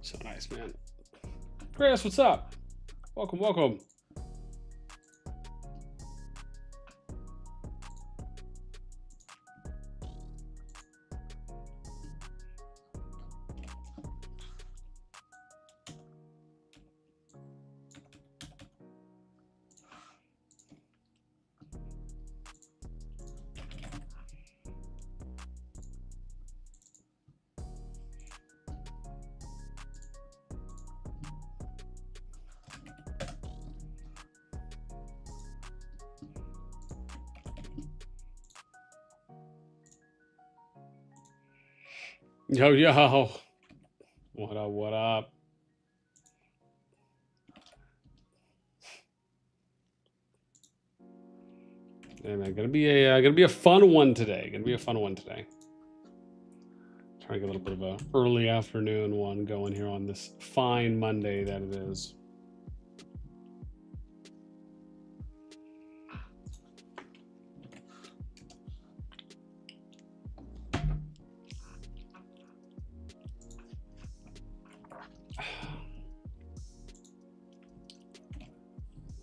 So nice, man. Chris, what's up? Welcome, welcome. Yo, yo. What up, what up? Yeah, man, gonna be a fun one today. Trying to get a little bit of a early afternoon one going here on this fine Monday that it is.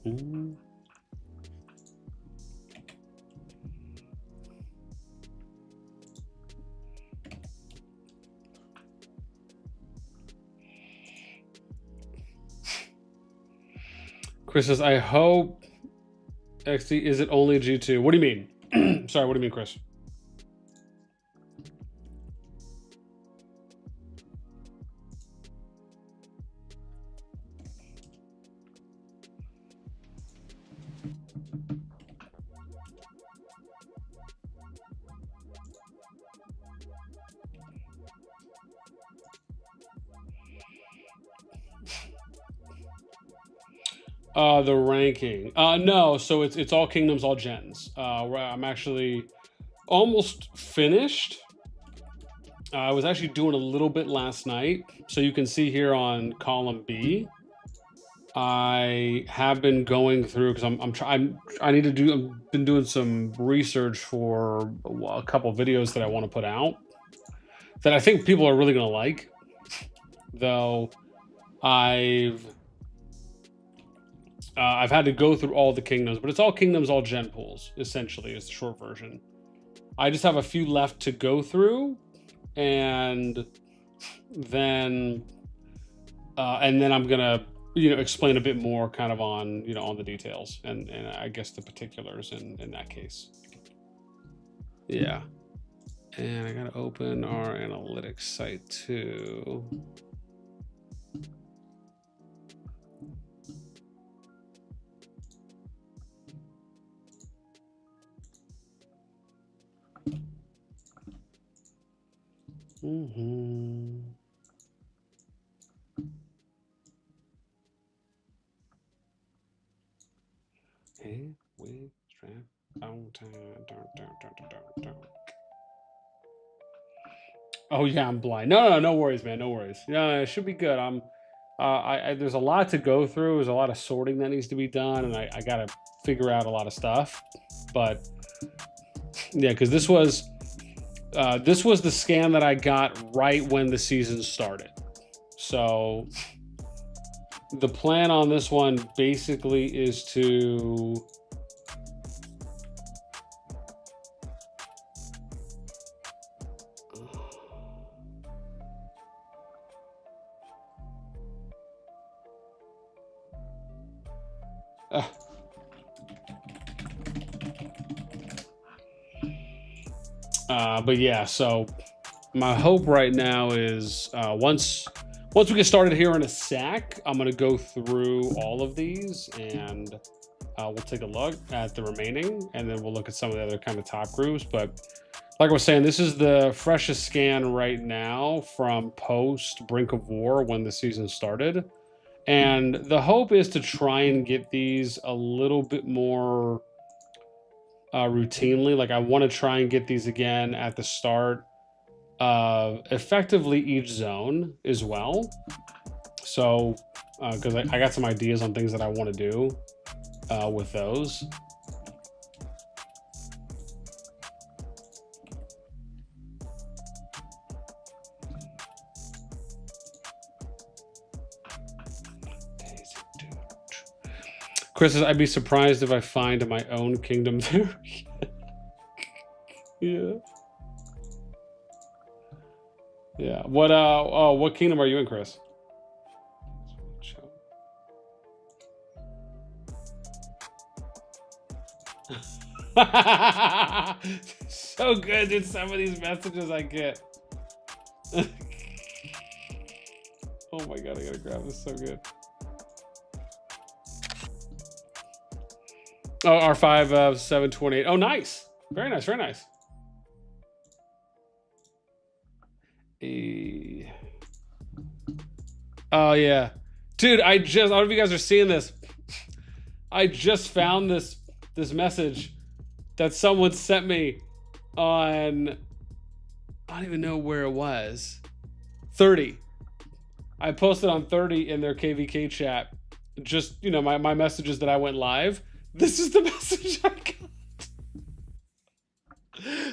Ooh. Chris says, I hope XD, is it only G2? What do you mean? Sorry, what do you mean, Chris? The ranking. No, so it's all kingdoms, all gens. I'm actually almost finished. I was actually doing a little bit last night, so you can see here on column B. I have been going through because I've been doing some research for a couple videos that I want to put out that I think people are really gonna like. Though I've had to go through all the kingdoms, but it's all kingdoms, all gen pools, essentially, is the short version. I just have a few left to go through, and then I'm gonna, explain a bit more kind of on, on the details and I guess the particulars in that case. Yeah. And I gotta open our analytics site too. Oh yeah, I'm blind. No worries, man. No worries. Yeah, it should be good. There's a lot to go through. There's a lot of sorting that needs to be done, and I gotta figure out a lot of stuff. But yeah, because this was the scan that I got right when the season started. So the plan on this one basically is to but yeah, so my hope right now is once we get started here in a sec, I'm gonna go through all of these and we'll take a look at the remaining, and then we'll look at some of the other kind of top groups. But like I was saying, this is the freshest scan right now from post Brink of War when the season started. And the hope is to try and get these a little bit more routinely. Like I want to try and get these again at the start of effectively each zone as well. So, because I got some ideas on things that I want to do with those. Chris says, I'd be surprised if I find my own kingdom there. Yeah. Yeah. What kingdom are you in, Chris? So good, dude. Some of these messages I get. Oh my god, I gotta grab this. So good. Oh, R5 728. Oh, nice. Very nice. Very nice. Oh yeah, dude. I don't know if you guys are seeing this. I just found this message that someone sent me on, I don't even know where it was. 30. I posted on 30 in their KvK chat. Just, you know, my messages that I went live. This is the message I got.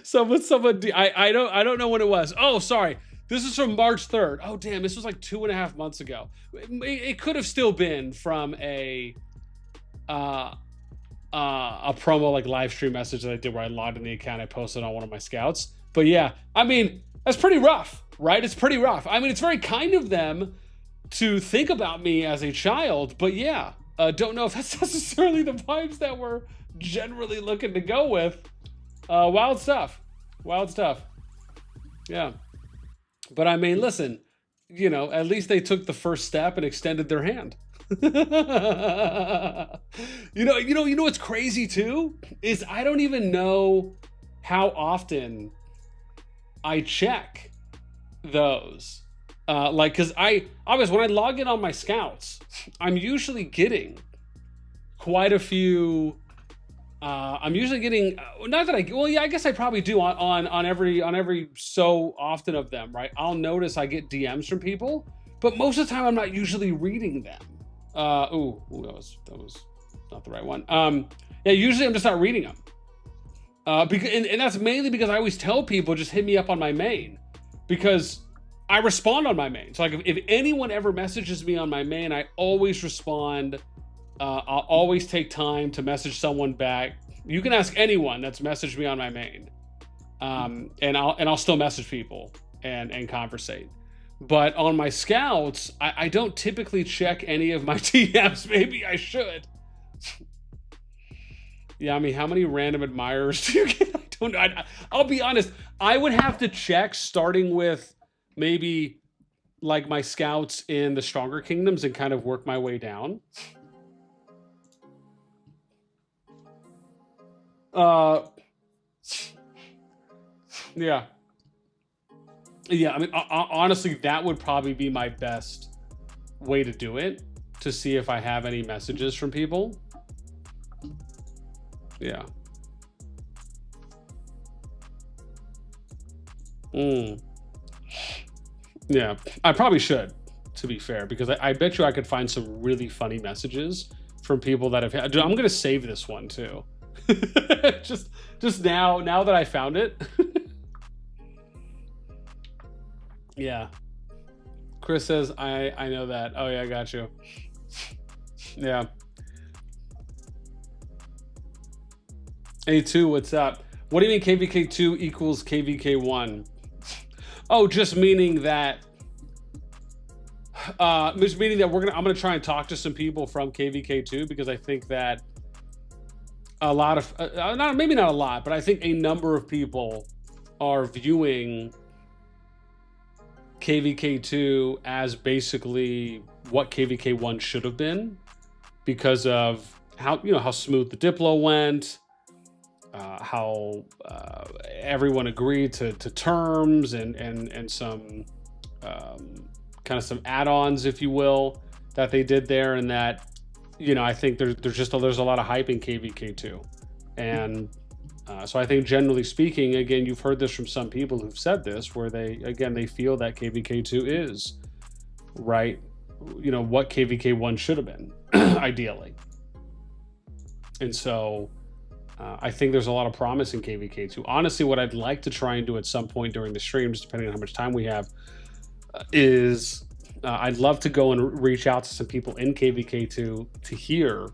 Someone, I don't know when it was. Oh, sorry. This is from March 3rd. Oh, damn. This was like 2.5 months ago. It could have still been from a promo like live stream message that I did where I logged in the account. I posted on one of my scouts. But yeah, I mean, that's pretty rough, right? It's pretty rough. I mean, it's very kind of them to think about me as a child, but yeah, don't know if that's necessarily the vibes that we're generally looking to go with. Wild stuff. Yeah. But I mean, listen, you know, at least they took the first step and extended their hand. You know what's crazy too is I don't even know how often I check those. Like, cause I was, when I log in on my scouts, I'm usually getting quite a few. I'm usually getting, not that I, well, yeah, I guess I probably do on every so often of them, right? I'll notice I get DMs from people, but most of the time I'm not usually reading them. That was not the right one. Yeah, usually I'm just not reading them. Because and that's mainly because I always tell people just hit me up on my main, because I respond on my main. So like if anyone ever messages me on my main, I always respond. I'll always take time to message someone back. You can ask anyone that's messaged me on my main, and I'll still message people and conversate. But on my scouts, I don't typically check any of my DMs. Maybe I should. Yeah, I mean, how many random admirers do you get? I don't know. I'll be honest. I would have to check, starting with maybe like my scouts in the stronger kingdoms and kind of work my way down. Yeah. Yeah, I mean, honestly, that would probably be my best way to do it, to see if I have any messages from people. Yeah. Yeah, I probably should, to be fair, because I bet you I could find some really funny messages from people that have had. Dude, I'm gonna save this one too. just now that I found it. Yeah. Chris says I know that. Oh yeah, I got you. Yeah. A2, what's up? What do you mean KvK2 equals KvK1? Oh, just meaning that I'm gonna try and talk to some people from KvK2, because I think that a lot of maybe not a lot, but I think a number of people are viewing KvK2 as basically what KvK1 should have been, because of how smooth the Diplo went, how everyone agreed to terms and some kind of some add-ons, if you will, that they did there, and that I think there's a lot of hype in KvK2, and so I think generally speaking, again, you've heard this from some people who've said this, where they feel that KvK2 is right, what KvK1 should have been ideally, and so I think there's a lot of promise in KvK2. Honestly, what I'd like to try and do at some point during the streams, depending on how much time we have, is I'd love to go and reach out to some people in KvK2 to hear,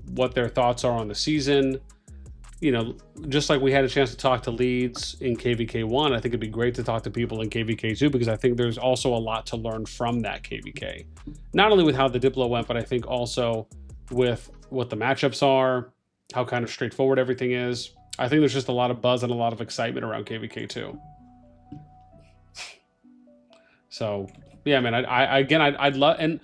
what their thoughts are on the season. Just like we had a chance to talk to leads in KvK1, I think it'd be great to talk to people in KvK2, because I think there's also a lot to learn from that KvK. Not only with how the Diplo went, but I think also with what the matchups are, how kind of straightforward everything is. I think there's just a lot of buzz and a lot of excitement around KvK2. So yeah, man, I'd love, and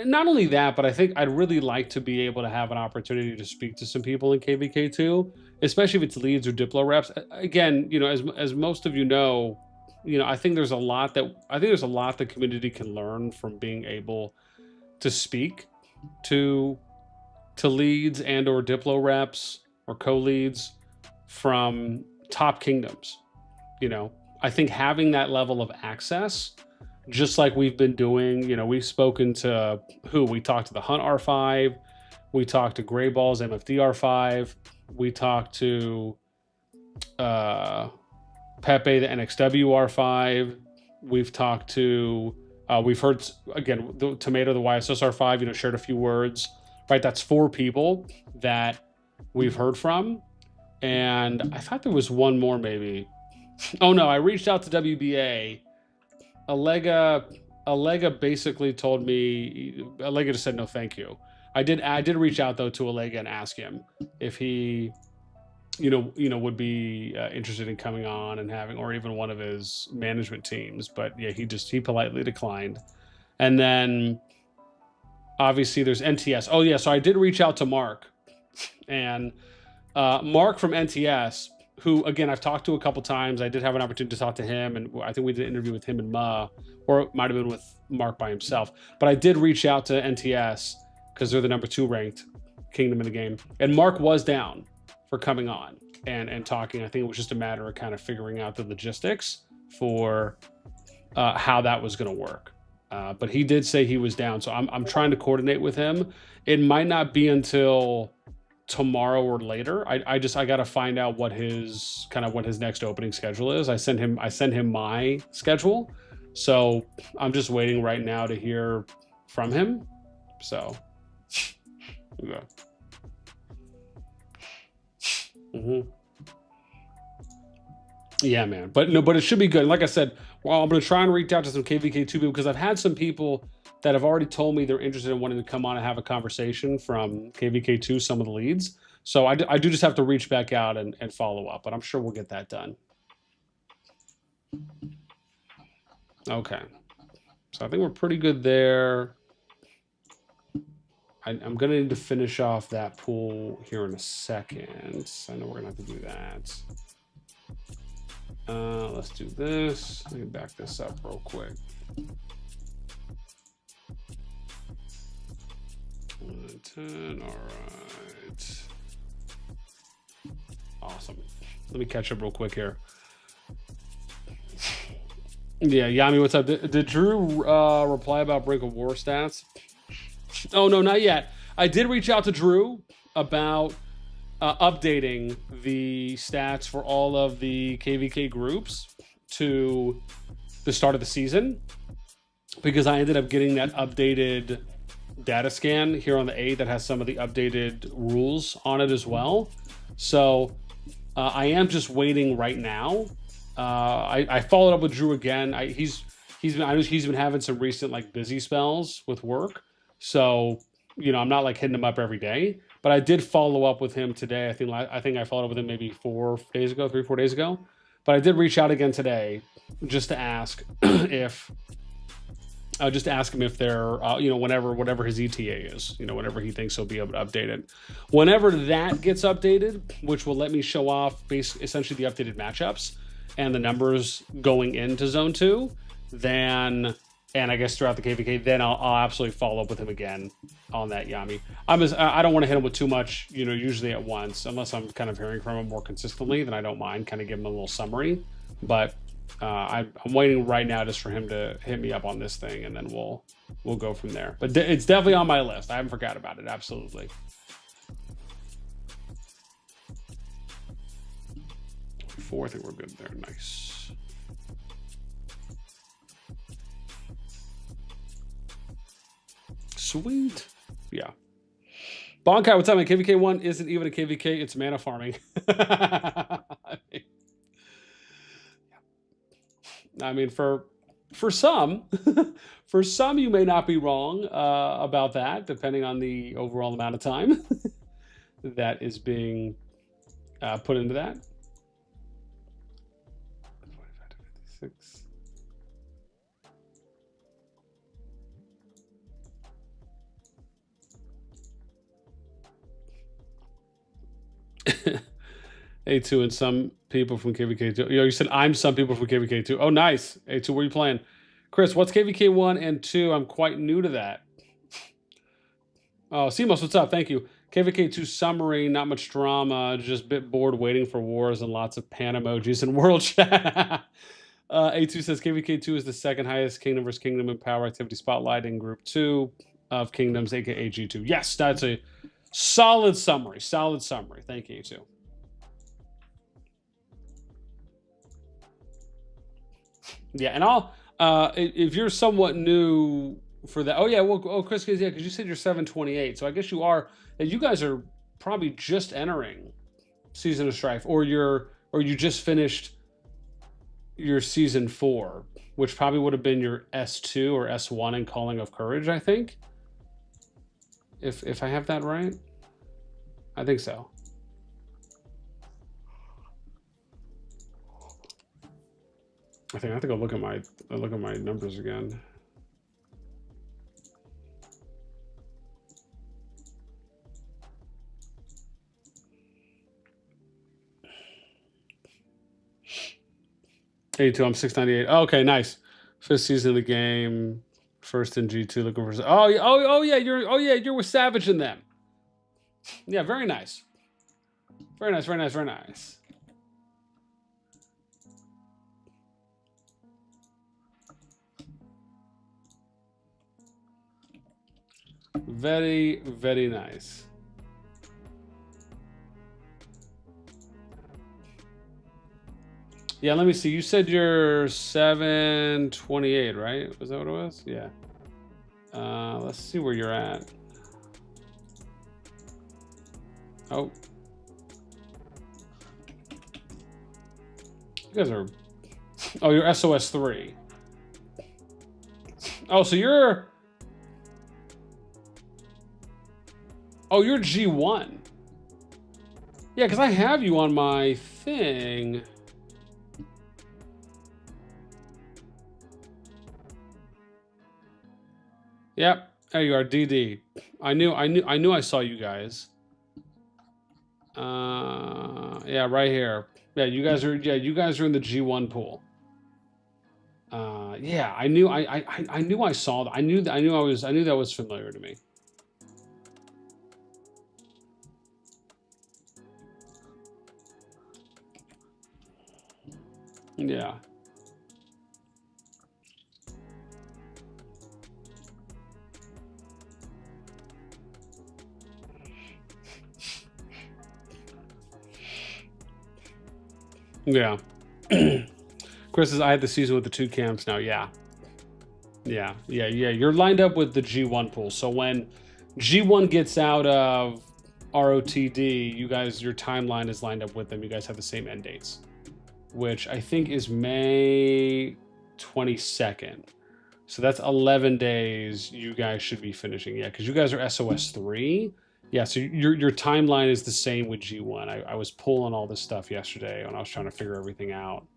not only that, but I think I'd really like to be able to have an opportunity to speak to some people in KvK2, especially if it's leads or Diplo reps. Again, as most of I think there's a lot the community can learn from being able to speak to leads and or Diplo reps or co-leads from top kingdoms. I think having that level of access, just like we've been doing, we've spoken to we talked to the Hunt R5, we talked to Gray Balls MFD R5, we talked to Pepe the NXW R5, we've talked to we've heard again the Tomato the YSS R5, shared a few words, right? That's 4 people that we've heard from, and I thought there was one more maybe. Oh no, I reached out to WBA. Allega basically told me, Allega just said no thank you. I did reach out though to Allega and ask him if he would be interested in coming on and having, or even one of his management teams, but yeah, he politely declined. And then obviously there's NTS. Oh yeah, so I did reach out to Mark, and Mark from NTS, who again I've talked to a couple times. I did have an opportunity to talk to him, and I think we did an interview with him and Ma, or it might have been with Mark by himself. But I did reach out to NTS because they're the number 2 ranked kingdom in the game, and Mark was down for coming on and talking. I think it was just a matter of kind of figuring out the logistics for how that was going to work. But he did say he was down, so I'm trying to coordinate with him. It might not be until tomorrow or later. I got to find out what his next opening schedule is. I send him my schedule, so I'm just waiting right now to hear from him. So yeah. Yeah, man. But it should be good. And like I said, well, I'm going to try and reach out to some KvK2 people, because I've had some people that have already told me they're interested in wanting to come on and have a conversation from KvK2, some of the leads. So I do just have to reach back out and follow up, but I'm sure we'll get that done. Okay. So I think we're pretty good there. I'm going to need to finish off that pool here in a second. I know we're going to have to do that. Let's do this. Let me back this up real quick. 110, all right. Awesome. Let me catch up real quick here. Yeah, Yami, what's up? Did Drew reply about brink-of-war stats? Oh, no, not yet. I did reach out to Drew about updating the stats for all of the KvK groups to the start of the season, because I ended up getting that updated data scan here on the 8th that has some of the updated rules on it as well. So I am just waiting right now. I followed up with Drew again. I know he's been having some recent like busy spells with work, so I'm not like hitting him up every day. But I did follow up with him today. I think I followed up with him maybe 4 days ago, 3-4 days ago. But I did reach out again today just to ask if just ask him if they're, whatever his ETA is, whenever he thinks he'll be able to update it. Whenever that gets updated, which will let me show off essentially the updated matchups and the numbers going into Zone 2, then, and I guess throughout the KvK, then I'll absolutely follow up with him again on that, Yami. I don't want to hit him with too much, usually at once, unless I'm kind of hearing from him more consistently, then I don't mind kind of giving him a little summary. But I'm waiting right now just for him to hit me up on this thing, and then we'll go from there. But it's definitely on my list. I haven't forgot about it. Absolutely. Four, I think we're good there. Nice. Sweet. Yeah. Bonkai, what's up, man? KvK 1 isn't even a KvK. It's mana farming. I mean, for some, for some, you may not be wrong about that, depending on the overall amount of time that is being put into that. 45 to 56. A2 and some people from KvK2. You said I'm some people from KvK2. Oh, nice. A2, where are you playing? Chris, what's KvK 1 and 2? I'm quite new to that. Oh, Simos, what's up? Thank you. KvK 2 summary, not much drama, just a bit bored waiting for wars and lots of pan emojis in world chat. A2 says KvK 2 is the second highest kingdom versus kingdom in power activity spotlight in group 2 of kingdoms, aka G2. Yes, that's a solid summary. Solid summary. Thank you, A2. Yeah, and I'll if you're somewhat new for that. Oh yeah, well, Chris, yeah, because you said you're 728, so I guess you guys are probably just entering Season of Strife, or you just finished your Season 4, which probably would have been your S2 or S1 in Calling of Courage, I think. If I have that right, I think so. I think I have to go look at my numbers again. A2, I'm 698. Oh, okay, nice. 5th season of the game, first in G2, looking for. Oh yeah, you're with Savage and them. Yeah, very nice. Very nice, very nice, very nice. Very, very nice. Yeah, let me see. You said you're 728, right? Was that what it was? Yeah. Let's see where you're at. Oh. You guys are... Oh, you're SOS 3. Oh, so you're... Oh, you're G1. Yeah, because I have you on my thing. Yep, there you are, DD. I knew I saw you guys. Yeah, right here. Yeah, you guys are in the G1 pool. Yeah, I knew I saw that. I knew that was familiar to me. Yeah. Yeah. Chris says, I had the season with the 2 camps now. Yeah. Yeah. You're lined up with the G1 pool. So when G1 gets out of ROTD, you guys, your timeline is lined up with them. You guys have the same end dates, which I think is May 22nd. So that's 11 days you guys should be finishing. Yeah, because you guys are SOS 3. Yeah, so your timeline is the same with G1. I was pulling all this stuff yesterday when I was trying to figure everything out.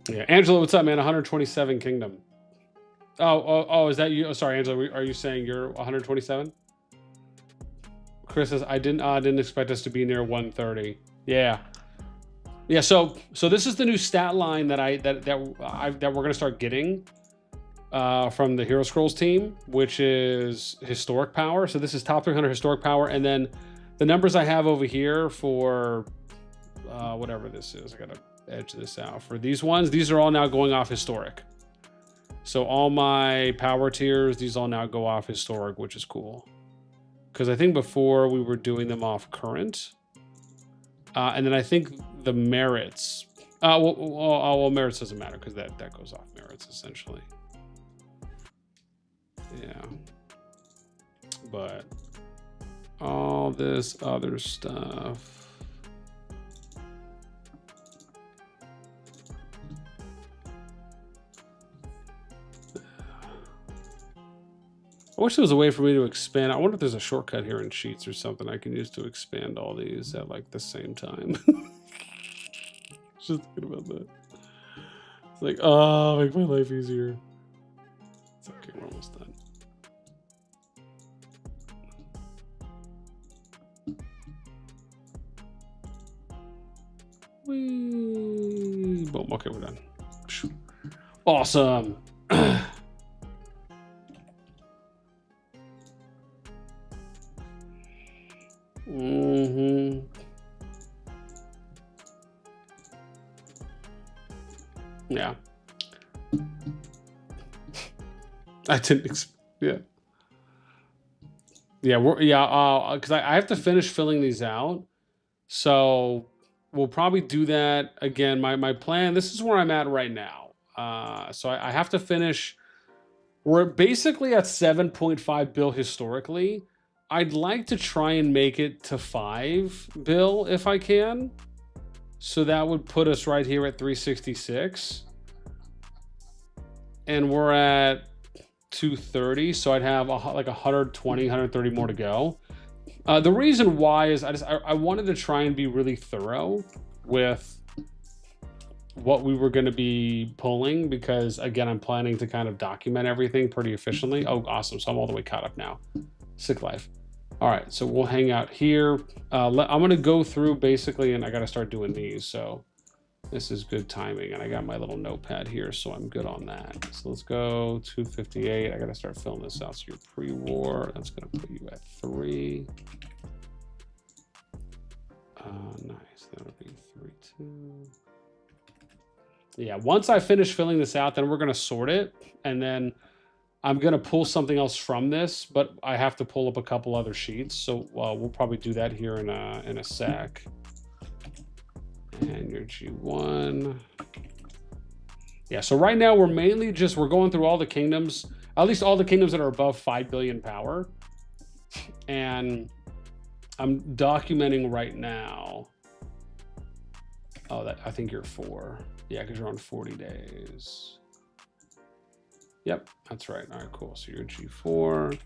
Yeah, Angela, what's up, man? 127 Kingdom. Oh, is that you? Oh, sorry, Angela. Are you saying you're 127? Chris says, I didn't expect us to be near 130. Yeah. Yeah, so this is the new stat line that we're gonna start getting from the Hero Scrolls team, which is historic power. So this is top 300 historic power, and then the numbers I have over here for whatever this is, I gotta edge this out. For these ones, these are all now going off historic. So all my power tiers, these all now go off historic, which is cool. Because I think before we were doing them off current. And then I think the merits, well, merits doesn't matter because that goes off merits essentially. Yeah. But all this other stuff. I wish there was a way for me to expand. I wonder if there's a shortcut here in Sheets or something I can use to expand all these at like the same time. Just thinking about that. It's like, oh, make my life easier. It's okay, we're almost done. Whee! Boom, okay, we're done. Awesome. Yeah. I didn't yeah. Yeah, because I have to finish filling these out. So we'll probably do that again. My plan, this is where I'm at right now. So I have to finish. We're basically at 7.5 bill historically. I'd like to try and make it to 5 bill if I can. So that would put us right here at 366. And we're at 230. So I'd have like 120, 130 more to go. The reason why is I wanted to try and be really thorough with what we were going to be pulling, because again, I'm planning to kind of document everything pretty efficiently. Oh, awesome. So I'm all the way caught up now. Sick life. All right, so we'll hang out here. I'm going to go through basically, and I got to start doing these. So this is good timing. And I got my little notepad here, so I'm good on that. So let's go 258. I got to start filling this out. So your pre-war, that's going to put you at 3. Nice. That'll be 3-2. Yeah, once I finish filling this out, then we're going to sort it. And then I'm going to pull something else from this, but I have to pull up a couple other sheets. So we'll probably do that here in a sec. And your G1. Yeah, so right now we're mainly we're going through all the kingdoms, at least all the kingdoms that are above 5 billion power. And I'm documenting right now. Oh, I think you're 4. Yeah, because you're on 40 days. Yep, that's right. All right, cool. So you're G4.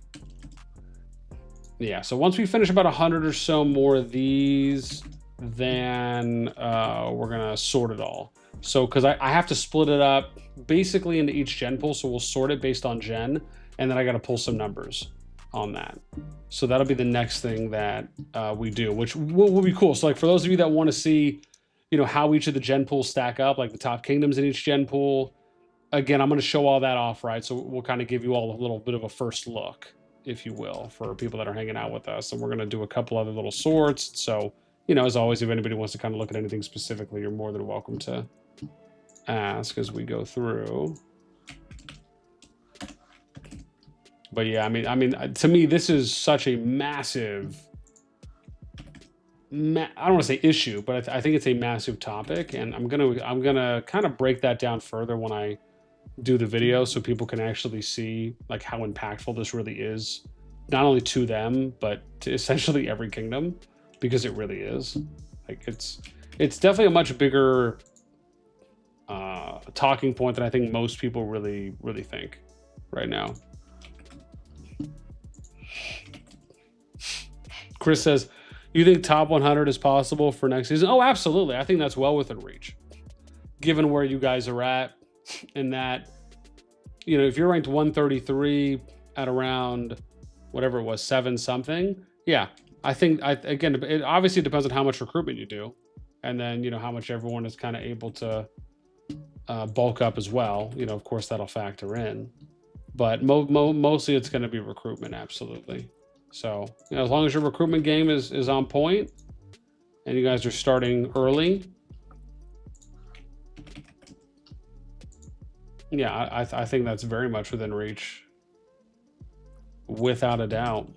Yeah, so once we finish about 100 or so more of these, then we're going to sort it all. So, because I have to split it up basically into each gen pool. So we'll sort it based on gen, and then I got to pull some numbers on that. So that'll be the next thing that we do, which will be cool. So like for those of you that want to see, you know, how each of the gen pools stack up, like the top kingdoms in each gen pool, again, I'm going to show all that off, right? So we'll kind of give you all a little bit of a first look, if you will, for people that are hanging out with us. And we're going to do a couple other little sorts. So, you know, as always, if anybody wants to kind of look at anything specifically, you're more than welcome to ask as we go through. But yeah, I mean, to me, this is such a massive. I don't want to say issue, but I think it's a massive topic, and I'm gonna kind of break that down further when I do the video, so people can actually see like how impactful this really is, not only to them but to essentially every kingdom, because it really is. Like it's definitely a much bigger talking point than I think most people really think right now. Chris says, you think top 100 is possible for next season? Oh, absolutely. I think that's well within reach, given where you guys are at. And that, you know, if you're ranked 133 at around whatever it was, 7 something, yeah, I think again, it obviously depends on how much recruitment you do, and then, you know, how much everyone is kind of able to bulk up as well. You know, of course that'll factor in, but mostly it's going to be recruitment. Absolutely. So, you know, as long as your recruitment game is on point and you guys are starting early, yeah, I think that's very much within reach, without a doubt.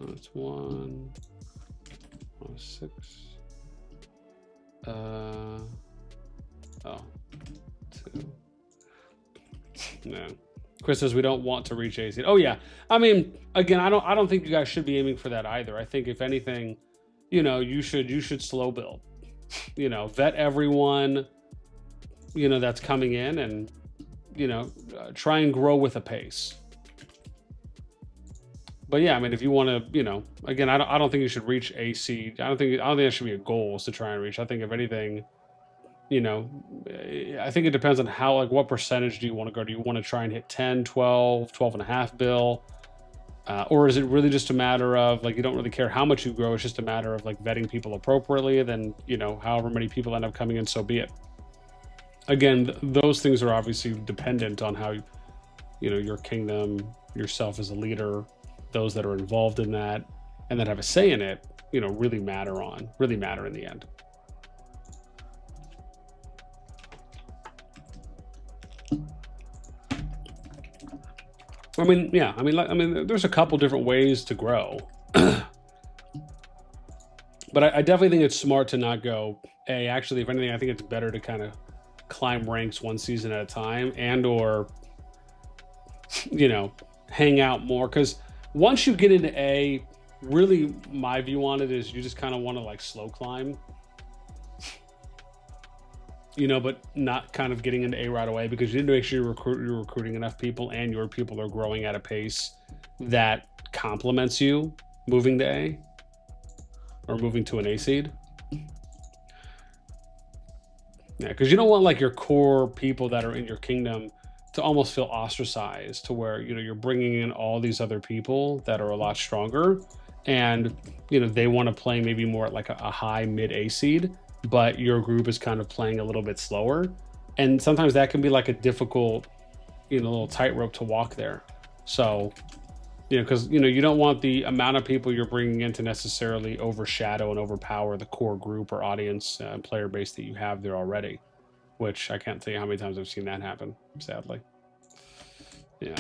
It's 1, 6. Oh, 2. No. Chris says we don't want to reach AC. Oh yeah. I mean, again, I don't think you guys should be aiming for that either. I think if anything, you know, you should slow build. You know, vet everyone, you know, that's coming in, and, you know, try and grow with a pace. But yeah, I mean, if you want to, you know, again, I don't think you should reach AC. I don't think that should be a goal, is to try and reach. I think if anything, you know, I think it depends on how, like, what percentage do you want to go? Do you want to try and hit 10, 12, 12 and a half bill? Or is it really just a matter of, like, you don't really care how much you grow, it's just a matter of, like, vetting people appropriately, then, you know, however many people end up coming in, so be it. Again, those things are obviously dependent on how, you know, your kingdom, yourself as a leader, those that are involved in that and that have a say in it, you know, really matter in the end. I mean, yeah, I mean, there's a couple different ways to grow, but I definitely think it's smart to not go, hey, actually, if anything, I think it's better to kind of climb ranks one season at a time, and or, you know, hang out more. Because once you get into A, really my view on it is you just kind of want to, like, slow climb, you know, but not kind of getting into A right away, because you need to make sure you're recruiting enough people and your people are growing at a pace that complements you moving to A or moving to an A seed. Yeah, because you don't want, like, your core people that are in your kingdom to almost feel ostracized, to where, you know, you're bringing in all these other people that are a lot stronger, and, you know, they want to play maybe more at like a high mid A seed, but your group is kind of playing a little bit slower. And sometimes that can be like a difficult, you know, little tightrope to walk there. So, you know, because, you know, you don't want the amount of people you're bringing in to necessarily overshadow and overpower the core group or audience and player base that you have there already, which I can't tell you how many times I've seen that happen, sadly. Yeah.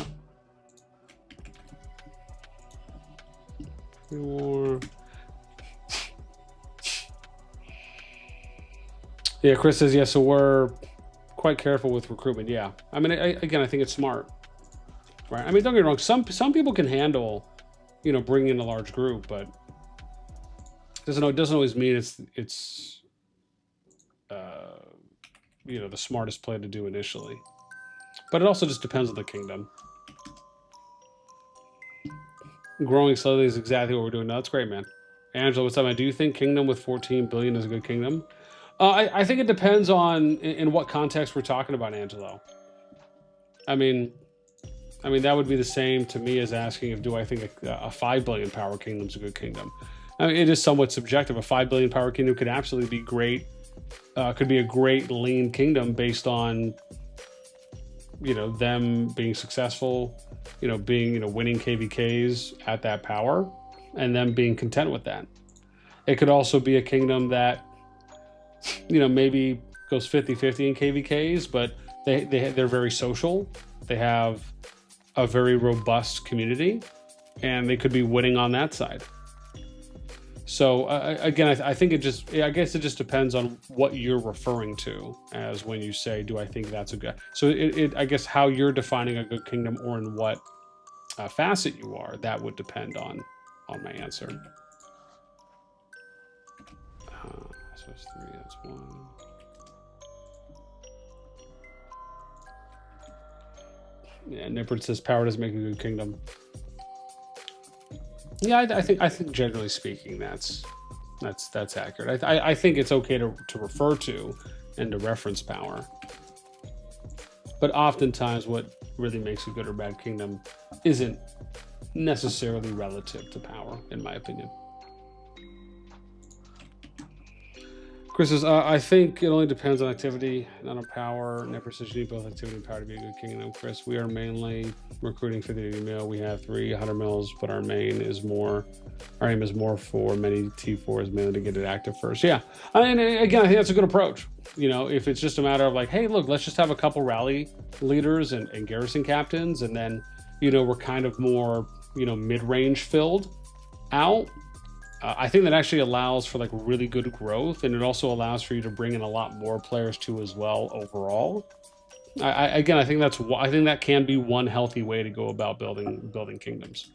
Yeah, Chris says, yeah, so we're quite careful with recruitment. Yeah, I mean, again, I think it's smart, right? I mean, don't get me wrong, some people can handle, you know, bringing in a large group, but it doesn't always mean it's you know, the smartest play to do initially. But it also just depends on the kingdom. Growing slowly is exactly what we're doing now. That's great, man. Angela, what's up, man? Do you think kingdom with 14 billion is a good kingdom? I think it depends on in what context we're talking about, Angelo. I mean, that would be the same to me as asking if do I think a 5 billion power kingdom is a good kingdom. I mean, it is somewhat subjective. A 5 billion power kingdom could absolutely be great. Could be a great lean kingdom based on, you know, them being successful, you know, winning KvKs at that power, and them being content with that. It could also be a kingdom that, you know, maybe goes 50-50 in KvKs, but they're very social. They have a very robust community, and they could be winning on that side. So again, I think I guess it just depends on what you're referring to as when you say, do I think that's a good? So I guess how you're defining a good kingdom, or in what facet you are, that would depend on my answer. So it's 3, that's 1. Yeah, Nippert says power doesn't make a good kingdom. Yeah, I think generally speaking, that's accurate. I think it's okay to refer to and to reference power, but oftentimes what really makes a good or bad kingdom isn't necessarily relative to power, in my opinion. Chris says, I think it only depends on activity, not on power. Never says you need both activity and power to be a good kingdom. Chris, we are mainly recruiting 50 mil. We have 300 mils, but our aim is more for many T4s, mainly to get it active first. Yeah, and again, I think that's a good approach. You know, if it's just a matter of like, hey, look, let's just have a couple rally leaders and garrison captains, and then, you know, we're kind of more, you know, mid-range filled out. I think that actually allows for like really good growth, and it also allows for you to bring in a lot more players too as well overall. Again, I think that can be one healthy way to go about building kingdoms.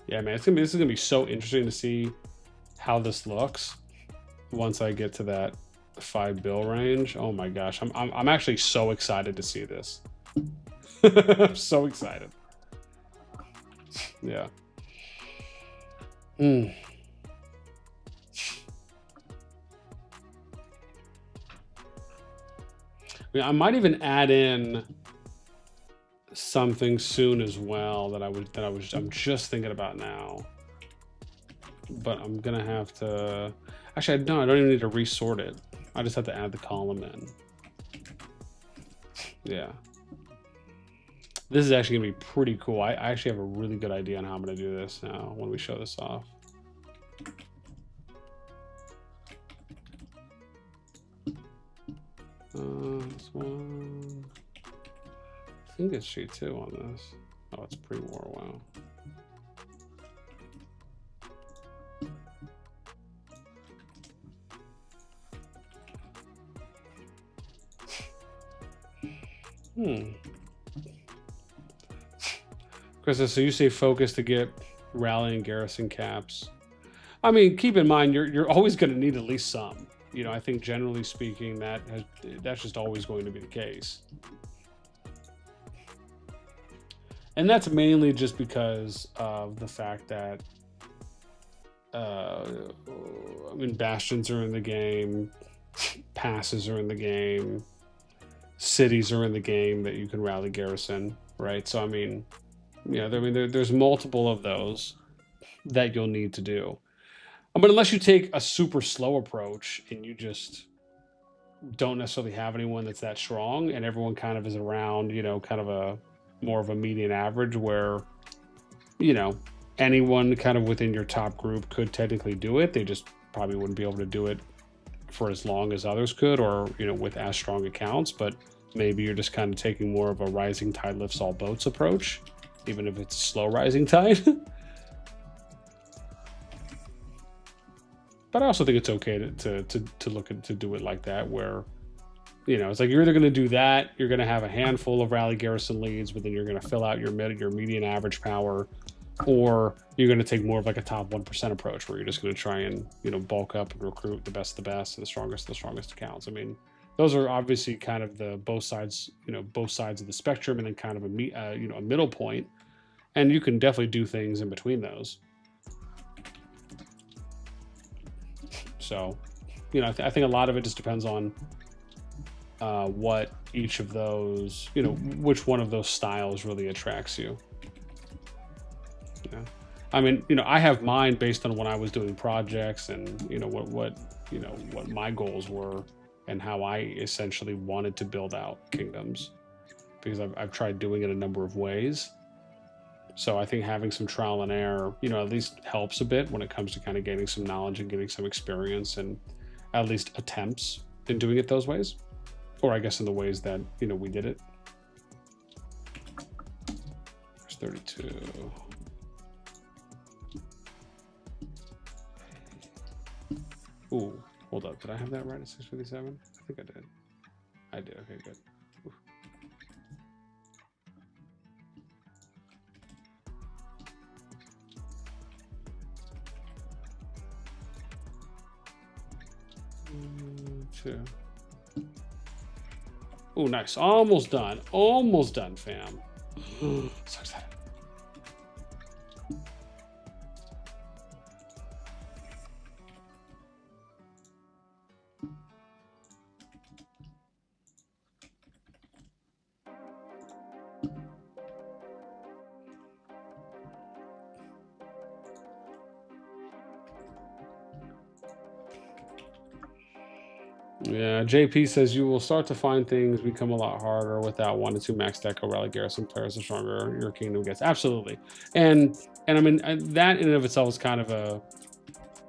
Yeah, man, this is gonna be so interesting to see how this looks once I get to that 5 bill range. Oh my gosh, I'm actually so excited to see this. I'm so excited. Yeah. I mean, I might even add in something soon as well I'm just thinking about now, but I'm gonna have to actually, I don't even need to resort it. I just have to add the column in. Yeah, this is actually gonna be pretty cool. I actually have a really good idea on how I'm gonna do this now when we show this off. This one, I think it's G2 on this. Oh, it's pre-war. Wow. Chris, so you say focus to get rally and garrison caps. I mean, keep in mind you're always going to need at least some. You know, I think generally speaking that's just always going to be the case. And that's mainly just because of the fact that, I mean, bastions are in the game, passes are in the game, cities are in the game that you can rally garrison, right? So, I mean, yeah, there's multiple of those that you'll need to do. But unless you take a super slow approach and you just don't necessarily have anyone that's that strong, and everyone kind of is around, you know, kind of more of a median average where, you know, anyone kind of within your top group could technically do it. They just probably wouldn't be able to do it for as long as others could, or, you know, with as strong accounts. But maybe you're just kind of taking more of a rising tide lifts all boats approach, even if it's a slow rising tide. But I also think it's okay to look at, to do it like that, where, you know, it's like you're either going to do that, you're going to have a handful of rally garrison leads, but then you're going to fill out your median average power, or you're going to take more of like a top 1% approach, where you're just going to try and, you know, bulk up and recruit the best and the strongest accounts. I mean, those are obviously kind of the both sides of the spectrum, and then kind of a middle point, and you can definitely do things in between those. So, you know, I think a lot of it just depends on what each of those, you know, which one of those styles really attracts you. Yeah. I mean, you know, I have mine based on when I was doing projects and, you know, what my goals were and how I essentially wanted to build out kingdoms, because I've tried doing it a number of ways. So I think having some trial and error, you know, at least helps a bit when it comes to kind of gaining some knowledge and getting some experience and at least attempts in doing it those ways, or I guess in the ways that, you know, we did it. There's 32. Ooh, hold up. Did I have that right at 657? I think I did. I did. Okay, good. Oof. Two. Oh, nice. Almost done. Almost done, fam. So excited. Yeah, JP says you will start to find things become a lot harder without 1 to 2 max deco rally garrison players. The stronger your kingdom gets. Absolutely, and I mean that in and of itself is kind of a,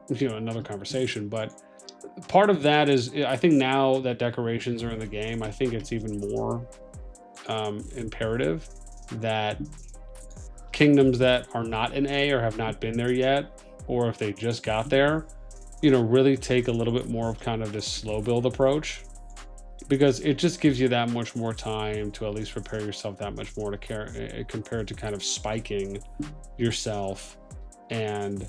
you know, another conversation. But part of that is, I think now that decorations are in the game, I think it's even more imperative that kingdoms that are not in A or have not been there yet, or if they just got there, you know, really take a little bit more of kind of this slow build approach, because it just gives you that much more time to at least prepare yourself that much more to care, compared to kind of spiking yourself and,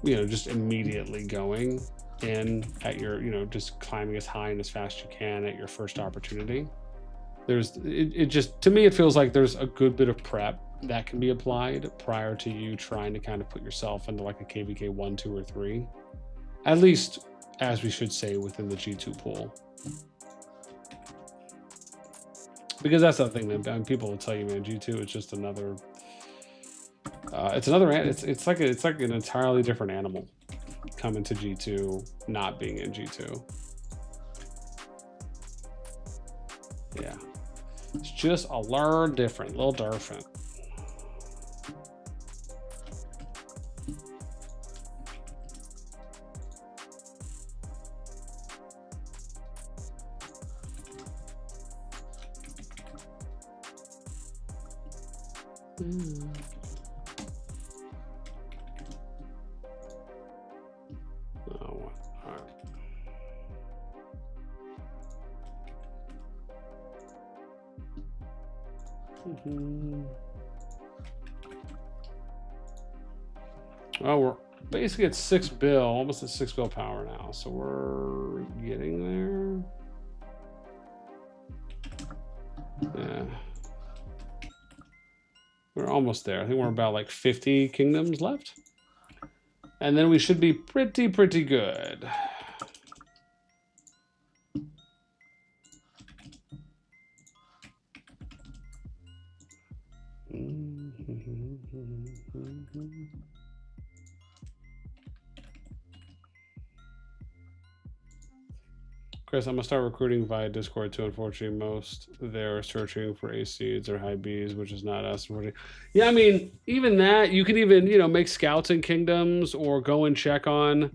you know, just immediately going in at your, you know, just climbing as high and as fast as you can at your first opportunity. It just, to me, it feels like there's a good bit of prep that can be applied prior to you trying to kind of put yourself into like a KvK 1, 2, or 3. At least, as we should say, within the G2 pool. Because that's the thing that, I mean, people will tell you, man, G2 is just another. It's like an entirely different animal coming to G2, not being in G2. Yeah, it's just a little different. Oh, we're basically at 6 bill, almost at 6 bill power now, so we're getting there. Yeah, we're almost there. I think we're about like 50 kingdoms left, and then we should be pretty good. Chris, I'm gonna start recruiting via Discord too. Unfortunately, most they're searching for A seeds or high Bs, which is not us. Yeah, I mean, even that, you can even, you know, make scouts in kingdoms or go and check on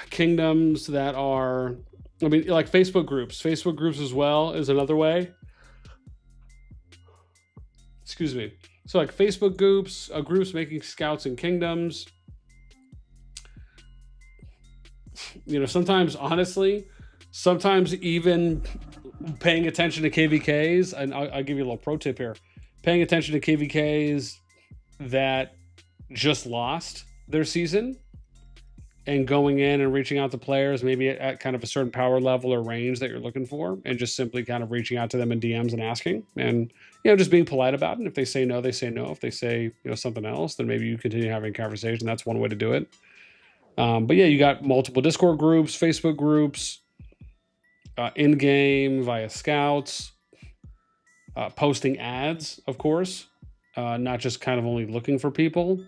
kingdoms that are, I mean, like Facebook groups. Facebook groups as well is another way. Excuse me. So like Facebook groups, groups making scouts in kingdoms. You know, sometimes, honestly, sometimes even paying attention to KvKs, and I'll give you a little pro tip here, paying attention to KvKs that just lost their season and going in and reaching out to players maybe at kind of a certain power level or range that you're looking for, and just simply kind of reaching out to them in DMs and asking, and, you know, just being polite about it. And if they say no, they say no. If they say, you know, something else, then maybe you continue having a conversation. That's one way to do it. But yeah, you got multiple Discord groups, Facebook groups, in-game via scouts, posting ads, of course. not just kind of only looking for people.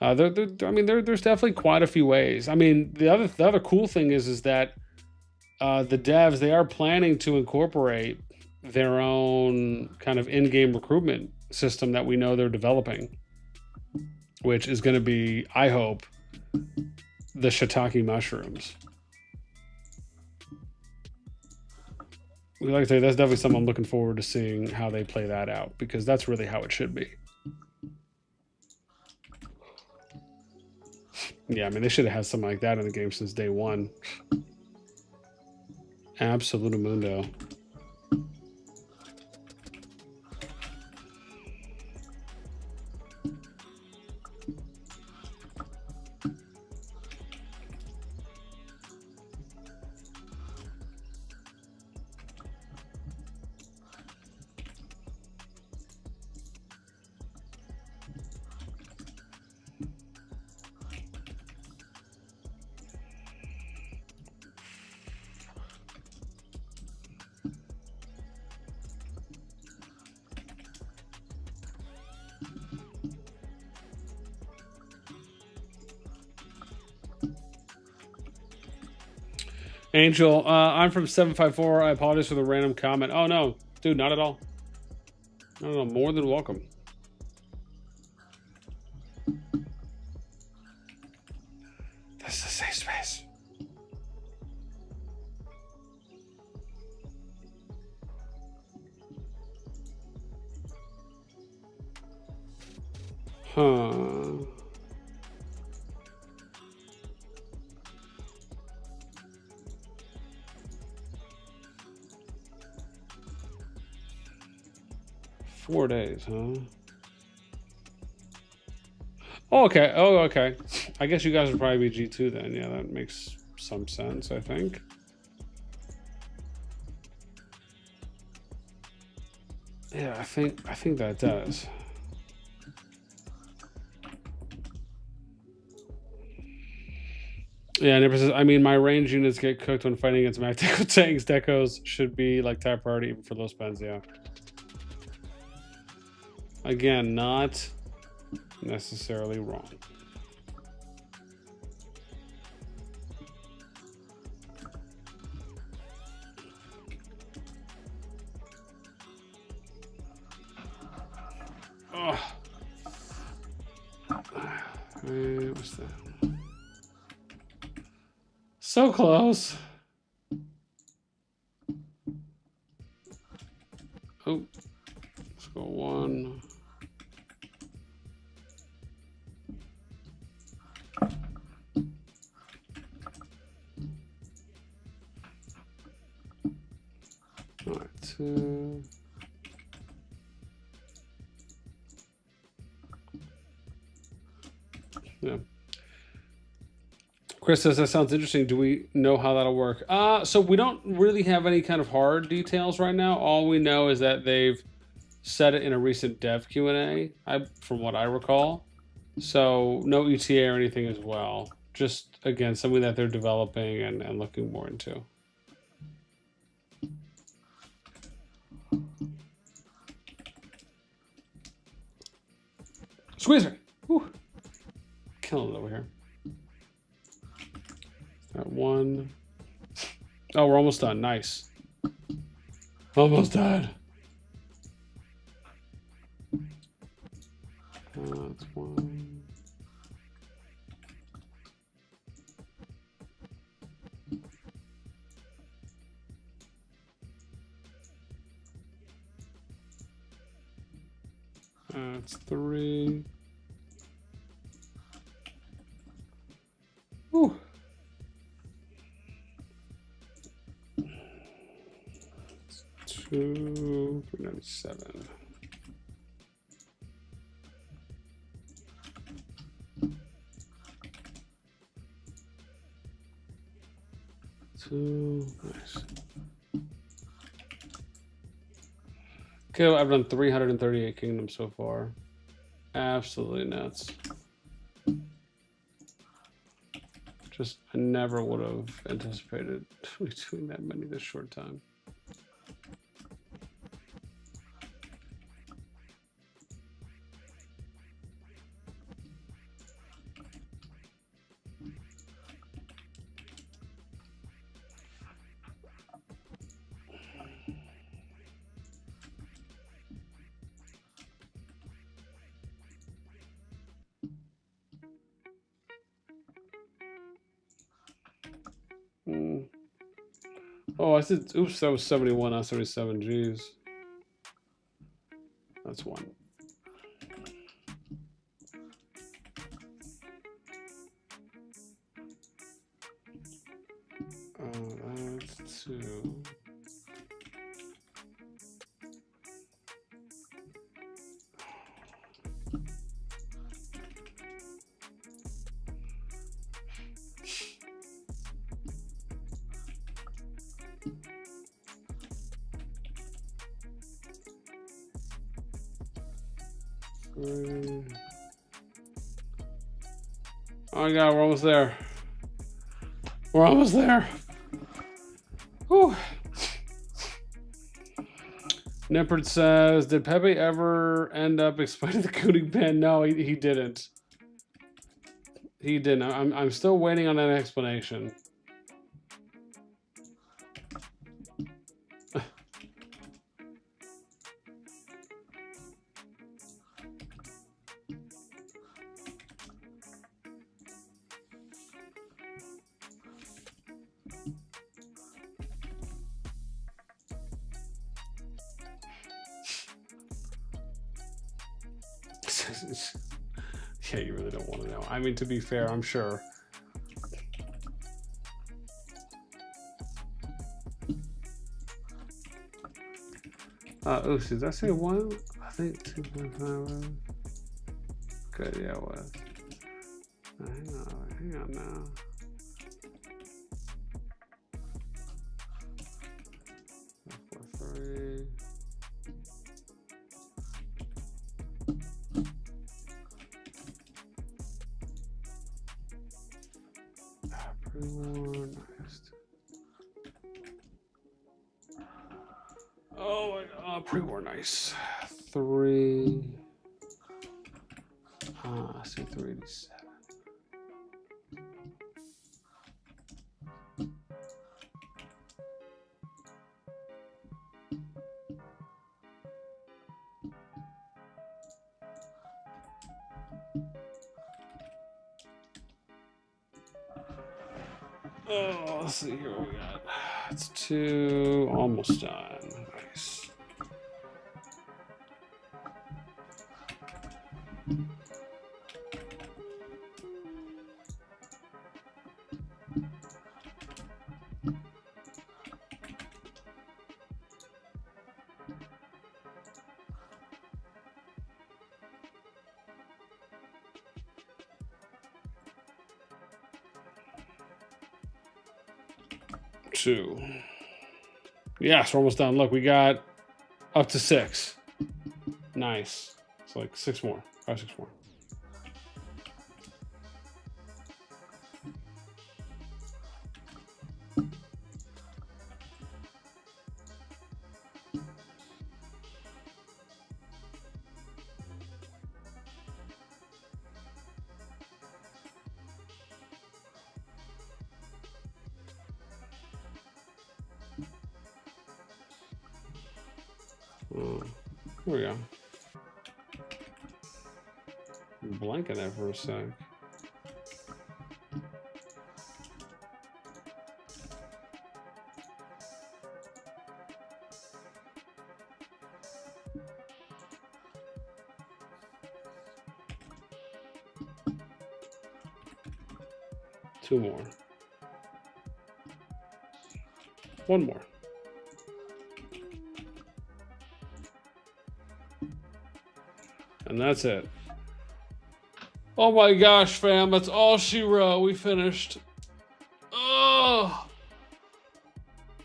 I mean, there's definitely quite a few ways. I mean, the other cool thing is that the devs, they are planning to incorporate their own kind of in-game recruitment system that we know they're developing, which is going to be, I hope, the shiitake mushrooms. Like I say, that's definitely something I'm looking forward to seeing how they play that out, because that's really how it should be. Yeah, I mean, they should have had something like that in the game since day one. Absolutamundo. Angel, I'm from 754. I apologize for the random comment. Oh, no. Dude, not at all. No, more than welcome. This is a safe space. Huh. $4 days, huh? Oh, okay. Oh, okay. I guess you guys would probably be G2 then. Yeah, that makes some sense, I think. Yeah, I think that does. Yeah, Nipper says, I mean, my range units get cooked when fighting against Mactical tanks. Decos should be like top priority even for low spends, yeah. Again, not necessarily wrong. Oh. What's that? So close. Oh, let's go one. All right, two. Yeah. Chris says, that sounds interesting. Do we know how that'll work? So we don't really have any kind of hard details right now. All we know is that they've said it in a recent dev Q&A, from what I recall. So no ETA or anything as well. Just, again, something that they're developing and looking more into. Squeeze me! Whew. Killing it over here. That one. Oh, we're almost done. Nice. Almost done. That's one. That's three. Whew. Two, 397. Two, nice. Okay, well, I've done 338 kingdoms so far. Absolutely nuts. Just, I never would have anticipated doing that many this short time. Oh, I said, oops, that was 71, not 77. Jeez. That's one. That's two. Three. Oh my god, we're almost there. We're almost there. Whew. Nippert says, did Pepe ever end up explaining the cooling pen? No, he didn't. He didn't. I'm still waiting on an explanation. Yeah, you really don't want to know. I mean, to be fair, I'm sure. Oh, did I say one? I think 2.5. Good, yeah, it was. Hang on now. Three. Pre-war, nice. Oh my god, pre-war, nice. Three. I see 387. Oh, let's see here what we got. It's two, almost done. Nice. Two. Yes, we're almost done. Look, we got up to 6. Nice. It's like 6 more. 5, 6 more. Here we go. I'm blanking there for a sec. Two more. One more. And that's it. Oh my gosh, fam, that's all she wrote. We finished. Oh,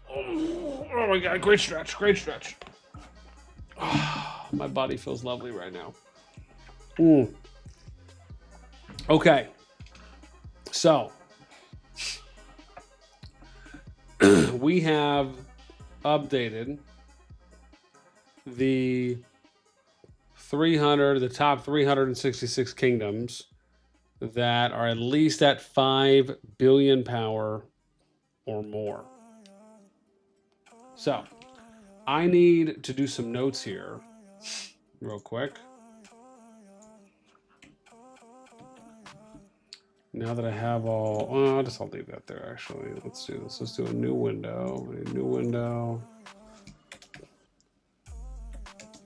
oh my god, great stretch, great stretch. Oh, my body feels lovely right now. Okay, so we have updated the top 366 kingdoms that are at least at 5 billion power or more. So I need to do some notes here real quick. Now that I have all, oh, I'll leave that there actually. Let's do this. Let's do a new window. A new window.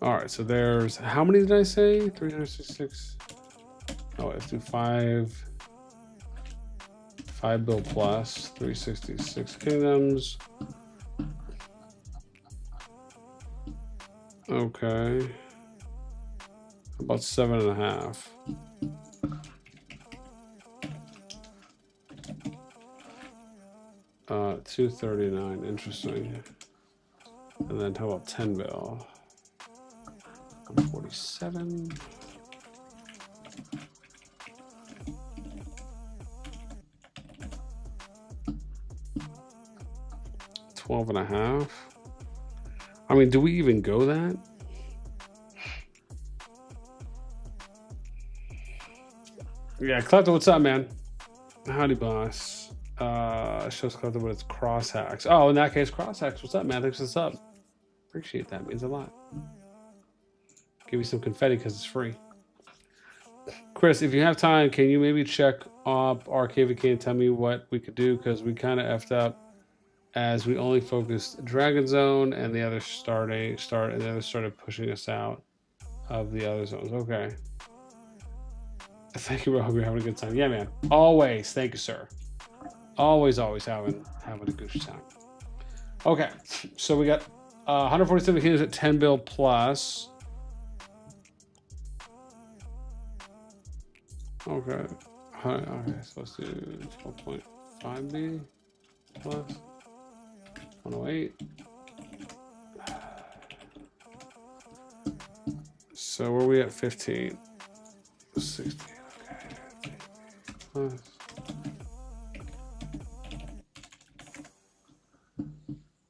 All right, so there's, how many did I say? 366. Oh, let's do 5 bill plus 366 kingdoms. Okay. About 7.5. Uh, 239. Interesting. And then how about 10 bill? 147. $12.5. I mean, do we even go that? Yeah, Klepto, what's up, man? Howdy, boss. Shows Klepto, but it's cross hacks. Oh, in that case, cross hacks. What's up, man? Thanks for the sub. Appreciate that. Means a lot. Give me some confetti because it's free. Chris, if you have time, can you maybe check up our KvK and tell me what we could do? Because we kind of effed up as we only focused Dragon Zone and the others and the others started pushing us out of the other zones. Okay. Thank you, bro. Hope you're having a good time. Yeah, man. Always. Thank you, sir. Always having a good time. Okay. So we got 147 kingdoms at 10 bill plus. Okay. Okay. So let's do 12.5B plus 108. So where are we at? 15. 16. Okay. Plus.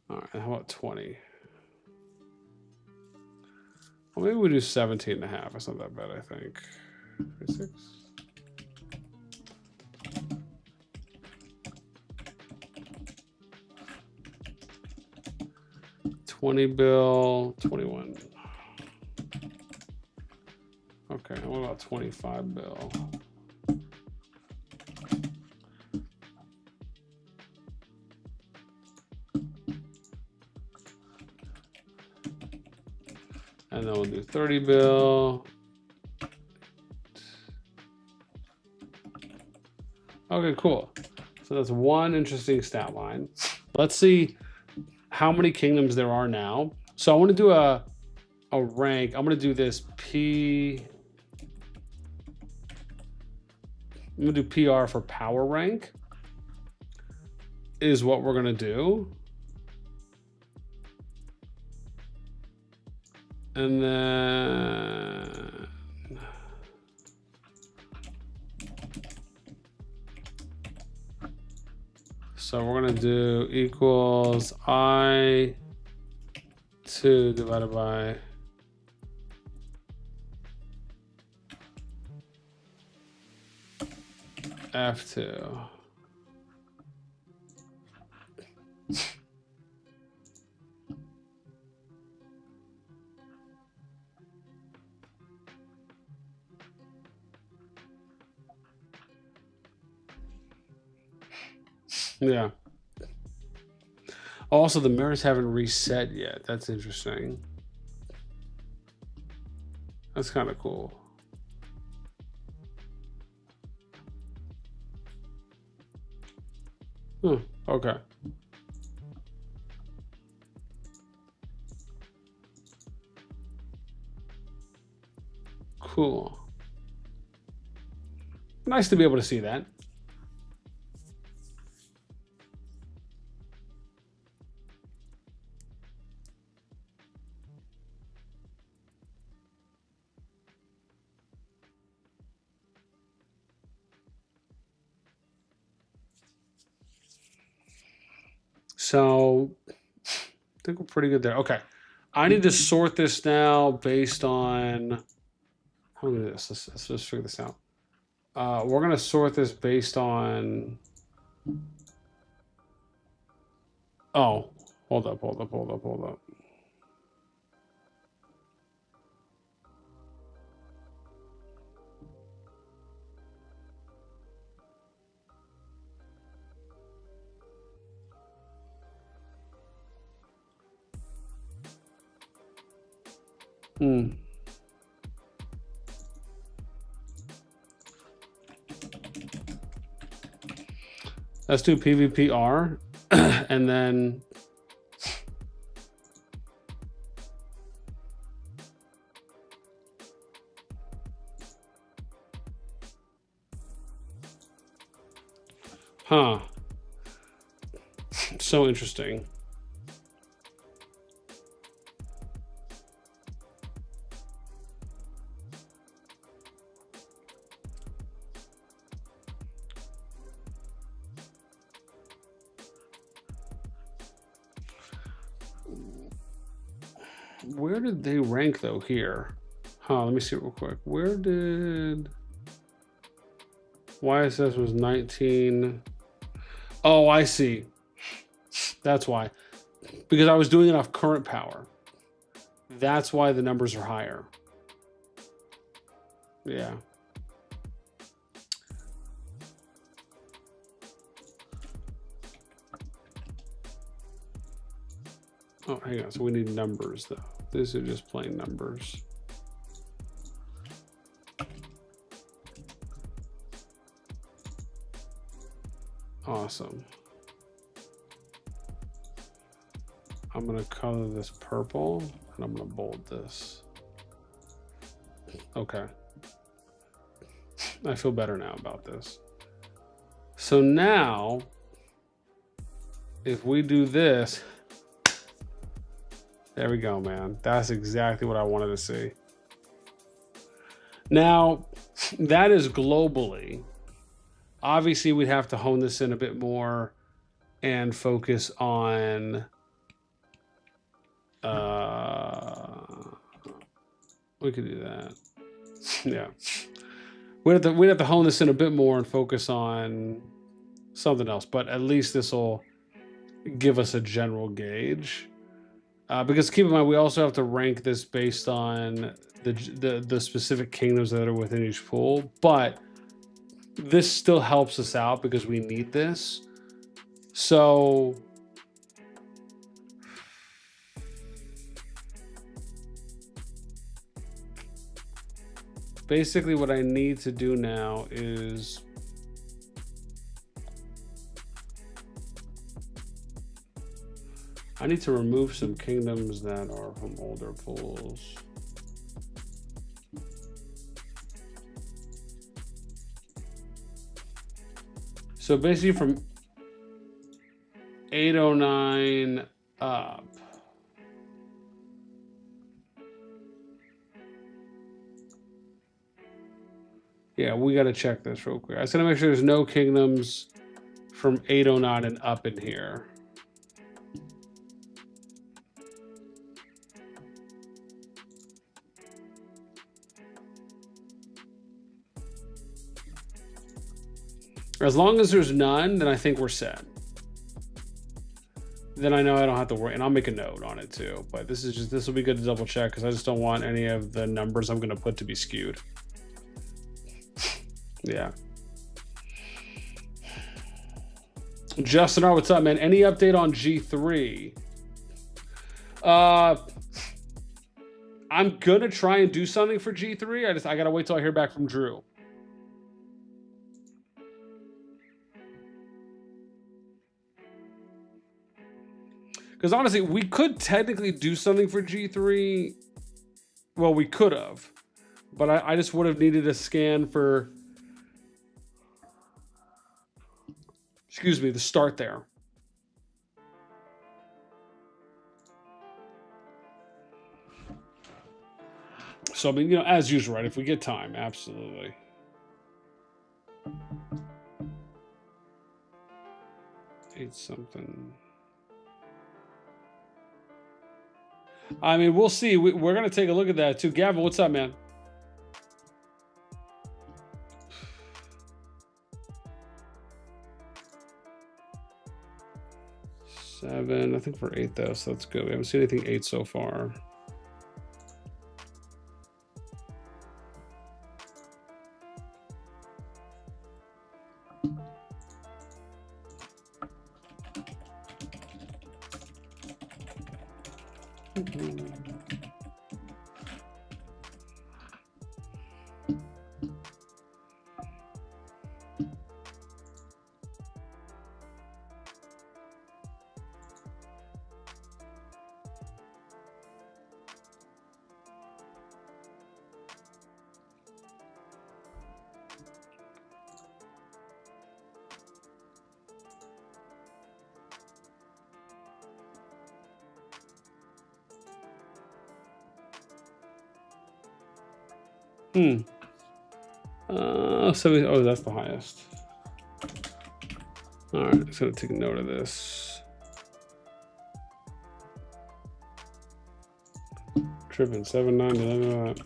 All right. How about 20? Well, maybe we do 17.5. It's not that bad, I think. 36. 20 bill, 21. Okay, what about 25 bill? And then we'll do 30 bill. Okay, cool. So that's one interesting stat line. Let's see how many kingdoms there are now. So I want to do a rank. I'm going to do this I'm going to do PR for power rank is what we're going to do. And then so we're going to do equals I2 divided by F2. Yeah. Also, the mirrors haven't reset yet. That's interesting. That's kind of cool. Okay. Cool. Nice to be able to see that. So I think we're pretty good there. Okay. I need to sort this now based on how do we do this? Let's just figure this out. We're gonna sort this based on hold up. Hmm. Let's do PvPR and then huh. So interesting. Where did they rank though here? Huh, let me see real quick. Where did YSS was 19? Oh, I see. That's why. Because I was doing it off current power. That's why the numbers are higher. Yeah. Oh, hang on. So we need numbers though. These are just plain numbers. Awesome. I'm gonna color this purple and I'm gonna bold this. Okay. I feel better now about this. So now, if we do this, there we go, man. That's exactly what I wanted to see. Now, that is globally. Obviously, we'd have to hone this in a bit more and focus on we could do that. Yeah. We'd have to hone this in a bit more and focus on something else, but at least this will give us a general gauge. Because keep in mind, we also have to rank this based on the specific kingdoms that are within each pool, but this still helps us out because we need this. So basically what I need to do now is I need to remove some kingdoms that are from older pools. So basically from 809 up. Yeah, we got to check this real quick. I just got to make sure there's no kingdoms from 809 and up in here. As long as there's none, then I think we're set. Then I know I don't have to worry, and I'll make a note on it too. But this will be good to double check because I just don't want any of the numbers I'm going to put to be skewed. Yeah. Justin R, what's up, man? Any update on G3? I'm gonna try and do something for G3. I gotta wait till I hear back from Drew. Because honestly, we could technically do something for G3. Well, we could have. But I just would have needed a scan for, excuse me, the start there. So, I mean, you know, as usual, right? If we get time, absolutely. Eight something. I mean, we'll see. We're going to take a look at that too. Gavin, what's up, man? Seven. I think we're 8 though, so that's good. We haven't seen anything 8 so far. Oh, that's the highest. All right, just gonna take a note of this. Tripping 7.9.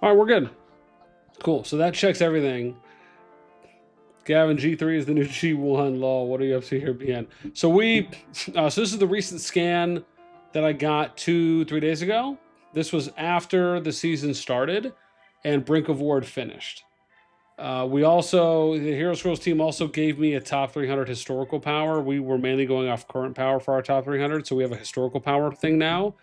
All right, we're good. Cool. So that checks everything. Gavin, G3 is the new G1. Lol. What are you up to here, BN? So so this is the recent scan that I got 2-3 days ago. This was after the season started and brink-of-war finished. We also, the Hero Scrolls team also gave me a top 300 historical power. We were mainly going off current power for our top 300, so we have a historical power thing now.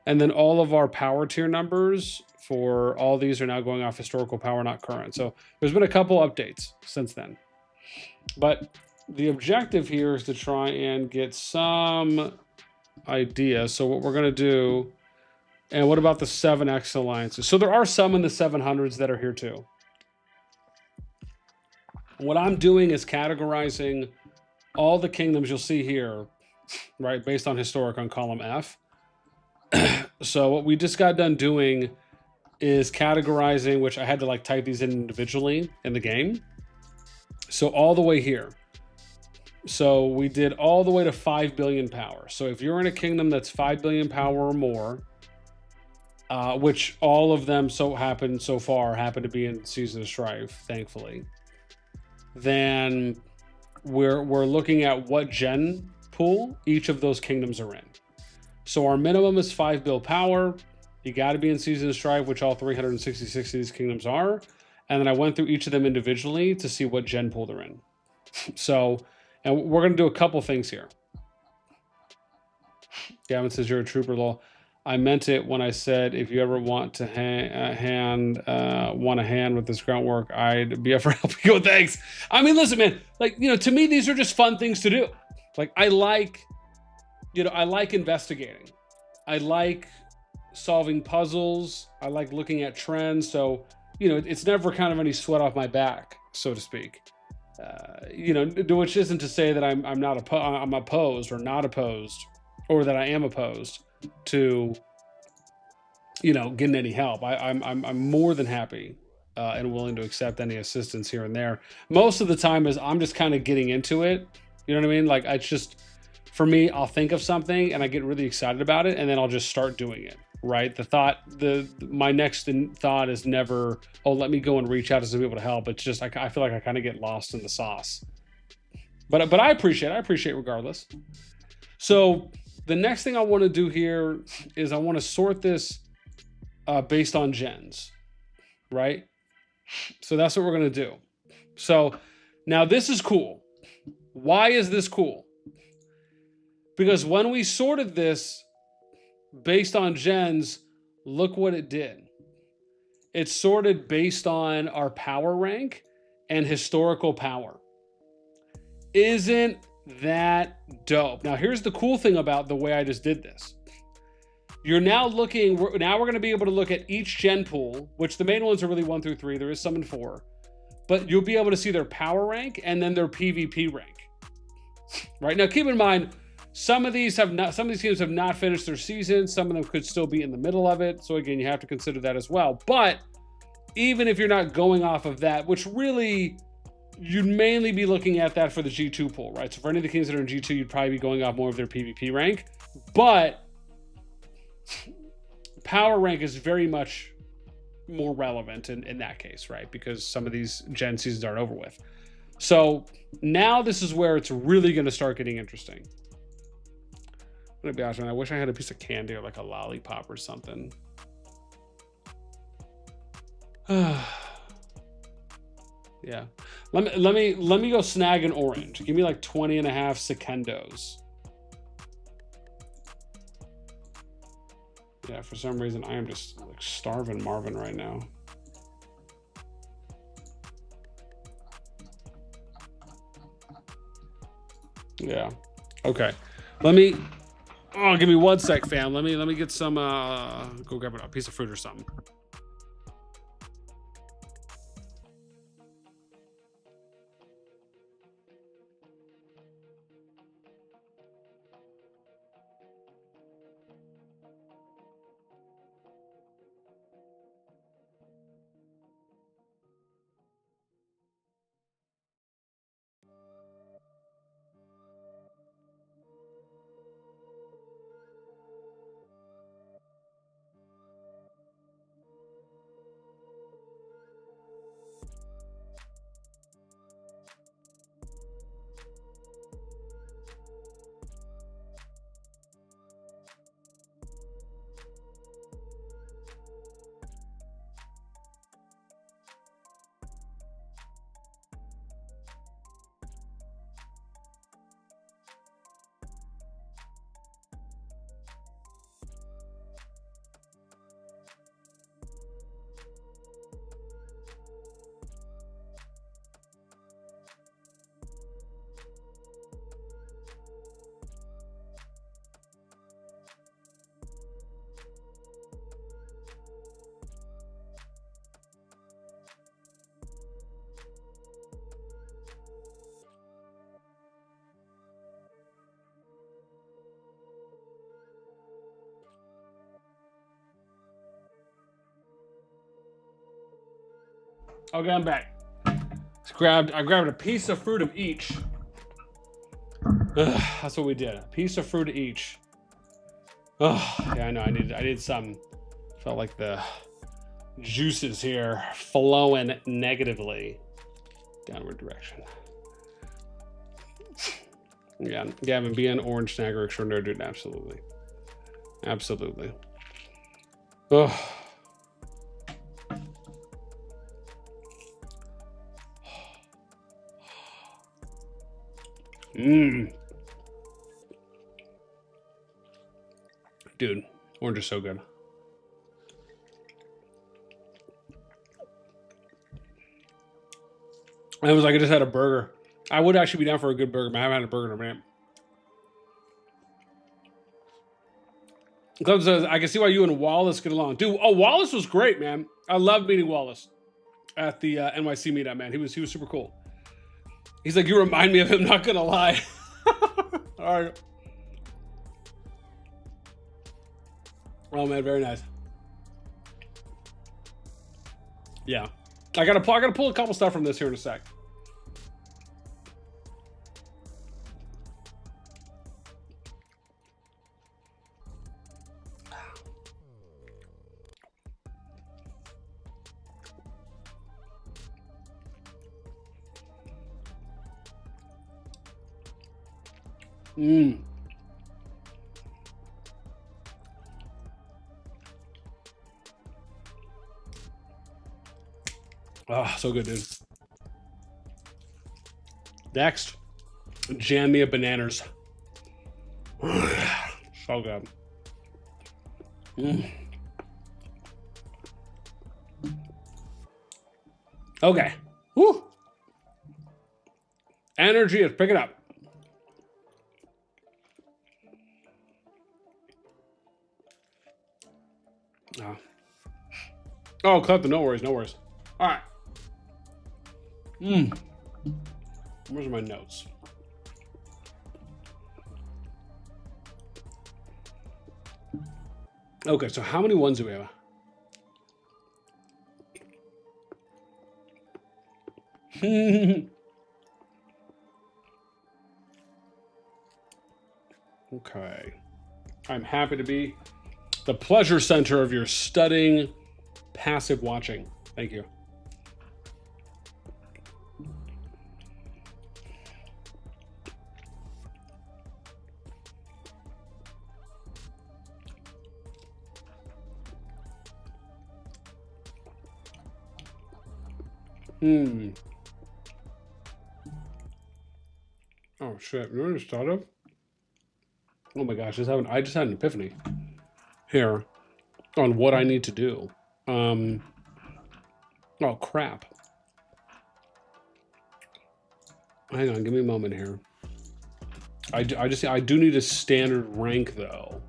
And then all of our power tier numbers for all these are now going off historical power, not current. So there's been a couple updates since then. But the objective here is to try and get some idea. So what we're going to do, and what about the 7X alliances? So there are some in the 700s that are here too. What I'm doing is categorizing all the kingdoms you'll see here, right, based on historic on column F. So what we just got done doing is categorizing, which I had to like type these in individually in the game. So all the way here. So we did all the way to 5 billion power. So if you're in a kingdom that's 5 billion power or more, which all of them so far happen to be in Season of Strife, thankfully, then we're looking at what gen pool each of those kingdoms are in. So our minimum is 5 bill power. You got to be in Season of Strife, which all 366 of these kingdoms are. And then I went through each of them individually to see what gen pool they're in. So, and we're going to do a couple things here. Gavin says, you're a trooper, lol. I meant it when I said, if you ever want to want a hand with this groundwork, I'd be up for helping you. Thanks. I mean, listen, man, like, you know, to me, these are just fun things to do. Like, I like investigating. I like solving puzzles. I like looking at trends. So, you know, it's never kind of any sweat off my back, so to speak. You know, which isn't to say that I'm opposed or not opposed, or that I am opposed to, you know, getting any help. I'm more than happy and willing to accept any assistance here and there. Most of the time is I'm just kind of getting into it. You know what I mean? Like, it's just, for me, I'll think of something and I get really excited about it, and then I'll just start doing it. Right? My next thought is never, oh, let me go and reach out to some people to help. It's just, I feel like I kind of get lost in the sauce. But I appreciate regardless. So the next thing I want to do here is I want to sort this based on gens, right? So that's what we're going to do. So now this is cool. Why is this cool? Because when we sorted this based on gens, look what it did. It's sorted based on our power rank and historical power. Isn't that dope? Now, here's the cool thing about the way I just did this. You're now we're going to be able to look at each gen pool, which the main ones are really 1 through 3. There is some in 4. But you'll be able to see their power rank and then their PvP rank. Right? Now, keep in mind, some of these teams have not finished their season. Some of them could still be in the middle of it. So again, you have to consider that as well. But even if you're not going off of that, which really, you'd mainly be looking at that for the G2 pool, right? So for any of the teams that are in G2, you'd probably be going off more of their PvP rank. But power rank is very much more relevant in that case, right? Because some of these gen seasons aren't over with. So now this is where it's really going to start getting interesting. I'm gonna be honest, man, I wish I had a piece of candy or like a lollipop or something. Yeah. Let me go snag an orange. Give me like 20.5 secondos. Yeah, for some reason I am just like starving Marvin right now. Yeah. Okay. Give me 1 sec, fam. Let me get some go grab a piece of fruit or something. Okay, I'm back. I grabbed a piece of fruit of each. That's what we did. A piece of fruit of each. Oh, yeah, I know. I need some. Felt like the juices here flowing negatively. Downward direction. Yeah, Gavin, be an orange snagger extraordinary, dude. Absolutely. Absolutely. Oh. Mmm. Dude, orange is so good. I was like, I just had a burger. I would actually be down for a good burger, but I haven't had a burger in a minute. Club says, I can see why you and Wallace get along. Dude, oh, Wallace was great, man. I loved meeting Wallace at the NYC meetup, man. He was super cool. He's like, you remind me of him, not gonna lie. All right. Oh, man, very nice. Yeah. I gotta pull a couple stuff from this here in a sec. Mmm. Oh, so good, dude. Next, jam me a bananas. So good. Mm. Okay. Woo. Energy is picking up. Oh, cut the no worries, no worries. All right. Where's my notes? Okay, so how many ones do we have? Okay. I'm happy to be the pleasure center of your studying, passive watching. Thank you. Oh shit! You know what I just thought of? Oh my gosh! I just had an epiphany here on what I need to do. Oh crap! Hang on, give me a moment here. I do need a standard rank though.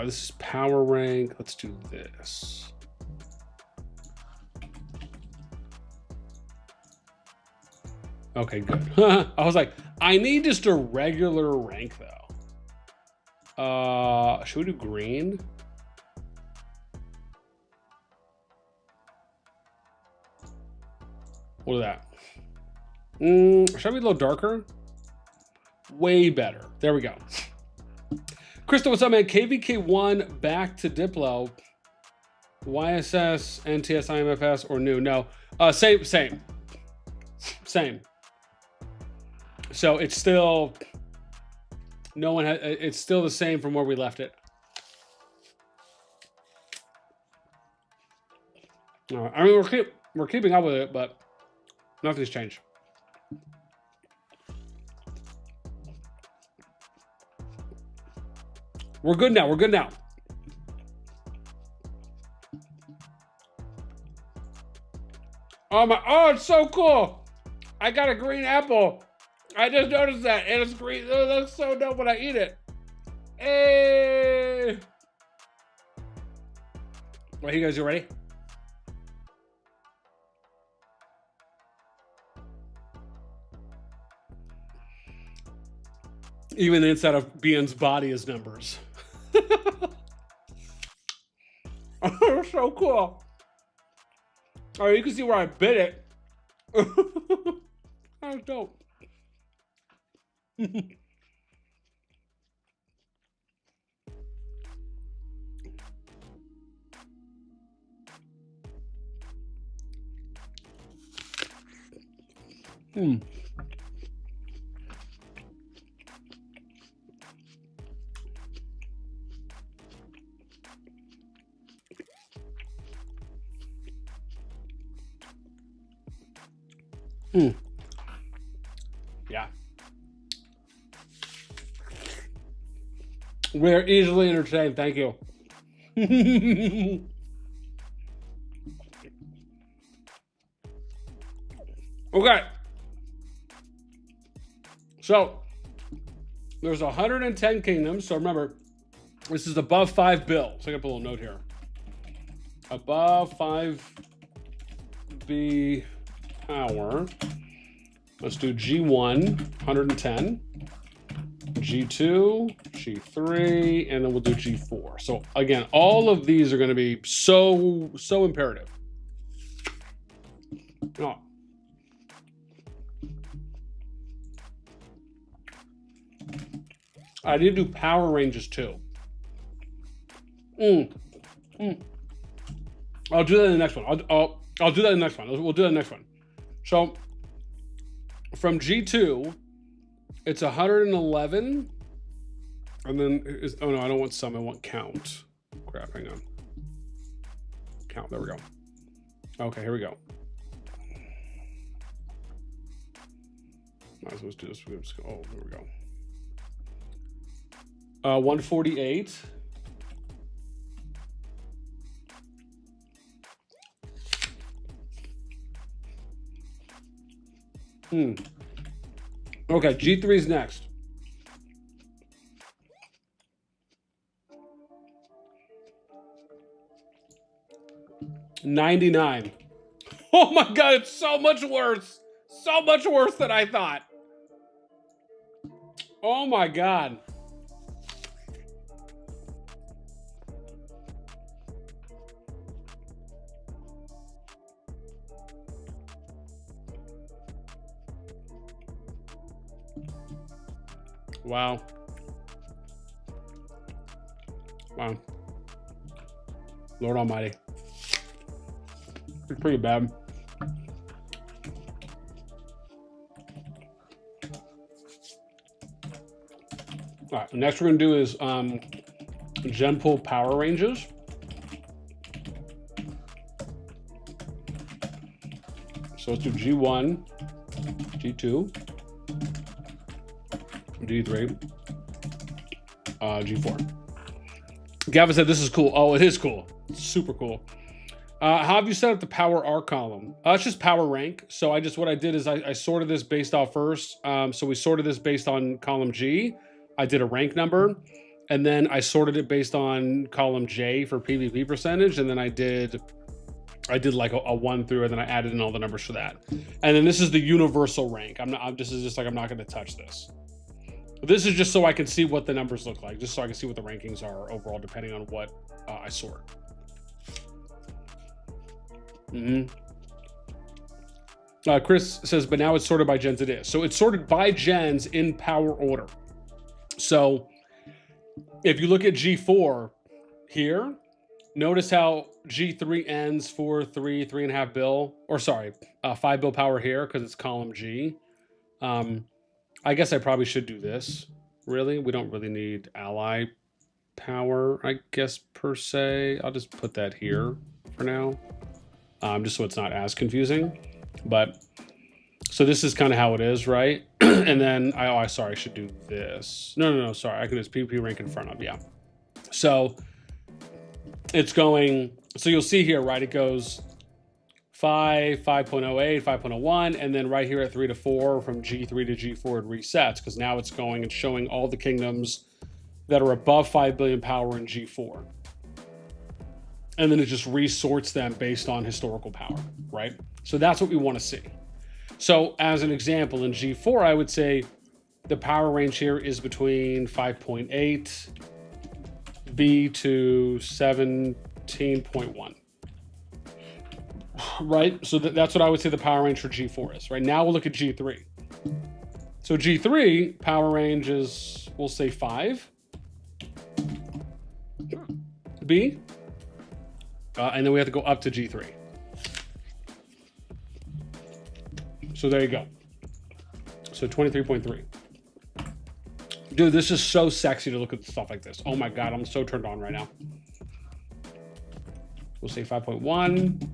This is power rank. Let's do this. Okay, good. I was like, I need just a regular rank though. Should we do green? What is that? Should I be a little darker? Way better. There we go. Crystal, what's up, man? KvK1 back to Diplo. YSS, NTS, IMFS, or new? No. Same. So it's still, it's still the same from where we left it. I mean, we're keeping up with it, but nothing's changed. We're good now. Oh, it's so cool. I got a green apple. I just noticed that, and it's green. It looks so dope when I eat it. Hey. Well, you guys, you ready? Even the inside of Bian's body is numbers. Oh, so so cool. Oh, you can see where I bit it. That's dope. Yeah. We're easily entertained. Thank you. Okay. So there's 110 kingdoms. So remember, this is above 5 bill. So I got a little note here. Above 5B power. Let's do G1, 110. G2, G3, and then we'll do G4. So again, all of these are going to be so imperative. Oh. I need to do power ranges too. I'll do that in the next one. I'll do that in the next one. We'll do that in the next one. So from G2, it's 111. And then, oh no, I don't want sum, I want count. Crap, hang on. Count, there we go. Okay, here we go. Might as well do this. Oh, there we go. 148. Okay, G3 is next. $99. Oh my God, it's so much worse. So much worse than I thought. Oh my God. Wow. Wow. Lord Almighty. It's pretty bad. All right, next we're gonna do is gen pool power ranges. So let's do G1, G2, G3, G4. Gavin said this is cool. Oh, it is cool. It's super cool. How have you set up the power R column? It's just power rank. So what I did is I sorted this based off first. So we sorted this based on column G. I did a rank number, and then I sorted it based on column J for PvP percentage. And then I did like a 1 through, and then I added in all the numbers for that. And then this is the universal rank. This is just like, I'm not going to touch this. This is just so I can see what the numbers look like, just so I can see what the rankings are overall, depending on what I sort. Chris says, but now it's sorted by gens. It is. So it's sorted by gens in power order. So if you look at G4 here, notice how G3 ends for 3.5 bill, or sorry, 5 bill power here because it's column G. I guess I probably should do this. Really, we don't really need ally power, I guess, per se. I'll just put that here for now, just so it's not as confusing. But so this is kind of how it is, right? And then sorry, I should do this. No, sorry, I can just PvP rank in front of, yeah. So it's going, so you'll see here, right? It goes 5, 5.08, 5.01, and then right here at 3 to 4, from G3 to G4, it resets, because now it's going and showing all the kingdoms that are above 5 billion power in G4. And then it just resorts them based on historical power, right? So that's what we want to see. So as an example, in G4, I would say the power range here is between 5.8 B to 17.1. right? So that's what I would say the power range for G4 is. Right now we'll look at G3. So G3 power range is, we'll say 5. B. And then we have to go up to G3. So there you go. So 23.3. Dude, this is so sexy to look at stuff like this. Oh my God, I'm so turned on right now. We'll say 5.1.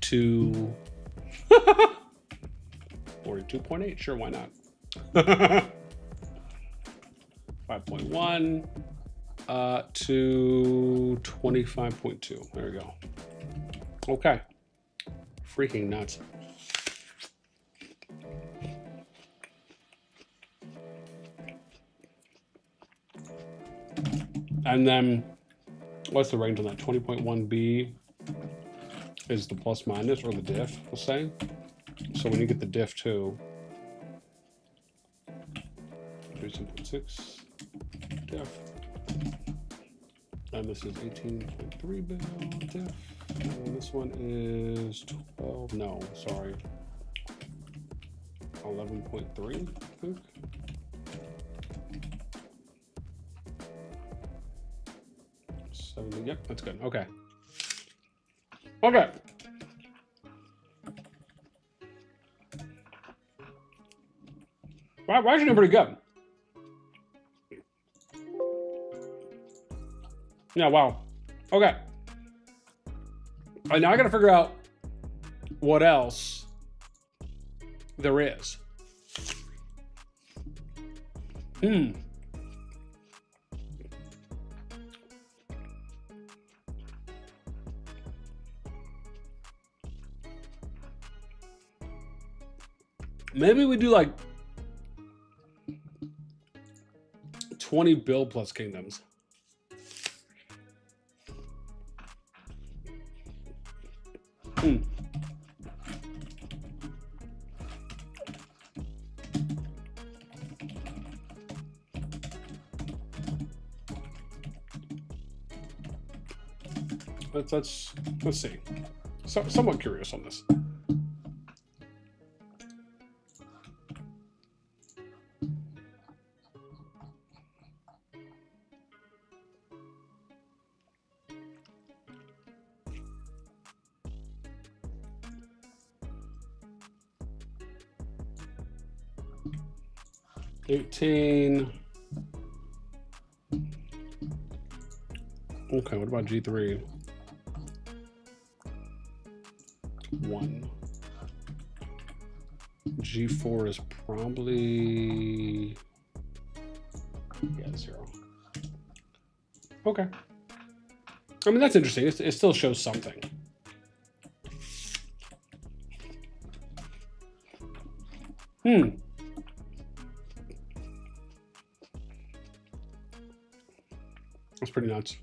To 42.8, sure, why not? 5.1 to 25.2. There we go. Okay. Freaking nuts. And then what's the range on that? 20.1B is the plus minus, or the diff, we'll say. So when you get the diff too, 37.6 diff. And this is 18.3 bill diff. And this one is 12, no, sorry. 11.3, I think. Yep, that's good. Okay. Okay. Wow, we're actually doing pretty good. Yeah, wow. Okay. All right, now I gotta figure out what else there is. Maybe we do like 20 bill plus kingdoms. Let's see. Somewhat curious on this. Okay, what about G3? 1. G4 is probably, yeah, 0. Okay. I mean, that's interesting. It still shows something. That's pretty nuts.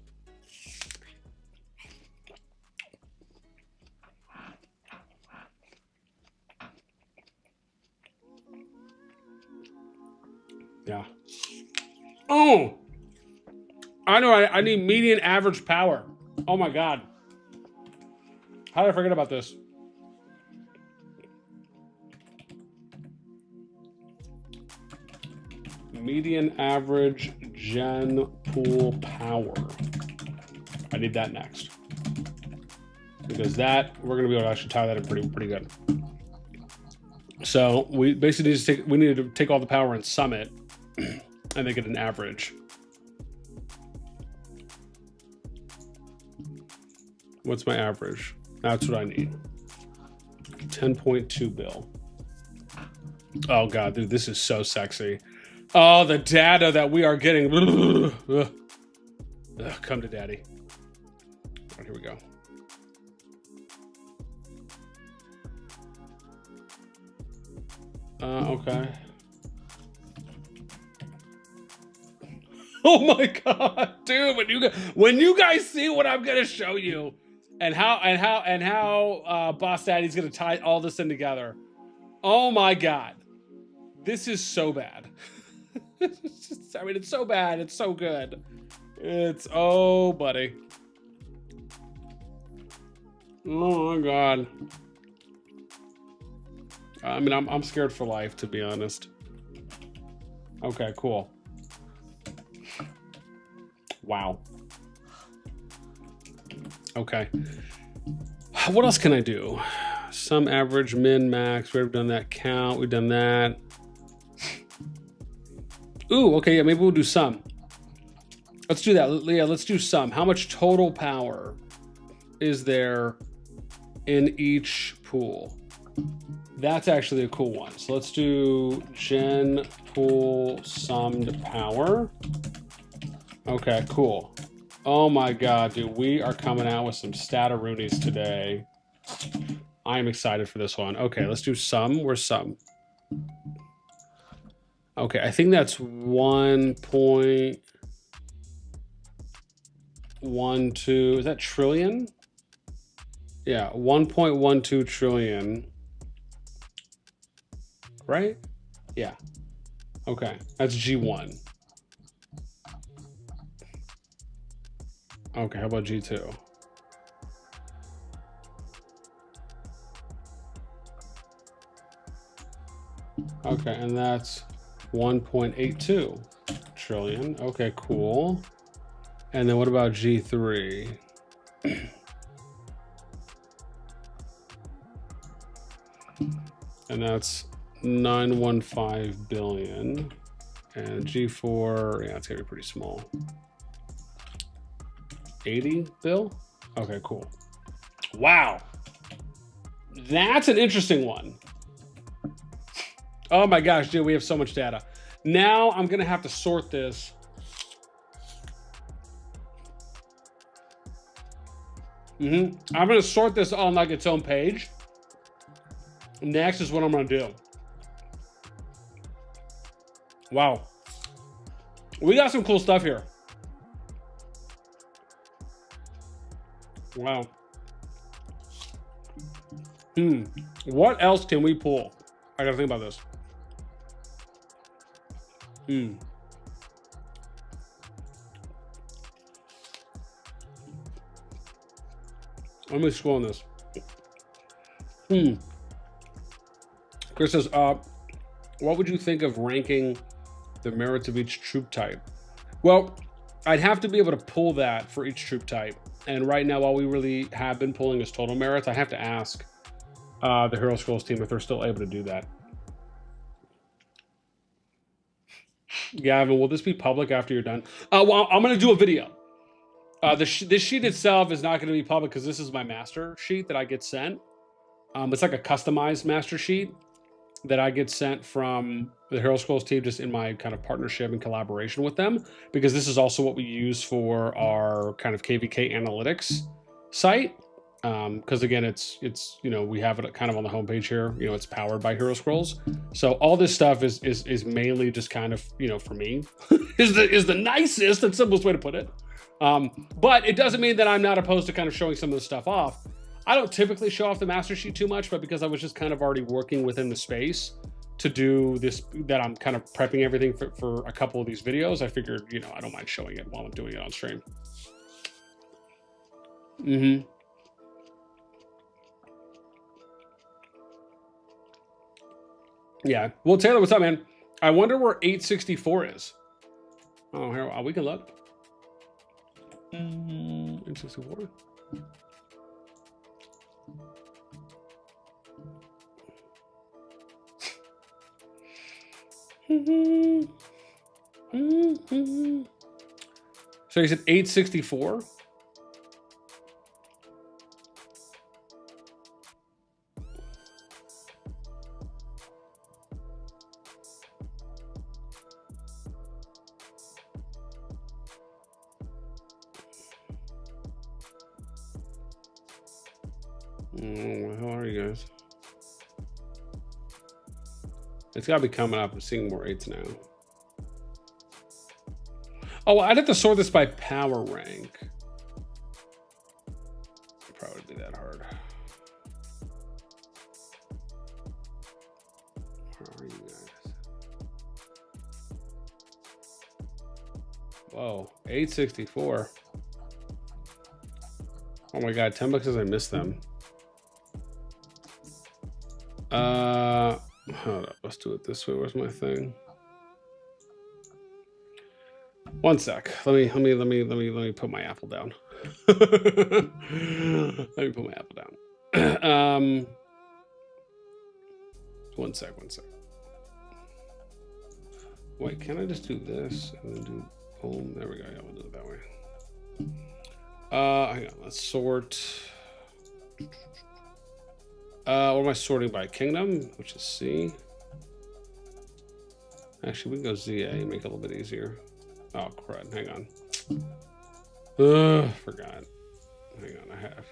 Yeah. Oh! I know, I need median average power. Oh my God. How did I forget about this? Median average gen pool power. I need that next. Because that, we're gonna be able to actually tie that in pretty good. So we basically need to take all the power and sum it and then get an average. What's my average? That's what I need. 10.2 bill. Oh God, dude, this is so sexy. Oh, the data that we are getting. Ugh, come to daddy. All right, here we go. Okay. Oh my God, dude! When you guys see what I'm gonna show you, and how Boss Daddy's gonna tie all this in together. Oh my God, this is so bad. I mean, it's so bad. It's so good. It's, oh, buddy. Oh my God. I mean, I'm scared for life, to be honest. Okay, cool. Wow. Okay. What else can I do? Some average, min, max. We've done that count. We've done that. Ooh, okay, yeah, maybe we'll do some. Let's do that. Yeah, let's do some. How much total power is there in each pool? That's actually a cool one. So let's do gen pool summed power. Okay, cool. Oh my God, dude, we are coming out with some stataroonies today. I am excited for this one. Okay, let's do sum. Where's sum? Okay, I think that's 1.12. Is that trillion? Yeah, 1.12 trillion. Right? Yeah. Okay, that's G1. Okay, how about G2? Okay, and that's 1.82 trillion. Okay, cool. And then what about G3? And that's 915 billion. And G4, yeah, it's gonna be pretty small. 80 bill? Okay, cool. Wow. That's an interesting one. Oh my gosh, dude, we have so much data. Now I'm gonna have to sort this. I'm gonna sort this on like its own page. Next is what I'm gonna do. Wow. We got some cool stuff here. Wow. What else can we pull? I gotta think about this. Let me scroll on this. Chris says, what would you think of ranking the merits of each troop type? Well, I'd have to be able to pull that for each troop type. And right now, all we really have been pulling is total merits. I have to ask the Hero Scrolls team if they're still able to do that. Gavin, will this be public after you're done? Well, I'm going to do a video. This sheet itself is not going to be public because this is my master sheet that I get sent. It's like a customized master sheet that I get sent from the Hero Scrolls team, just in my kind of partnership and collaboration with them, because this is also what we use for our kind of KvK analytics site. Because again, it's you know, we have it kind of on the homepage here. You know, it's powered by Hero Scrolls. So all this stuff is mainly just kind of, you know, for me is the nicest and simplest way to put it. But it doesn't mean that I'm not opposed to kind of showing some of the stuff off. I don't typically show off the master sheet too much, but because I was just kind of already working within the space to do this, that I'm kind of prepping everything for a couple of these videos, I figured, you know, I don't mind showing it while I'm doing it on stream. Yeah. Well, Taylor, what's up, man? I wonder where 864 is. Oh, here, we can look. 864. So you said 864? How are you guys? It's got to be coming up. I'm seeing more 8s now. Oh, I'd have to sort this by power rank. Probably be that hard. Where are you guys? Whoa, 864. Oh my god, 10 bucks as I missed them. Hold up, let's do it this way. Where's my thing? One sec. Let me put my apple down. Let me put my apple down. One sec. Wait, can I just do this and then do boom? There we go. Yeah, we'll do it that way. Hang on. Let's sort. What am I sorting by? Kingdom, which is C. Actually, we can go ZA, make it a little bit easier. Oh, crud. Hang on. Forgot. Hang on, I have.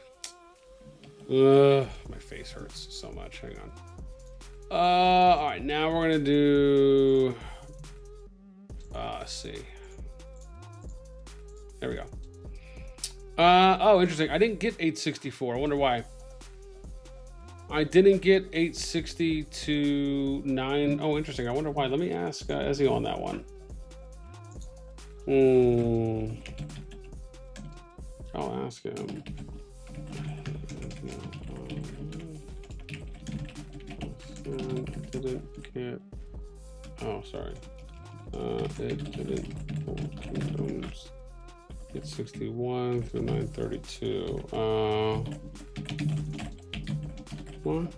My face hurts so much. Hang on. All right, now we're gonna do. C. There we go. Oh, interesting. I didn't get 864. I wonder why. I didn't get 860 to 9. Oh, interesting. I wonder why. Let me ask Ezio on that one. I'll ask him. Didn't get. Oh, sorry. It didn't pull kingdoms. It's 61 through 932. What?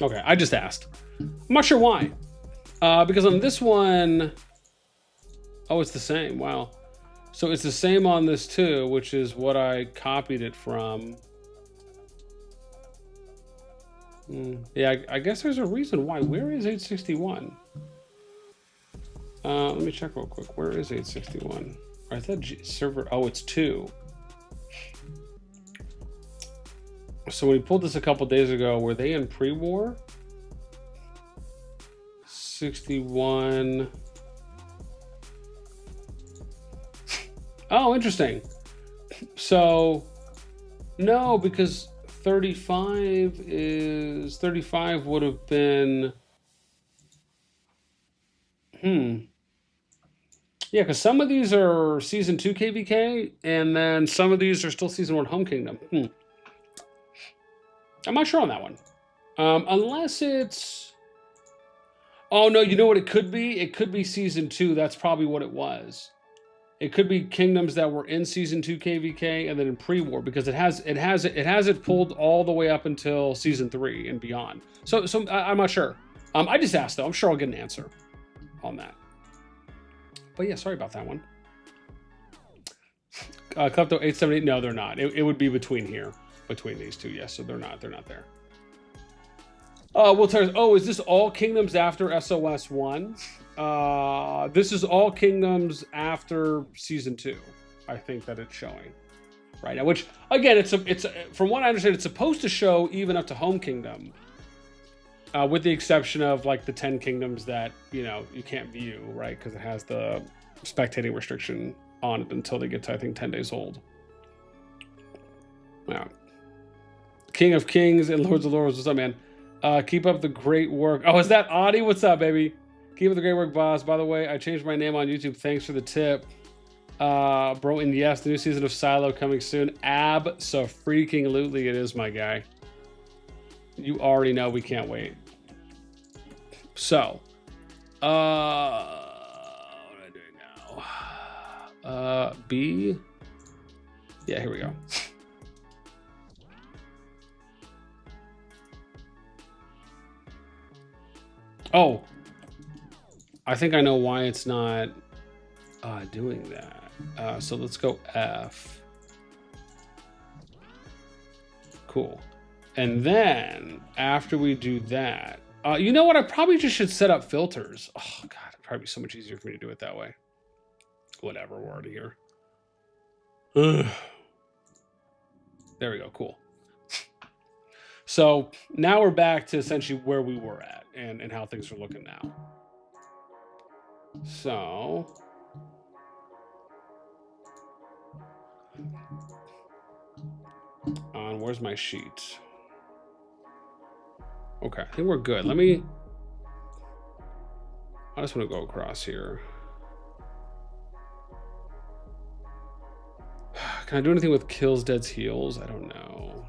Okay, I just asked. I'm not sure why. Because on this one, oh, it's the same. Wow. So it's the same on this too, which is what I copied it from. Yeah, I guess there's a reason why. Where is 861? Let me check real quick. Where is 861? I thought server. Oh, it's 2. So when we pulled this a couple days ago, were they in pre-war? 61. Oh, interesting. So no, because 35 would have been. Yeah, because some of these are season 2 KvK, and then some of these are still season 1 Home Kingdom. I'm not sure on that one. Unless it's. Oh no, you know what it could be? It could be season 2. That's probably what it was. It could be kingdoms that were in season 2 KvK and then in pre-war, because it has it pulled all the way up until season 3 and beyond. So I'm not sure. I just asked though. I'm sure I'll get an answer on that. But yeah, sorry about that one. Klepto 878. No, they're not. It would be between these two. Yes, so they're not there. We'll tell. Oh, is this all kingdoms after SOS 1? This is all kingdoms after season 2. I think that it's showing right now. Which again, it's from what I understand, it's supposed to show even up to Home Kingdom, with the exception of like the 10 kingdoms that you can't view, right? Because it has the spectating restriction on it until they get to, I think, 10 days old. Yeah. King of Kings and Lords of Lords. What's up, man? Keep up the great work. Oh, is that Audie? What's up, baby? Keep up the great work, boss. By the way, I changed my name on YouTube. Thanks for the tip. Bro, and yes, the new season of Silo coming soon. Abso-freaking-lutely it is, my guy. You already know we can't wait. So, what am I doing now? B? Yeah, here we go. Oh, I think I know why it's not doing that. So let's go F. Cool. And then after we do that, you know what? I probably just should set up filters. Oh God, it'd probably be so much easier for me to do it that way. Whatever, we're already here. There we go. Cool. So now we're back to essentially where we were at and how things are looking now. So where's my sheet? Okay, I think we're good. Let me. I just want to go across here. Can I do anything with kills, deads, heals? I don't know.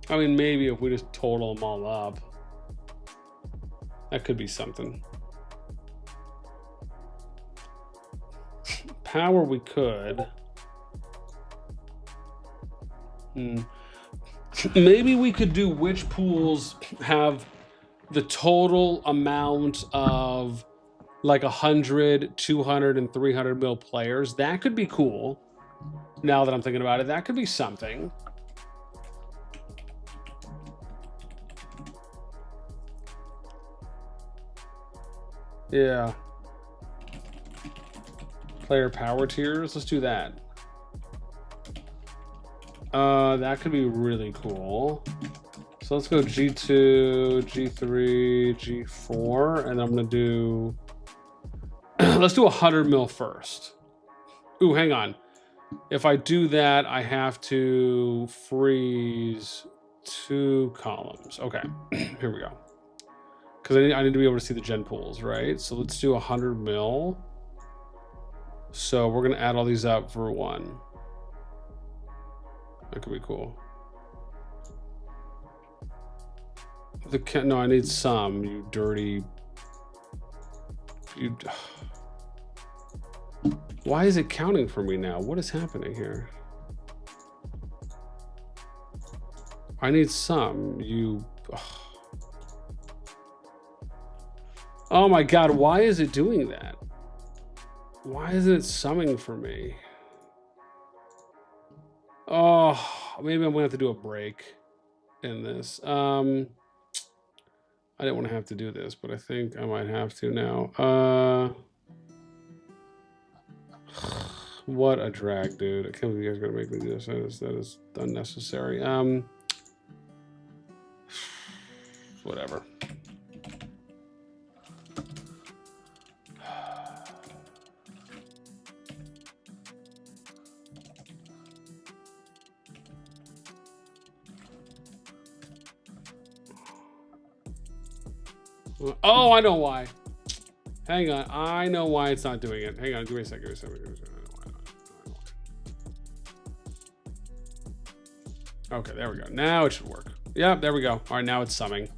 I mean, maybe if we just total them all up, that could be something. Power, we could. Maybe we could do which pools have the total amount of like 100, 200, and 300 mil players. That could be cool. Now that I'm thinking about it, that could be something. Yeah. Player power tiers. Let's do that. That could be really cool. So let's go G2, G3, G4, and I'm gonna do. Let's do 100 mil first. Ooh, hang on. If I do that, I have to freeze 2 columns. Okay, here we go. Because I need to be able to see the gen pools, right? So let's do 100 mil. So we're gonna add all these up for 1. That could be cool. No, I need some, you dirty. You. Why is it counting for me now? What is happening here? I need some, you. Oh my God, why is it doing that? Why isn't it summing for me? Oh, maybe I'm gonna have to do a break in this. I didn't want to have to do this, but I think I might have to now. What a drag, dude. I can't believe you guys are gonna make me do this. That is unnecessary. Whatever. Oh, I know why. Hang on. I know why it's not doing it. Hang on. Give me a second. Give me a second. Give me a second. Okay, there we go. Now it should work. Yeah, there we go. All right, now it's summing.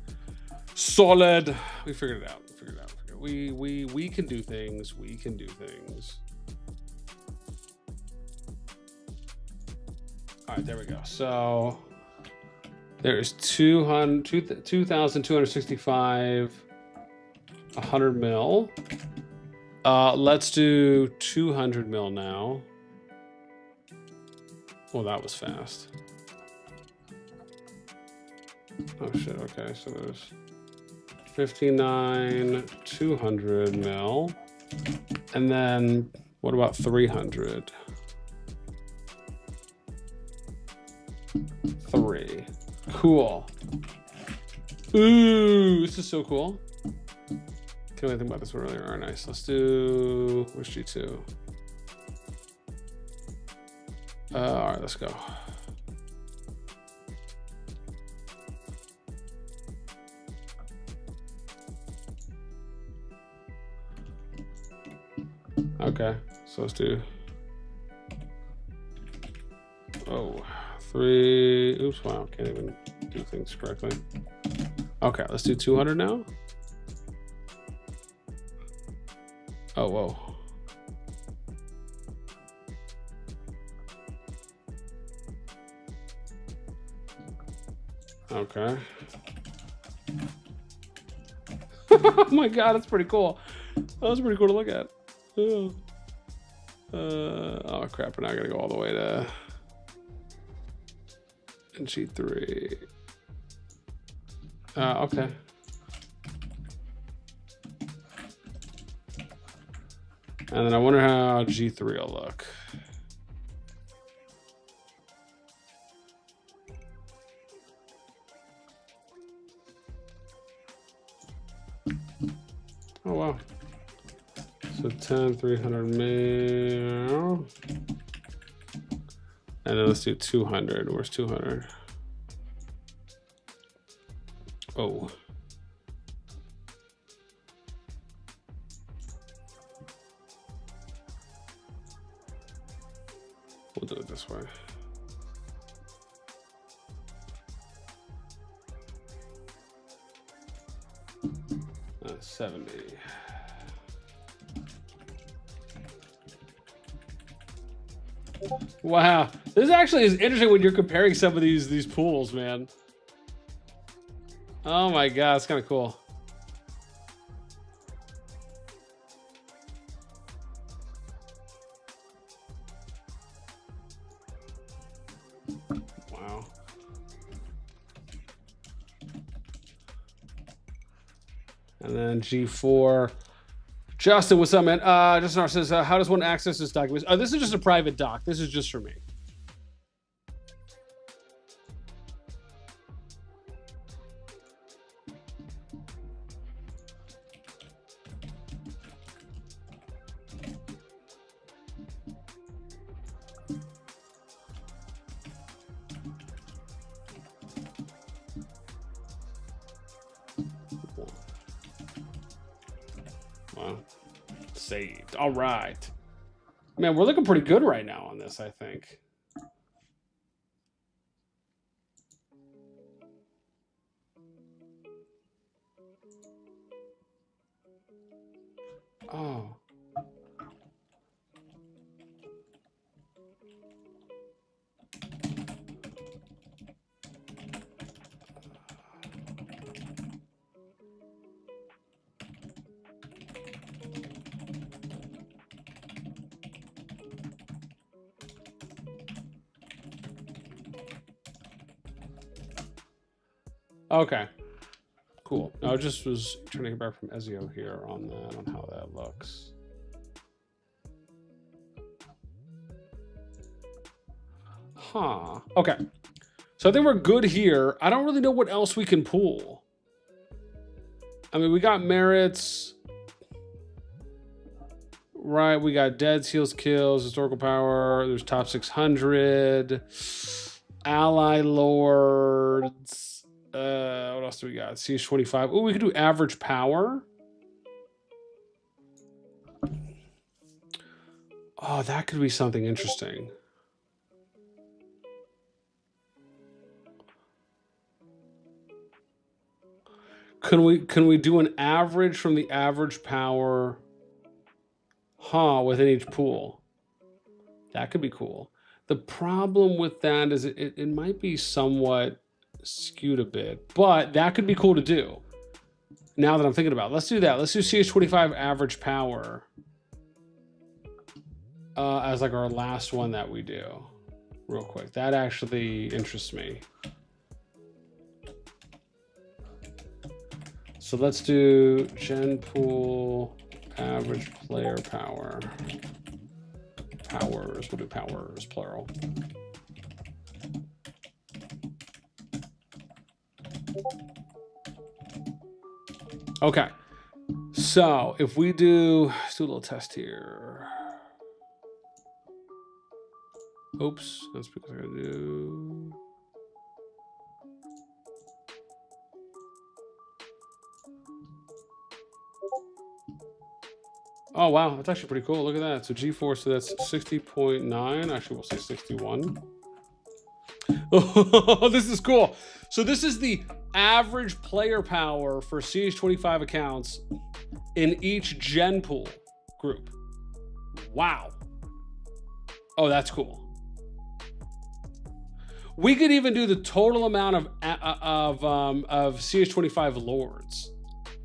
Solid. We figured it out. We figured it out. We can do things. We can do things. All right, there we go. So there's 2,265. 100 mil. Let's do 200 mil now. Well, that was fast. Oh shit, okay, so there's 59, 200 mil. And then what about 300? 3. Cool. Ooh, this is so cool. Can't really think about this one earlier. All right, nice. Let's do, where's G2? All right, let's go. Okay, so let's do, oh, 3, oops, wow, can't even do things correctly. Okay, let's do 200 now. Oh, whoa. Okay. Oh my God, that's pretty cool. That was pretty cool to look at. Oh, oh crap, we're not gonna go all the way to G3. Okay. And then I wonder how G3 will look. Oh, wow. So 10, 300 mil. And then let's do 200. Where's 200? Oh. We'll do it this way. 70. Wow, this actually is interesting when you're comparing some of these pools, man. Oh my god, it's kind of cool. Wow. And then G4. Justin, what's up, man? Justin says, how does one access this document? This is just a private doc. This is just for me. Wow. Saved. All right. Man, we're looking pretty good right now on this, I think. Oh. Okay, cool. I just was trying to get back from Ezio here on that, on how that looks. Huh. Okay. So I think we're good here. I don't really know what else we can pull. I mean, we got merits. Right, we got deads, heals, kills, historical power. There's top 600. Ally lords. What else do we got? CH25. Oh, we could do average power. Oh, that could be something interesting. Can we do an average from the average power? Within each pool. That could be cool. The problem with that is it might be somewhat skewed a bit, but that could be cool to do. Now that I'm thinking about it, let's do that. Let's do CH25 average power as like our last one that we do real quick. That actually interests me. So let's do gen pool average player power. Powers, we'll do powers plural. Okay, so if we do, let's do a little test here. Oops, that's because I gotta do. Oh wow, that's actually pretty cool. Look at that. So G4, so that's 60.9. Actually, we'll say 61. Oh, this is cool. So this is the average player power for CH25 accounts in each gen pool group. Wow. Oh, that's cool. We could even do the total amount of CH25 lords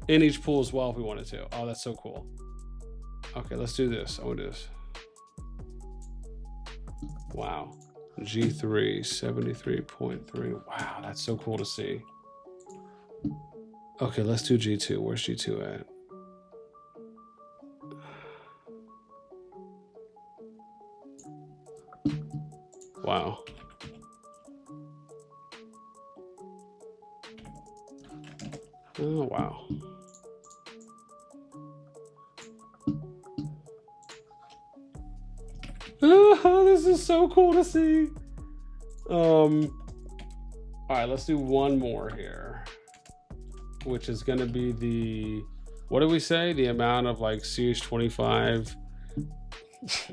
in each pool as well if we wanted to. Oh, that's so cool. Okay, let's do this. I want to do this. Wow. G3, 73.3. Wow, that's so cool to see. Okay, let's do G2. Where's G2 at? Wow. Oh, wow. Oh, this is so cool to see. All right, let's do one more here, which is going to be the, what did we say? The amount of like CH25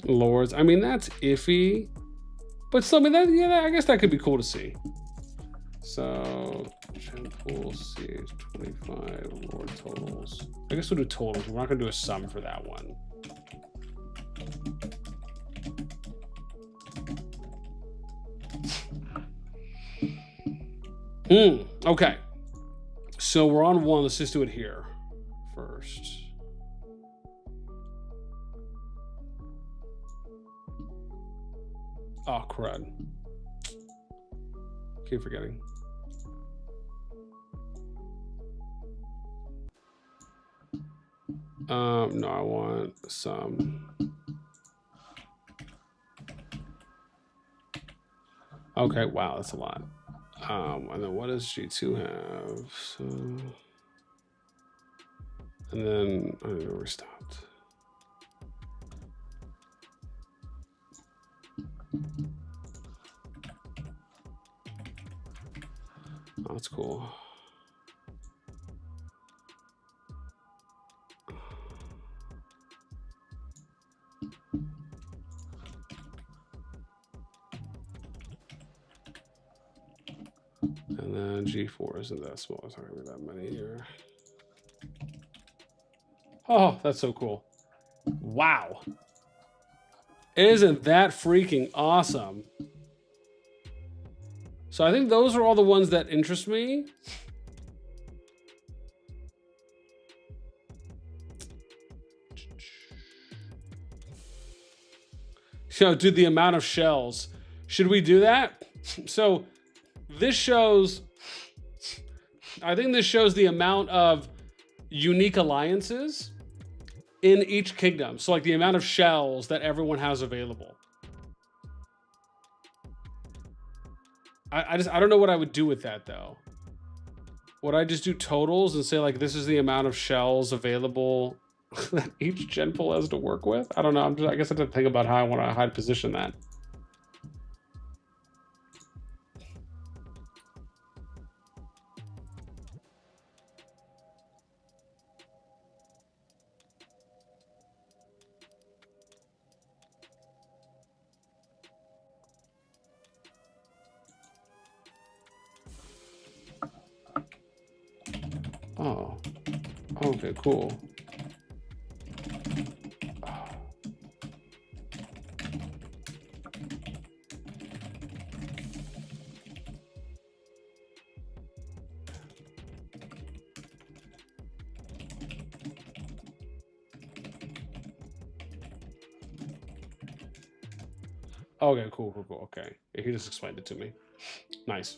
lords. I mean, that's iffy, but still, I mean, that, yeah, I guess that could be cool to see. So, Genpool CH25 lord totals. I guess we'll do totals. We're not going to do a sum for that one. Okay. So we're on one. Let's just do it here first. Oh, crud. Keep forgetting. No, I want some. Okay, wow, that's a lot. And then what does G2 have? So, and then I don't know where we stopped. Oh, that's cool. And then G4 isn't that small. It's not gonna be that many here. Oh, that's so cool. Wow. Isn't that freaking awesome? So I think those are all the ones that interest me. So, dude, the amount of shells. Should we do that? So this shows, I think this shows the amount of unique alliances in each kingdom. So like the amount of shells that everyone has available. I don't know what I would do with that though. Would I just do totals and say like, this is the amount of shells available that each gen pool has to work with? I don't know. I guess I have to think about how I want to hide position that. Oh, okay, cool. Okay, cool. Okay, he just explained it to me. Nice.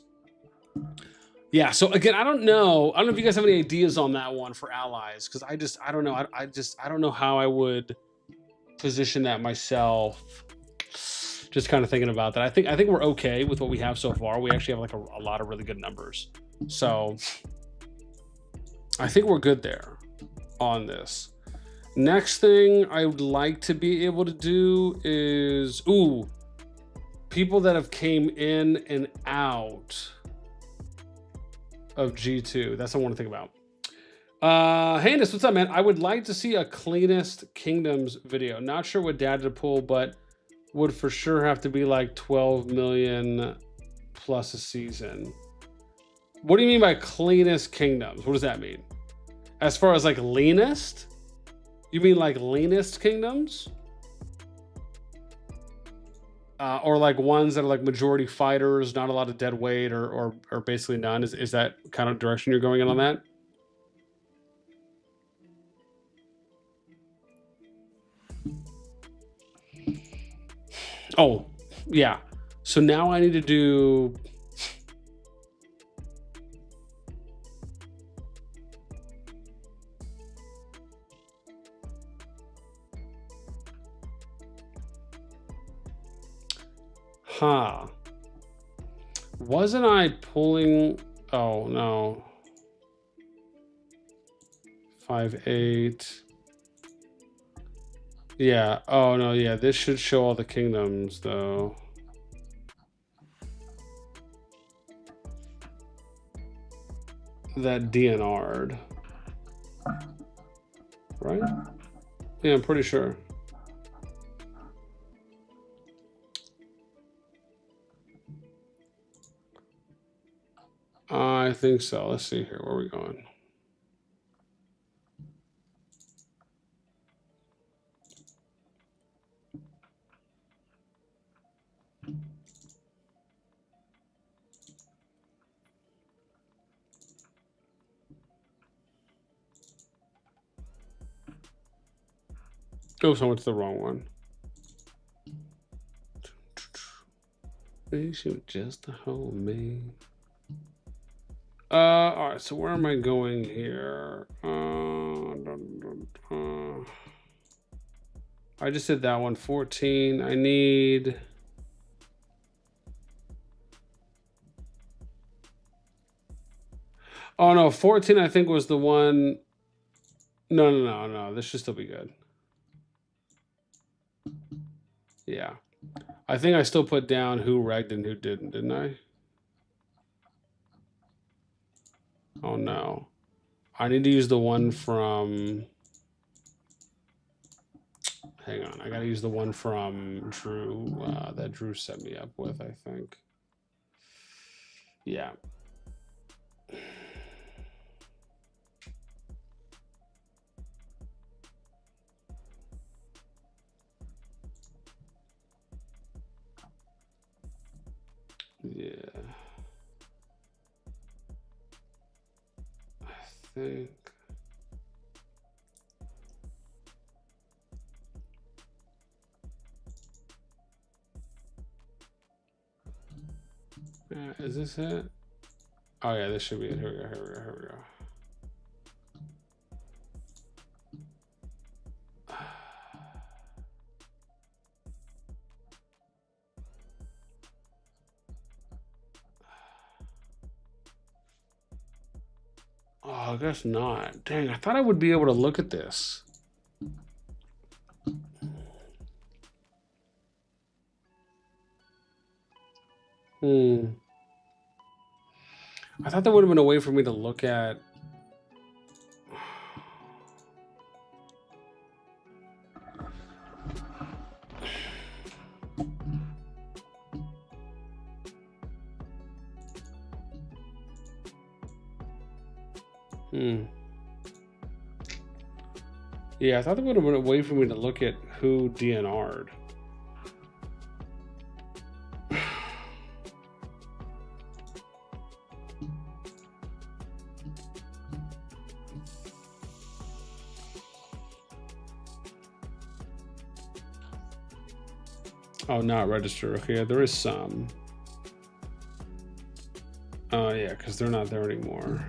Yeah, so again, I don't know if you guys have any ideas on that one for allies, because I don't know. I don't know how I would position that myself. Just kind of thinking about that. I think we're okay with what we have so far. We actually have like a lot of really good numbers. So I think we're good there on this. Next thing I would like to be able to do is, people that have came in and out of G2. That's what I want to think about. Heinous, what's up, man? I would like to see a cleanest kingdoms video. Not sure what data to pull, but would for sure have to be like 12 million plus a season. What do you mean by cleanest kingdoms? What does that mean? As far as like leanest? You mean like leanest kingdoms? Or like ones that are like majority fighters, not a lot of dead weight, or basically none. Is that kind of direction you're going in on that? Oh, yeah. So now I need to do. Wasn't I pulling? Oh no. 5-8. Yeah. Oh no. Yeah. This should show all the kingdoms though. that DNR'd. Right? Yeah, I'm pretty sure. I think so. Let's see here. Where are we going? Oh, so it's the wrong one. She was just a homie. All right, so where am I going here? I just did that one, 14. I need... Oh no, 14 I think was the one. No. This should still be good. Yeah. I think I still put down who regged and who didn't I? Oh no. I need to use the one from... Hang on, I gotta use the one from Drew, that Drew set me up with, I think. Yeah. Yeah. I think... is this it? Oh yeah, this should be it. Here we go. Oh, I guess not. Dang, I thought I would be able to look at this. I thought there would have been a way for me to look at... Yeah, I thought there would have been a way for me to look at who DNR'd. Oh, not registered. Okay, yeah, there is some. Oh, yeah, because they're not there anymore.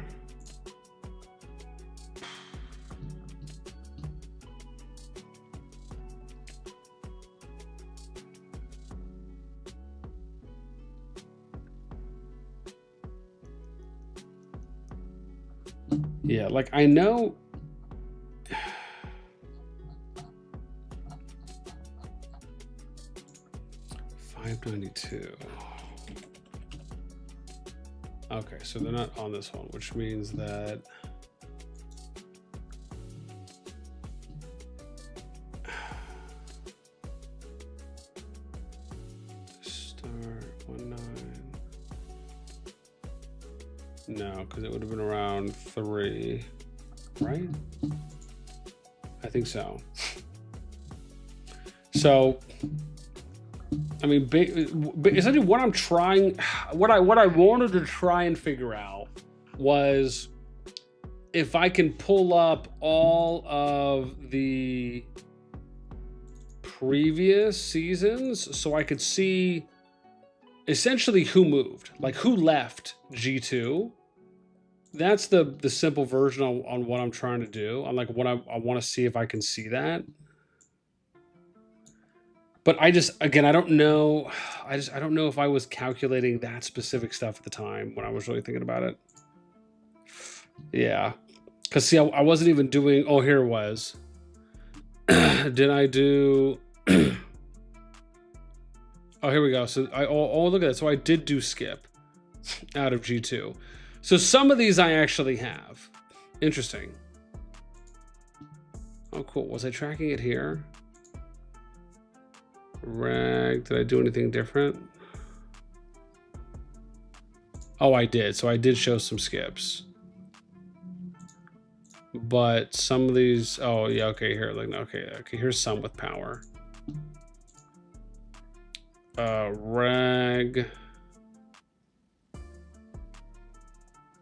Yeah, like I know... 592. Okay, so they're not on this one, which means that... Start 19. No, because it would have been around 3, right? I think so. So, I mean, essentially what I'm trying, what I wanted to try and figure out was if I can pull up all of the previous seasons so I could see essentially who moved, like who left G2. That's the simple version on what I'm trying to do. I'm like, what I want to see if I can see that. But I just, again, I don't know. I don't know if I was calculating that specific stuff at the time when I was really thinking about it. Yeah. Because, see, I wasn't even doing, oh, here it was. Did I do... Oh, here we go. So, oh, look at that. So I did do skip out of G2. So some of these I actually have. Interesting. Oh, cool. Was I tracking it here? Rag, did I do anything different? Oh, I did. So I did show some skips. But some of these, oh yeah, okay, here, like, okay, here's some with power. Rag.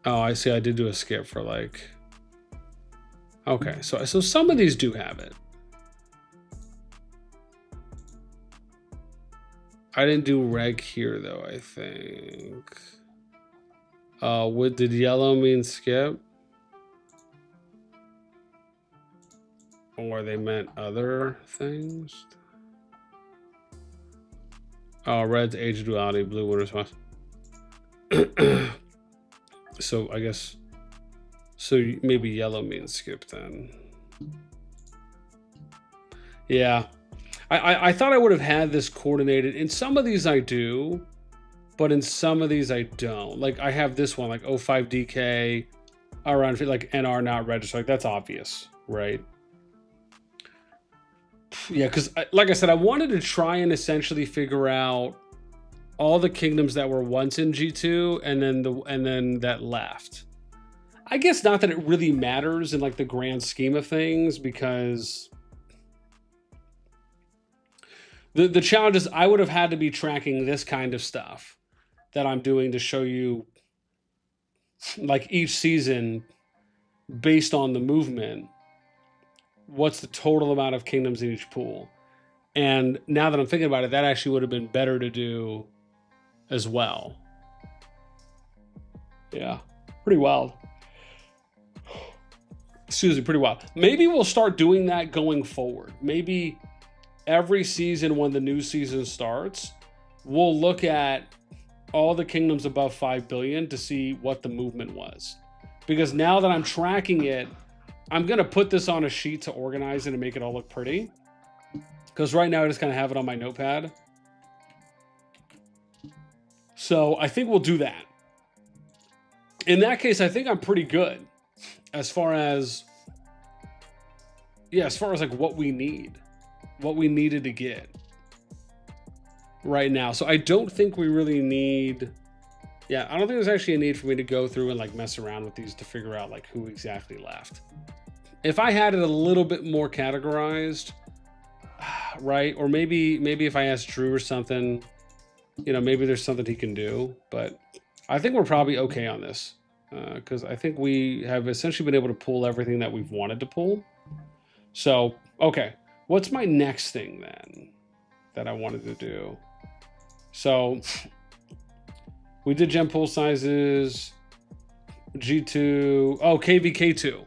Oh, I see. I did do a skip for like, okay, so some of these do have it. I didn't do reg here though, I think. What did yellow mean skip? Or they meant other things? Oh, red's age duality, blue winter response. So I guess, so maybe yellow means skip then. Yeah. I thought I would have had this coordinated. In some of these I do, but in some of these I don't. Like I have this one, like 05 DK, around like NR not registered. Like that's obvious, right? Yeah, because like I said, I wanted to try and essentially figure out all the kingdoms that were once in G2 and then that left. I guess not that it really matters in like the grand scheme of things, because the challenge is I would have had to be tracking this kind of stuff that I'm doing to show you like each season based on the movement. What's the total amount of kingdoms in each pool? And now that I'm thinking about it, that actually would have been better to do as well. Yeah, pretty wild. Excuse me, pretty wild. Maybe we'll start doing that going forward. Maybe every season when the new season starts, we'll look at all the kingdoms above 5 billion to see what the movement was. Because now that I'm tracking it, I'm going to put this on a sheet to organize it and make it all look pretty. Because right now I just kind of have it on my notepad. So I think we'll do that. In that case, I think I'm pretty good as far as, yeah, as far as like what we need, what we needed to get right now. So I don't think we really need, yeah, I don't think there's actually a need for me to go through and like mess around with these to figure out like who exactly left. If I had it a little bit more categorized, right? Or maybe if I asked Drew or something, you know, maybe there's something he can do, but I think we're probably okay on this because I think we have essentially been able to pull everything that we've wanted to pull. So, okay, what's my next thing then that I wanted to do? So we did gem pool sizes, G2, oh, KvK2.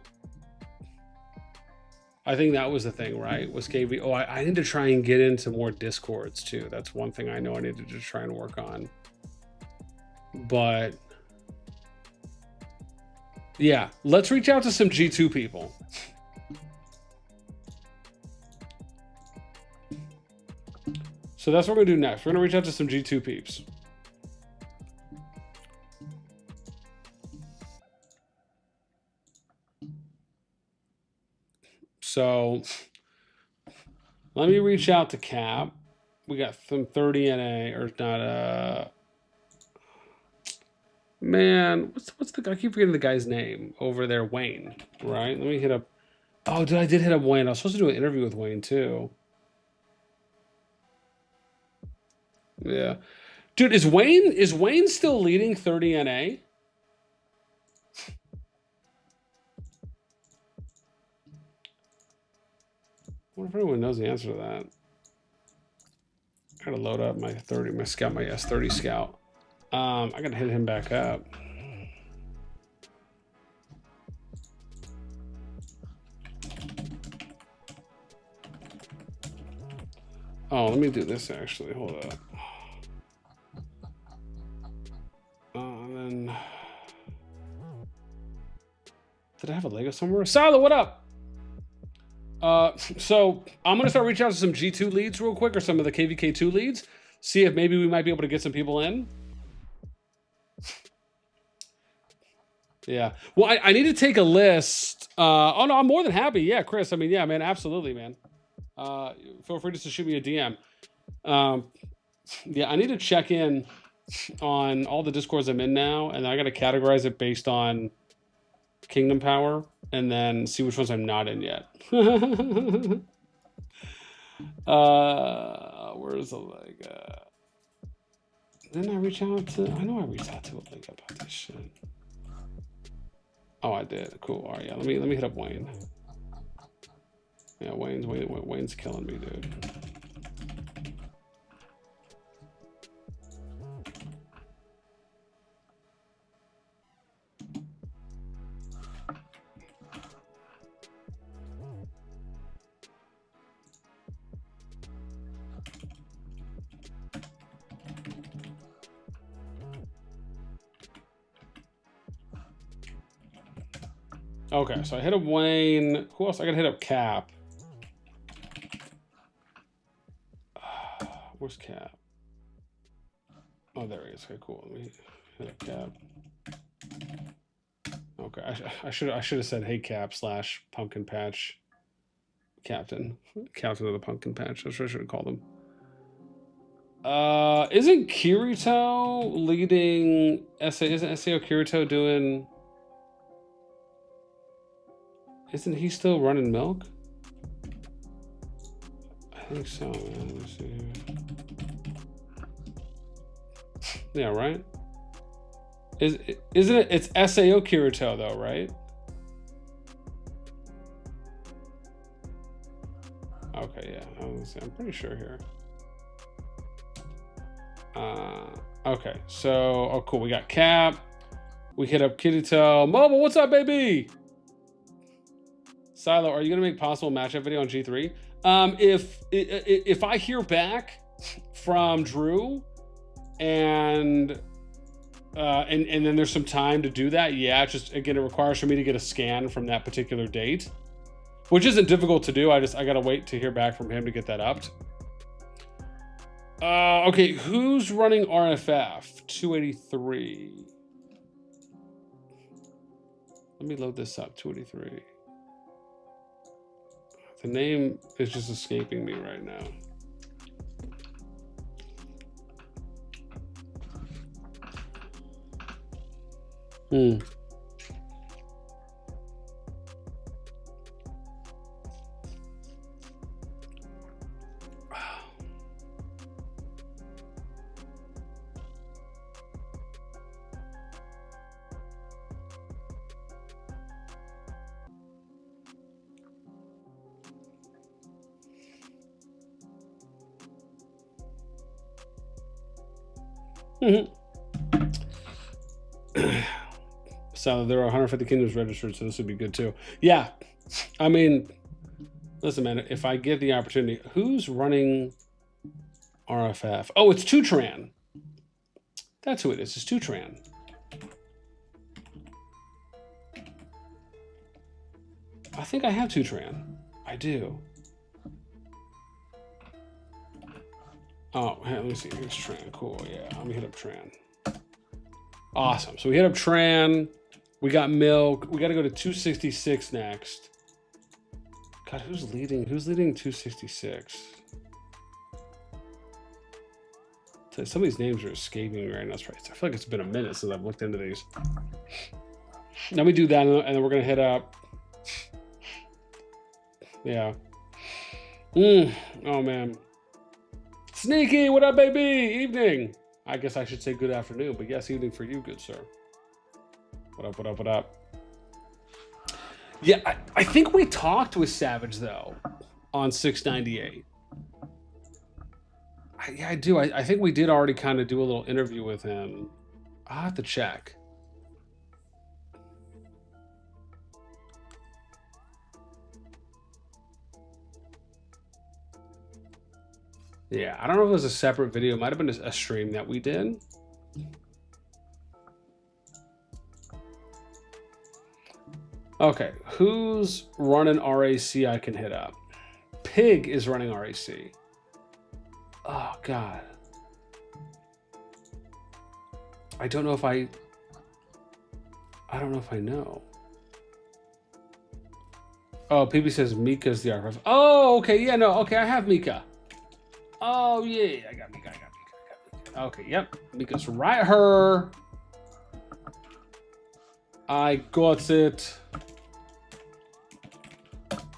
I think that was the thing, right? Was KV. Oh, I need to try and get into more Discords too. That's one thing I know I needed to try and work on. But yeah, let's reach out to some G2 people. So that's what we're gonna do next. We're gonna reach out to some G2 peeps. So let me reach out to Cap. We got some 30 NA, or not, man, what's the, I keep forgetting the guy's name over there, Wayne, right? Let me hit up, oh, dude, I did hit up Wayne. I was supposed to do an interview with Wayne too. Yeah. Dude, is Wayne still leading 30 NA? I wonder if anyone knows the answer to that. I gotta load up my scout, my S30 scout. I gotta hit him back up. Oh, let me do this actually. Hold up. And then, did I have a Lego somewhere? Silo, what up? So I'm gonna start reaching out to some G2 leads real quick, or some of the KvK2 leads. See if maybe we might be able to get some people in. Yeah. Well, I need to take a list. Oh no, I'm more than happy. Yeah, Chris. I mean, yeah, man, absolutely, man. Feel free just to shoot me a DM. Yeah, I need to check in on all the discords I'm in now, and I got to categorize it based on kingdom power, and then see which ones I'm not in yet. Where's the like? Didn't I reach out to? I know I reached out to a link about this shit. Oh, I did. Cool. All right, yeah. Let me hit up Wayne. Yeah, Wayne's killing me, dude. Okay, so I hit up Wayne. Who else? I gotta hit up Cap. Where's Cap? Oh, there he is. Okay, cool. Let me hit up Cap. Okay, I should have said hey Cap / pumpkin patch captain of the pumpkin patch. That's what I should have called him. Isn't Kirito leading Isn't SAO Kirito doing? Isn't he still running milk? I think so, man. Let me see here. Yeah, right? Isn't it? It's SAO Kirito, though, right? Okay, yeah. I'm pretty sure here. Okay, so, oh, cool. We got Cap. We hit up Kirito. Mobile, what's up, baby? Silo, are you gonna make possible matchup video on G3? If I hear back from Drew and then there's some time to do that, yeah. Just again, it requires for me to get a scan from that particular date, which isn't difficult to do. I gotta wait to hear back from him to get that upped. Okay, who's running RFF 283? Let me load this up. 283. The name is just escaping me right now. So there are 150 kingdoms registered, so this would be good too. Yeah, I mean, listen, man, if I get the opportunity, who's running RFF? Oh, it's Tutran. That's who it is. It's Tutran. I think I have Tutran. I do. Oh, hey, let me see. Here's Tran. Cool. Yeah, let me hit up Tran. Awesome. So we hit up Tran. We got milk. We got to go to 266 next. God, who's leading? Who's leading 266? Some of these names are escaping me right now. I feel like it's been a minute since I've looked into these. Let me do that, and then we're gonna hit up. Yeah. Oh man. Sneaky, what up, baby? Evening. I guess I should say good afternoon, but yes, evening for you, good sir. What up, what up, what up? Yeah, I think we talked with Savage, though, on 698. Yeah, I do. I think we did already kind of do a little interview with him. I'll have to check. Yeah, I don't know if it was a separate video. It might have been a stream that we did. Okay, who's running RAC I can hit up? Pig is running RAC. Oh, God. I don't know if I I don't know if I know. Oh, PB says Mika's the archive. Oh, okay. Yeah, no. Okay, I have Mika. Oh, yeah. I got Mika. Okay, yep. Mika's right her. I got it.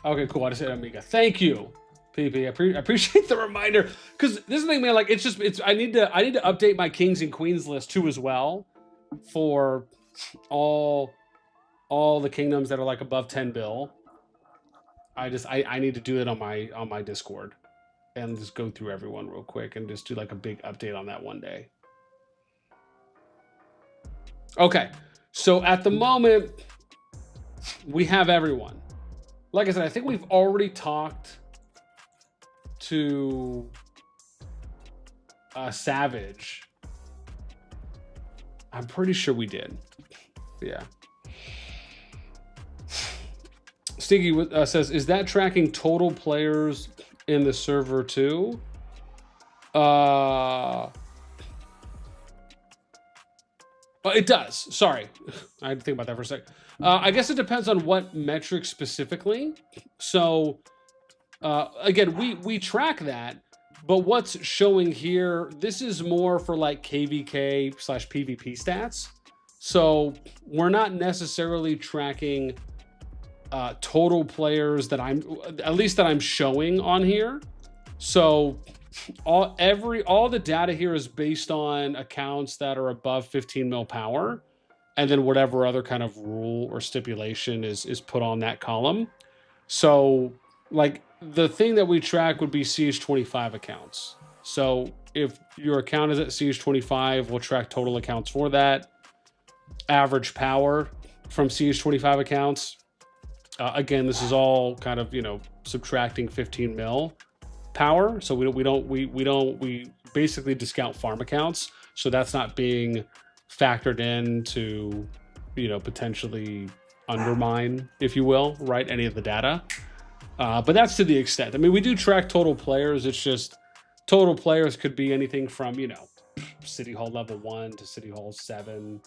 Okay, cool. I just said Mika. Thank you, PP. I appreciate the reminder. Because this is the thing, man, like I need to update my kings and queens list too as well for all the kingdoms that are like above 10 bill. I need to do it on my Discord and just go through everyone real quick and just do like a big update on that one day. Okay, so at the moment we have everyone. Like I said, I think we've already talked to Savage. I'm pretty sure we did. Yeah. Stinky says, is that tracking total players in the server too? It does. Sorry. I had to think about that for a sec. I guess it depends on what metric specifically. So, again, we track that, but what's showing here, this is more for like KvK/PvP stats. So we're not necessarily tracking total players that I'm showing on here. So all the data here is based on accounts that are above 15 mil power, and then whatever other kind of rule or stipulation is put on that column. So like the thing that we track would be CH25 accounts. So if your account is at CH25, we'll track total accounts for that. Average power from CH25 accounts. Again, this is all kind of, subtracting 15 mil power. So we basically discount farm accounts. So that's not being factored in to, potentially undermine, if you will, right, any of the data. But that's to the extent. I mean, we do track total players. It's just total players could be anything from, City Hall level 1 to City Hall 7,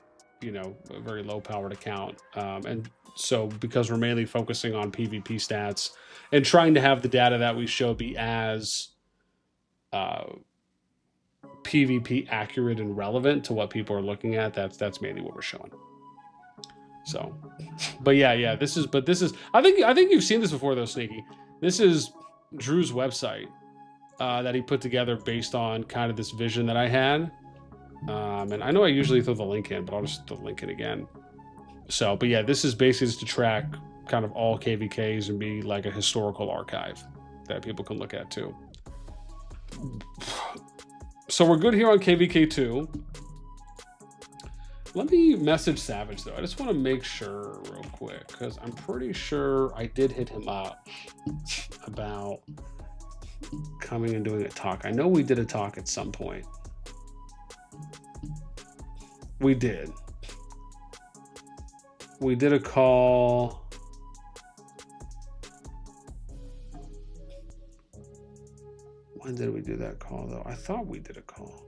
a very low powered account. And so because we're mainly focusing on PvP stats and trying to have the data that we show be as PvP accurate and relevant to what people are looking at, that's mainly what we're showing. So, but yeah, this is I think you've seen this before though, Sneaky. This is Drew's website that he put together based on kind of this vision that I had. And I know I usually throw the link in, but I'll just throw the link in again. So, but yeah, this is basically just to track kind of all KvKs and be like a historical archive that people can look at too. So we're good here on KvK2. Let me message Savage though. I just want to make sure real quick because I'm pretty sure I did hit him up about coming and doing a talk. I know we did a talk at some point. We did. We did a call. When did we do that call though? I thought we did a call.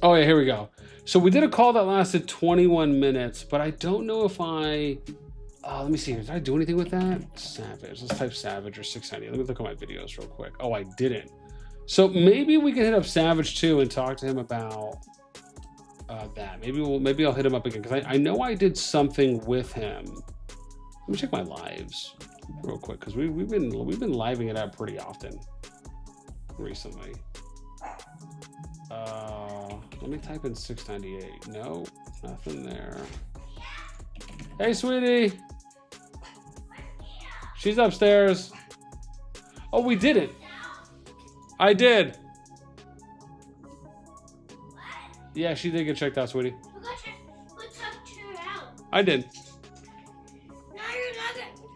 Oh yeah, here we go. So we did a call that lasted 21 minutes, but I don't know if let me see here. Did I do anything with that? Savage. Let's type Savage or 690. Let me look at my videos real quick. Oh, I didn't. So maybe we can hit up Savage too and talk to him about that. Maybe I'll hit him up again because I know I did something with him. Let me check my lives real quick because we've been living it up pretty often recently. Let me type in 698. No, nothing there. Hey, sweetie. She's upstairs. Oh, we did it. I did. Yeah, she did get checked out, sweetie. I did.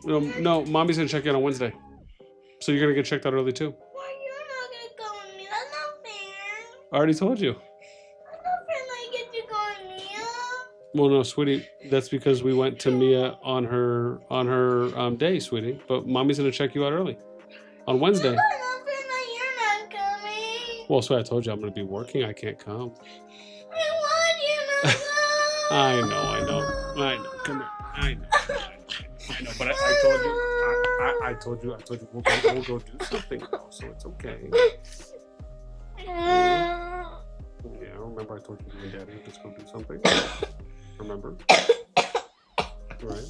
No, mommy's gonna check in on Wednesday. So you're gonna get checked out early too. Why you're not gonna go with me? That's not fair. I already told you. That's not fair. I get to go with Mia. Well, no, sweetie. That's because we went to Mia on her day, sweetie. But mommy's gonna check you out early on Wednesday. That's not fair. Well, so I told you I'm going to be working. I can't come. I want you to go. I know. Come here. I know. But I told you we'll go do something now, so it's okay. Yeah, remember I told you and Daddy, let's go do something. Remember? Right?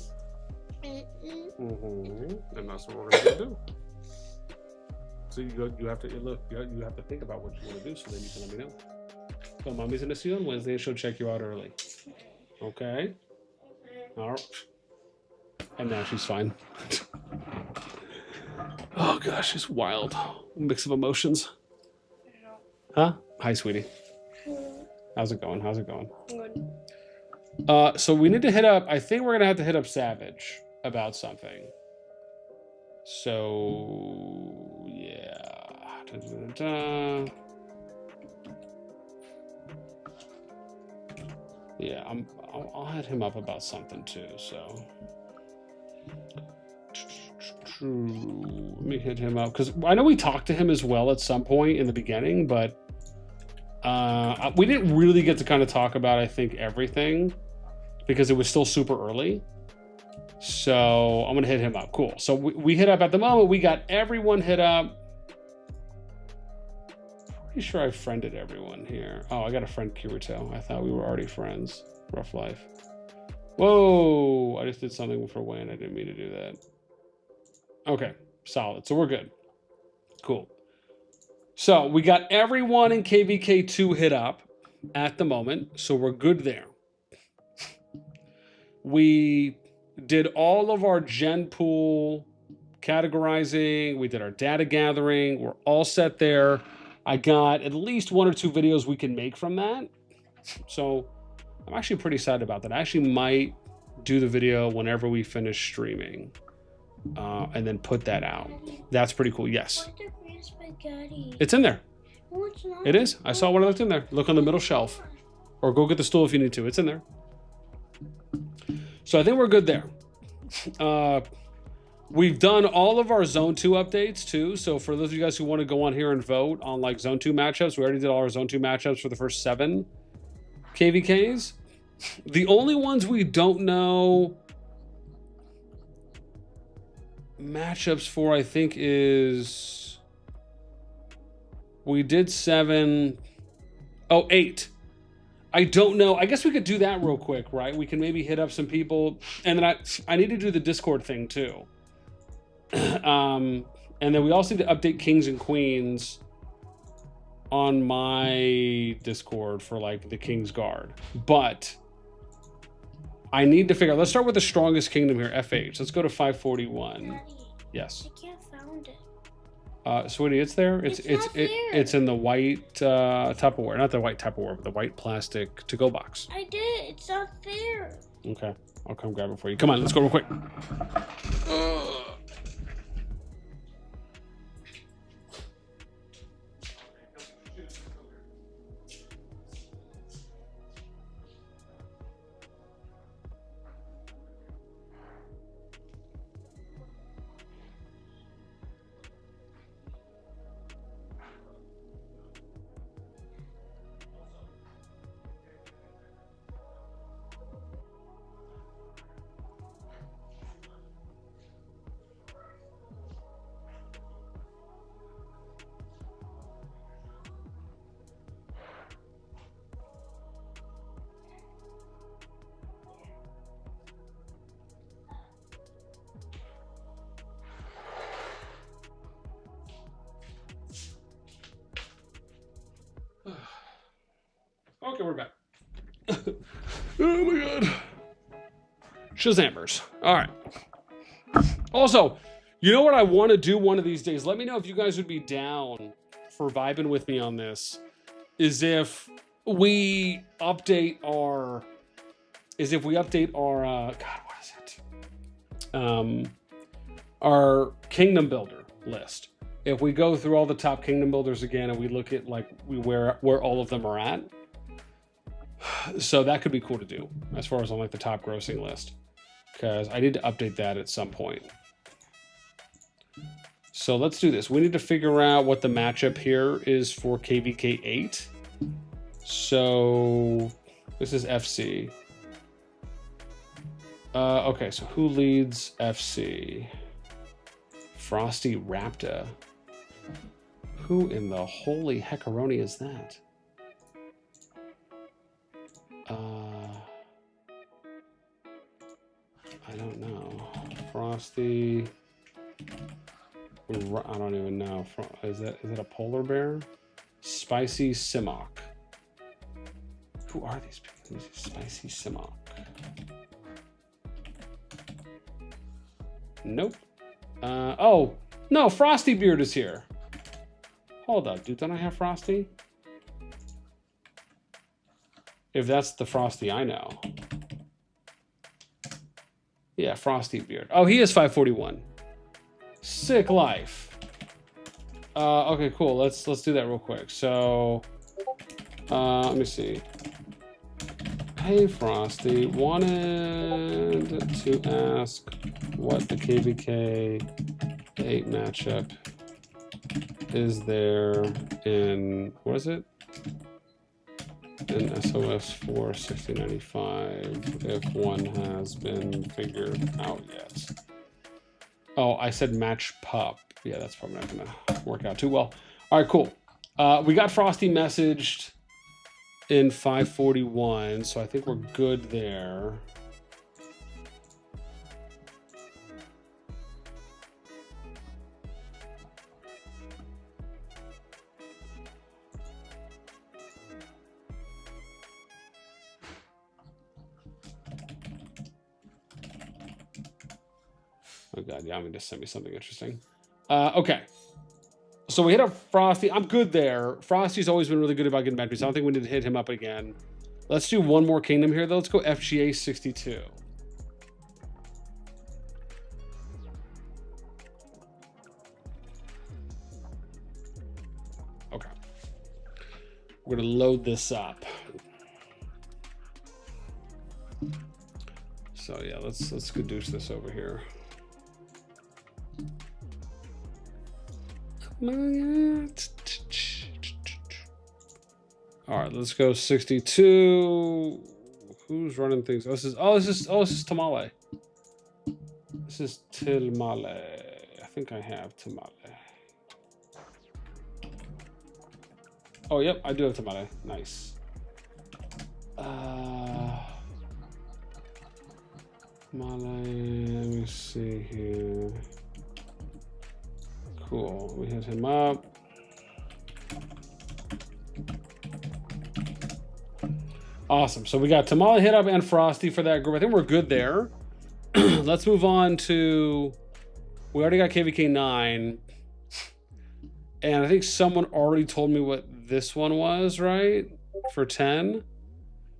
And that's what we're gonna do. So you have to look. You have to think about what you want to do, so then you can let me know. So Mommy's gonna see you on Wednesday, and she'll check you out early. Okay. All right. And now she's fine. Oh gosh, it's wild. Mix of emotions. Huh? Hi, sweetie. How's it going? Good. So we need to hit up. I think we're gonna have to hit up Savage about something. So yeah. Yeah, I'll hit him up about something too. So let me hit him up because I know we talked to him as well at some point in the beginning, but we didn't really get to kind of talk about, I think, everything because it was still super early. So I'm gonna hit him up. Cool. So we hit up at the moment. We got everyone hit up. Pretty sure I friended everyone here. Oh, I got a friend Kirito. I thought we were already friends. Rough life. Whoa! I just did something for Wayne. I didn't mean to do that. Okay, solid. So we're good. Cool. So we got everyone in KvK 2 hit up at the moment. So we're good there. We did all of our gen pool categorizing. We did our data gathering. We're all set there. I got at least 1 or 2 videos we can make from that. So I'm actually pretty excited about that. I actually might do the video whenever we finish streaming and then put that out. That's pretty cool. Yes. It's in there. No, it's not. It is. I saw one that's in there. Look on the middle shelf. Or go get the stool if you need to. It's in there. So I think we're good there. We've done all of our Zone 2 updates too. So for those of you guys who want to go on here and vote on like Zone 2 matchups, we already did all our Zone 2 matchups for the first 7 KvKs. The only ones we don't know matchups for, I think, is we did 7. Oh, 8. I don't know. I guess we could do that real quick, right? We can maybe hit up some people. And then I need to do the Discord thing too. And then we also need to update Kings and Queens on my Discord for like the King's Guard. But I need to figure out, let's start with the strongest kingdom here, FH. Let's go to 541. Daddy, Yes. I can't find it. Sweetie, it's there. It's not there. It's in the white Tupperware, not the white Tupperware, but the white plastic to-go box. I did. It's not there. Okay, I'll come grab it for you. Come on, let's go real quick. Okay, we're back. Oh my god. Shazamers. All right. Also, you know what I want to do one of these days? Let me know if you guys would be down for vibing with me on this. Is if we update our... God, what is it? Our kingdom builder list. If we go through all the top kingdom builders again and we look at like where all of them are at. So that could be cool to do as far as on like the top grossing list, because I need to update that at some point. So let's do this. We need to figure out what the matchup here is for KvK 8. So this is FC. Okay, so who leads FC? Frosty Raptor. Who in the holy heckaroni is that? I don't know. Frosty. I don't even know. Is it a polar bear? Spicy Simmock. Who are these people? Spicy Simmock. Nope. Oh, no, Frosty Beard is here. Hold up, dude. Don't I have Frosty? If that's the Frosty I know. Yeah, Frosty Beard. Oh, he is 541. Sick life. Okay, cool. Let's do that real quick. So, let me see. Hey, Frosty. Wanted to ask what the KvK 8 matchup is there in, what is it? In SOS 4 6095, if one has been figured out yet. Oh, I said match pup. Yeah, that's probably not gonna work out too well. All right, cool. We got Frosty messaged in 541, so I think we're good there. Oh god, Yami just sent me something interesting. Okay. So we hit up Frosty. I'm good there. Frosty's always been really good about getting batteries. I don't think we need to hit him up again. Let's do one more kingdom here, though. Let's go FGA 62. Okay. We're gonna load this up. So yeah, let's caduce this over here. All right, let's go 62. Who's running things? This is Tamale. This is Tilmale. I think I have Tamale. Oh, yep, I do have Tamale. Nice. Tamale, let me see here. Cool, we hit him up. Awesome, so we got Tamale hit up and Frosty for that group. I think we're good there. Let's move on to, we already got KvK 9. And I think someone already told me what this one was, right? For 10.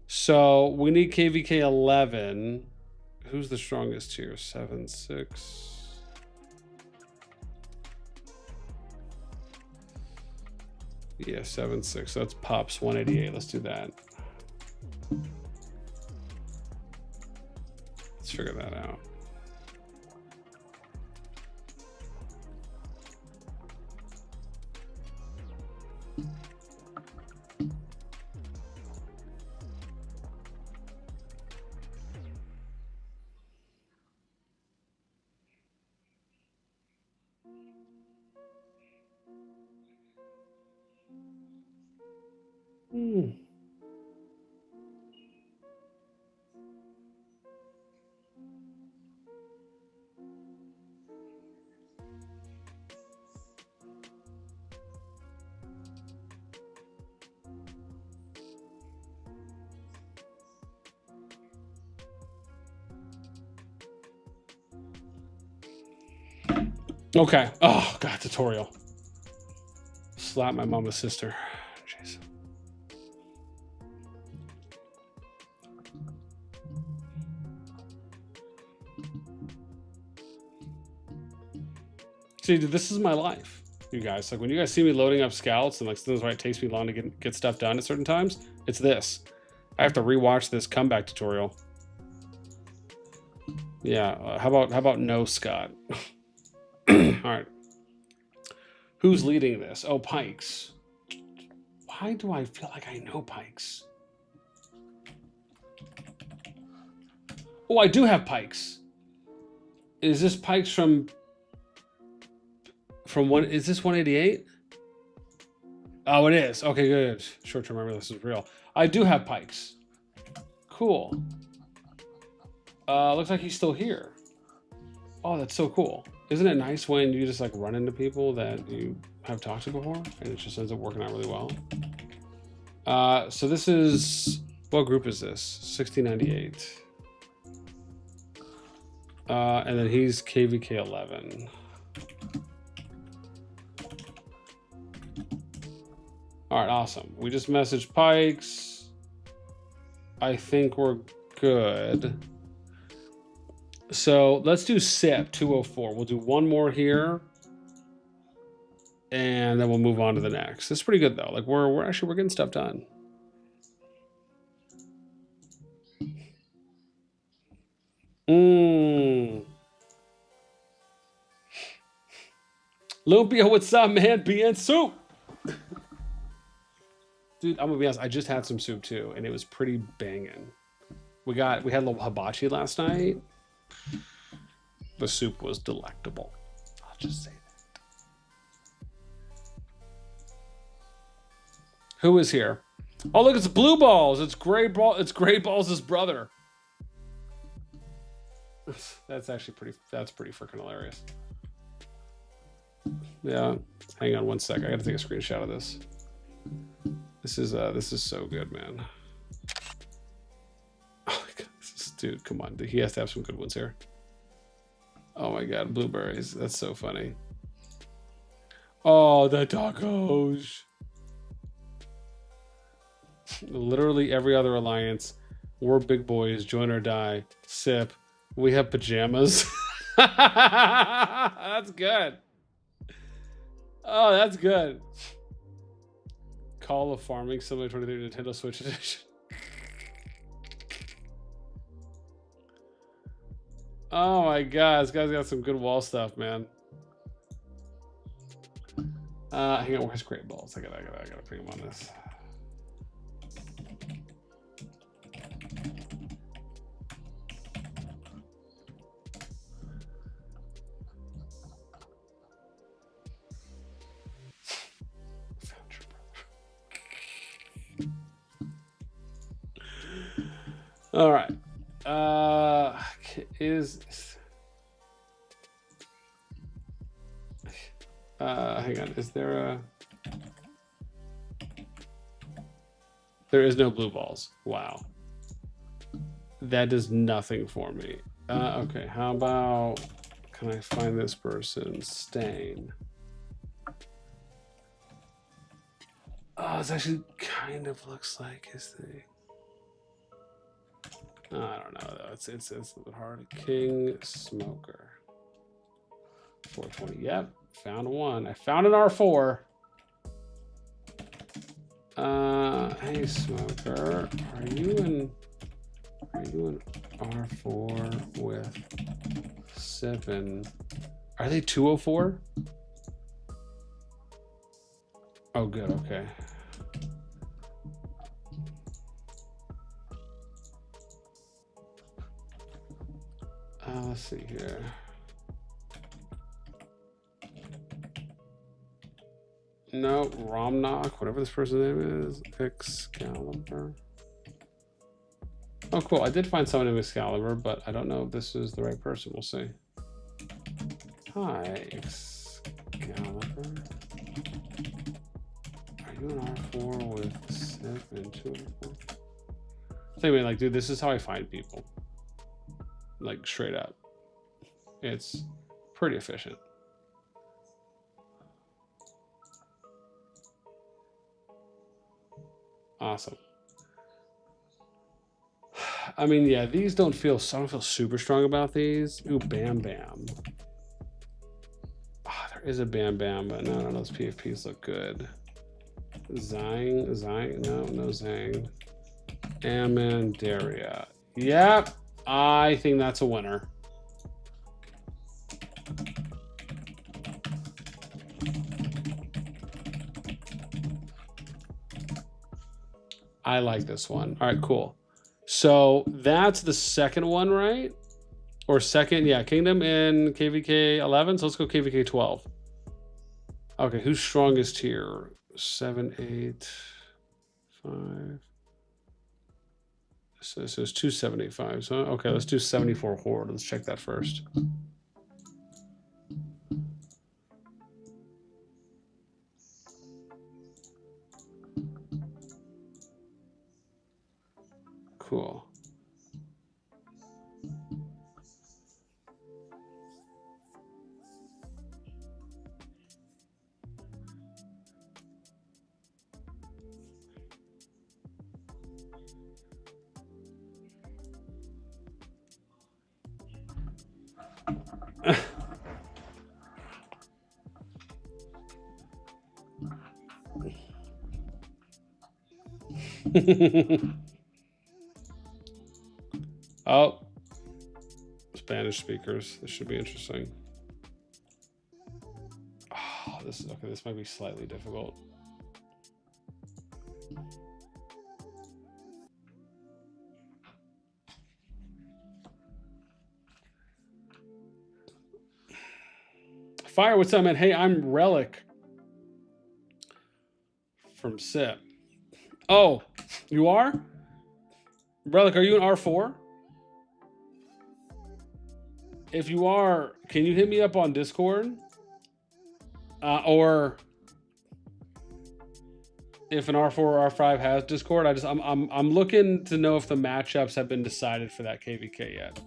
So we need KvK 11. Who's the strongest here? 7, 6. Yeah, 7, 6. That's Pops 188. Let's do that. Let's figure that out. Okay. Oh, God, tutorial. Slap my mama's sister. Jeez. See, dude, this is my life, you guys. Like, when you guys see me loading up scouts and, like, sometimes why it takes me long to get stuff done at certain times, it's this. I have to rewatch this comeback tutorial. Yeah, how about no, Scott? All right. Who's leading this? Oh, Pikes. Why do I feel like I know Pikes? Oh, I do have Pikes. Is this Pikes from one? Is this 188? Oh, it is. Okay, good. Short-term memory, this is real. I do have Pikes. Cool. Looks like he's still here. Oh, that's so cool. Isn't it nice when you just like run into people that you have talked to before and it just ends up working out really well? So this is, what group is this? 1698. And then he's KvK 11. All right, awesome. We just messaged Pikes. I think we're good. So let's do SIP 204. We'll do one more here, and then we'll move on to the next. It's pretty good though. Like we're getting stuff done. Lumpia, what's up, man? BN soup. Dude, I'm gonna be honest, I just had some soup too, and it was pretty banging. We had a little hibachi last night. The soup was delectable. I'll just say that. Who is here? Oh, look, it's Blue Balls. It's Gray Balls' brother. That's actually that's pretty freaking hilarious. Yeah, hang on one sec. I gotta take a screenshot of this. This is so good, man. Oh my God, dude, come on. He has to have some good ones here. Oh my God, blueberries. That's so funny. Oh, the tacos. Literally every other alliance. We're big boys. Join or die. SIP. We have pajamas. That's good. Oh, that's good. Call of Farming Simulator 23 Nintendo Switch Edition. Oh my God, this guy's got some good wall stuff, man. Hang on, where's Great Balls? I gotta bring him on this. All right. Hang on. Is there a? There is no blue balls. Wow. That does nothing for me. Okay. How about? Can I find this person? Stain. Oh, it actually kind of looks like his thing. I don't know though. It's a little bit hard. King Smoker. 420. Yep. Found one. I found an R4. Hey Smoker. Are you an R4 with 7? Are they 204? Oh good, okay. Let's see here. No, Romnock, whatever this person's name is. Excalibur. Oh, cool. I did find someone named Excalibur, but I don't know if this is the right person. We'll see. Hi, Excalibur. Are you an R4 with 7 204? So anyway, like, dude, this is how I find people. Like, straight up. It's pretty efficient. Awesome. I mean, yeah, these don't feel, I don't feel super strong about these. Ooh, Bam Bam. Ah, there is a Bam Bam, but no, those PFPs look good. Zang, no Zang. Amendaria. Yep, I think that's a winner. I like this one. All right, cool. So that's the second one, right? Or second, yeah, Kingdom in KvK 11. So let's go KvK 12. Okay, who's strongest here? 7, 8, 5. So it's 275. So okay, let's do 74 Horde. Let's check that first. Cool. Oh, Spanish speakers. This should be interesting. Oh, this is okay. This might be slightly difficult. Fire, what's up, man? Hey, I'm Relic from SIP. Oh, you are? Relic, are you in R4? If you are, can you hit me up on Discord? Or if an R4 or R5 has Discord, I'm looking to know if the matchups have been decided for that KvK yet.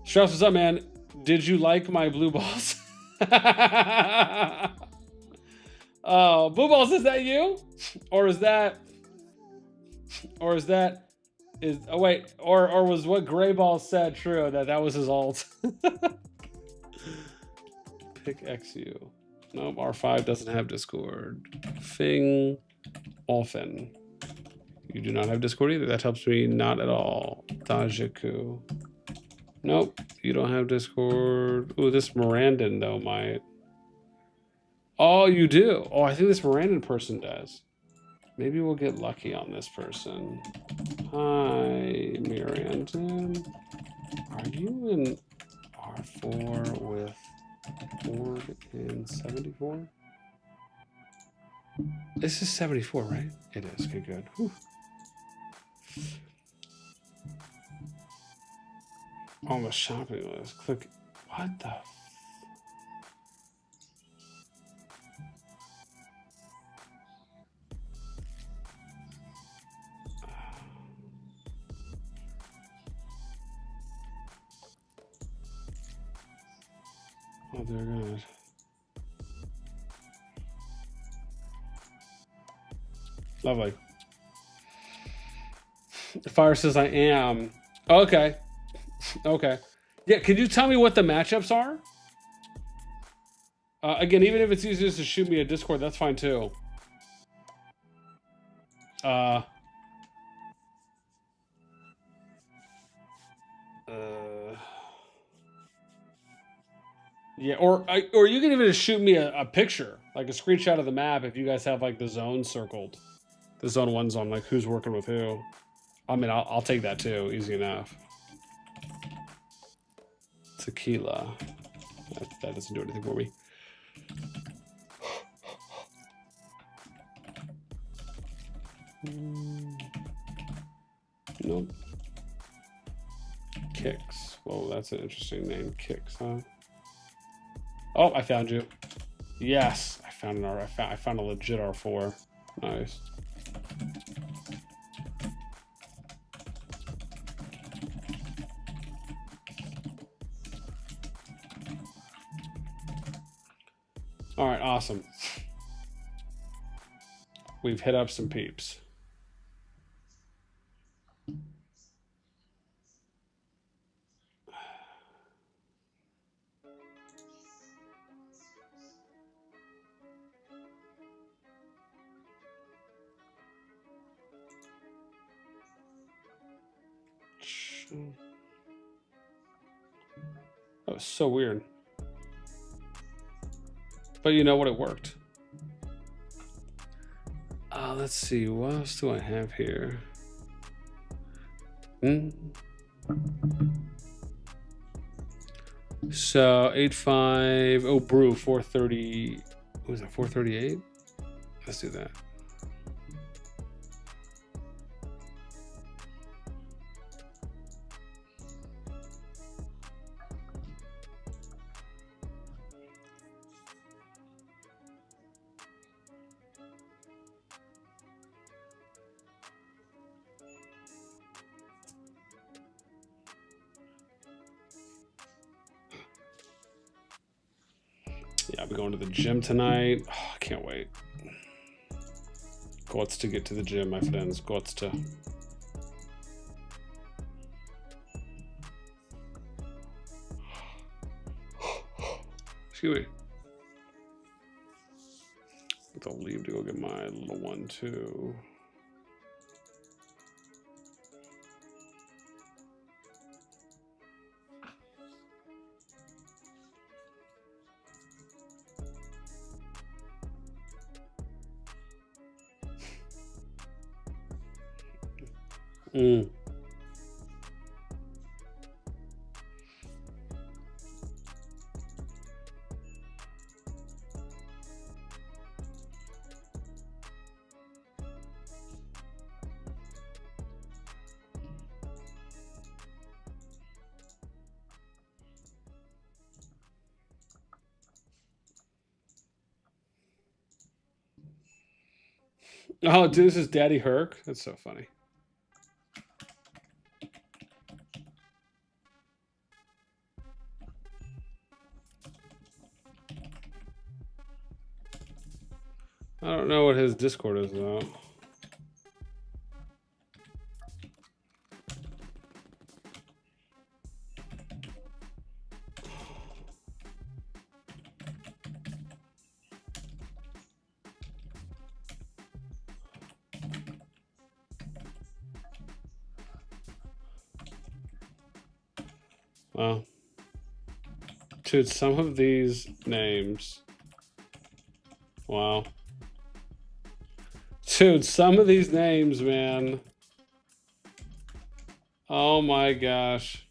Strauss, what's up, man? Did you like my blue balls? Oh, blue balls, is that you? Or is that oh wait, or was what Gray Ball said true, that was his ult? Pick XU. Nope, R5 doesn't have Discord. Fing Olfen. You do not have Discord either. That helps me not at all. Tajiku. Nope, you don't have Discord. Ooh, this Mirandan though might. Oh, you do. Oh, I think this Mirandan person does. Maybe we'll get lucky on this person. Hi, Mirandan. Are you in R4 with Horde in 74? This is 74, right? It is. Okay, good. Whew. On the shopping list. Click. What the? Oh, dear God. Lovely. Fire says I am. Okay. Okay. Yeah, could you tell me what the matchups are? Again, even if it's easiest to shoot me a Discord, that's fine too. Yeah, or you can even just shoot me a picture, like a screenshot of the map if you guys have like the zone circled. The zone 1's on like who's working with who. I mean, I'll take that too, easy enough. Tequila. That doesn't do anything for me. Nope. Kicks. Whoa, that's an interesting name. Kicks, huh? Oh, I found you. Yes, I found an R. I found a legit R4. Nice. All right, awesome. We've hit up some peeps. That was so weird. But you know what? It worked. Let's see. What else do I have here? So 8.5. Oh, brew 430. What was that? 438. Let's do that. Yeah, I'll be going to the gym tonight. Oh, I can't wait. Gots to get to the gym, my friends. Gots to. Excuse me. I'll leave to go get my little one too. Oh, dude, this is Daddy Herc. That's so funny. I don't know what his Discord is though. Well, dude, some of these names. Wow. Dude, some of these names, man. Oh my gosh.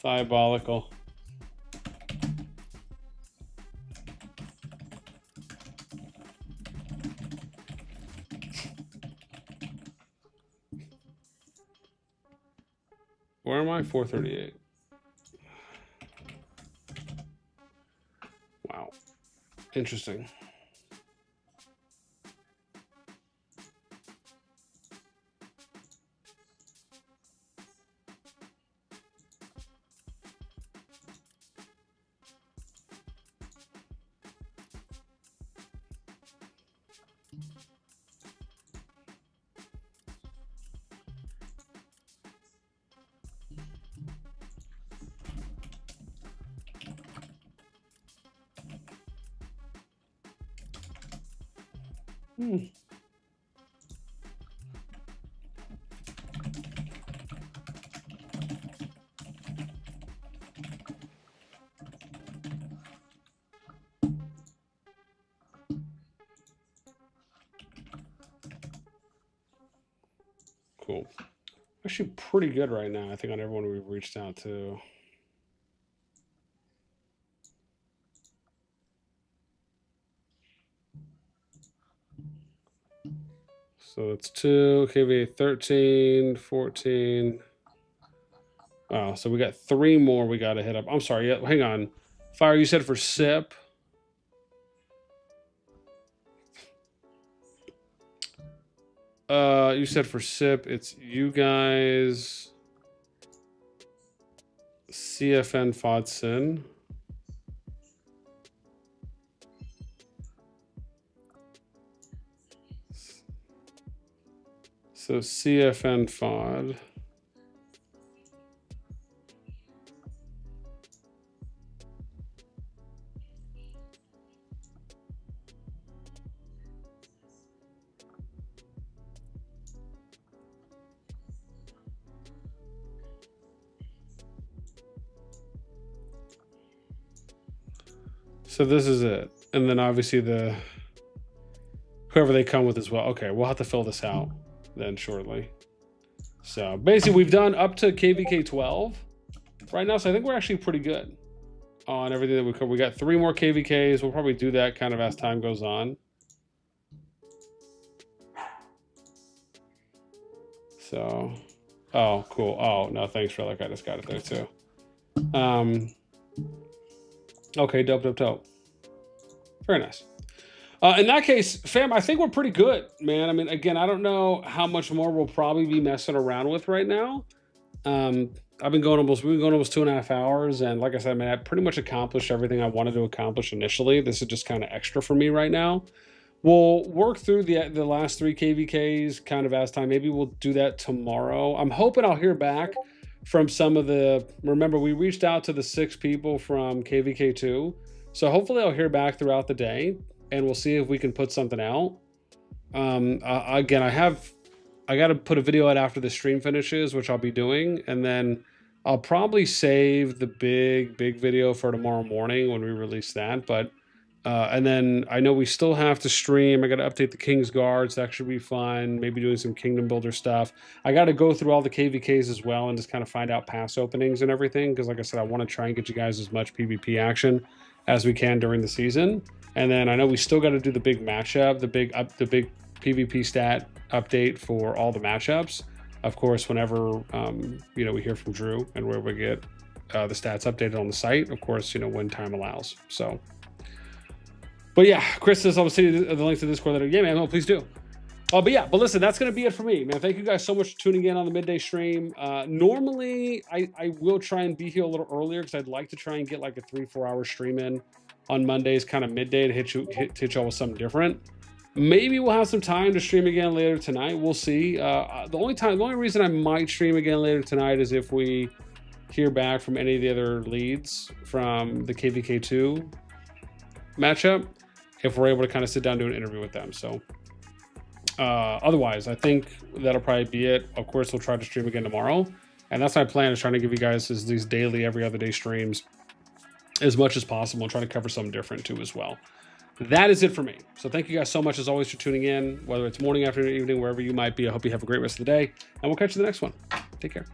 Diabolical. Where am I? 438. Wow. Interesting. Cool. Actually pretty good right now, I think, on everyone we've reached out to. So it's 2, KvK 13, 14. Wow, so we got 3 more we got to hit up. I'm sorry, yeah, hang on. Fire, you said for SIP? You said for SIP, it's you guys, CFN Fodson. So CFN Fod. So this is it. And then obviously whoever they come with as well. Okay, we'll have to fill this out then shortly. So basically we've done up to KvK 12 right now. So I think we're actually pretty good on everything that we cover. We got 3 more KvKs. We'll probably do that kind of as time goes on. So, oh, cool. Oh, no, thanks, Relic. I just got it there too. Okay, dope. Very nice. In that case, fam, I think we're pretty good, man. I mean, again, I don't know how much more we'll probably be messing around with right now. We've been going almost 2.5 hours. And like I said, man, I pretty much accomplished everything I wanted to accomplish initially. This is just kind of extra for me right now. We'll work through the last 3 KvKs kind of as time. Maybe we'll do that tomorrow. I'm hoping I'll hear back from some of the, remember, we reached out to the 6 people from KvK 2. So hopefully I'll hear back throughout the day and we'll see if we can put something out. Again, I got to put a video out after the stream finishes, which I'll be doing. And then I'll probably save the big video for tomorrow morning when we release that. But, and then I know we still have to stream. I got to update the King's Guards. That should be fun. Maybe doing some Kingdom Builder stuff. I got to go through all the KvKs as well and just kind of find out pass openings and everything. Because like I said, I want to try and get you guys as much PvP action as we can during the season. And then I know we still got to do the big matchup, the big PvP stat update for all the matchups. Of course, whenever you know, we hear from Drew and where we get the stats updated on the site, of course, you know, when time allows. So, but yeah, Chris says I'll see the link to Discord later. Yeah, man, no, please do. But yeah, but listen, that's going to be it for me, man. Thank you guys so much for tuning in on the midday stream. Normally, I will try and be here a little earlier because I'd like to try and get like a 3-4 hour stream in on Mondays, kind of midday, to hit y'all with something different. Maybe we'll have some time to stream again later tonight. We'll see. The only reason I might stream again later tonight is if we hear back from any of the other leads from the KvK 2 matchup, if we're able to kind of sit down and do an interview with them. So otherwise, I think that'll probably be it. Of course, we'll try to stream again tomorrow. And that's my plan, is trying to give you guys these daily, every other day streams as much as possible and try to cover something different too as well. That is it for me. So thank you guys so much as always for tuning in, whether it's morning, afternoon, evening, wherever you might be. I hope you have a great rest of the day, and we'll catch you in the next one. Take care.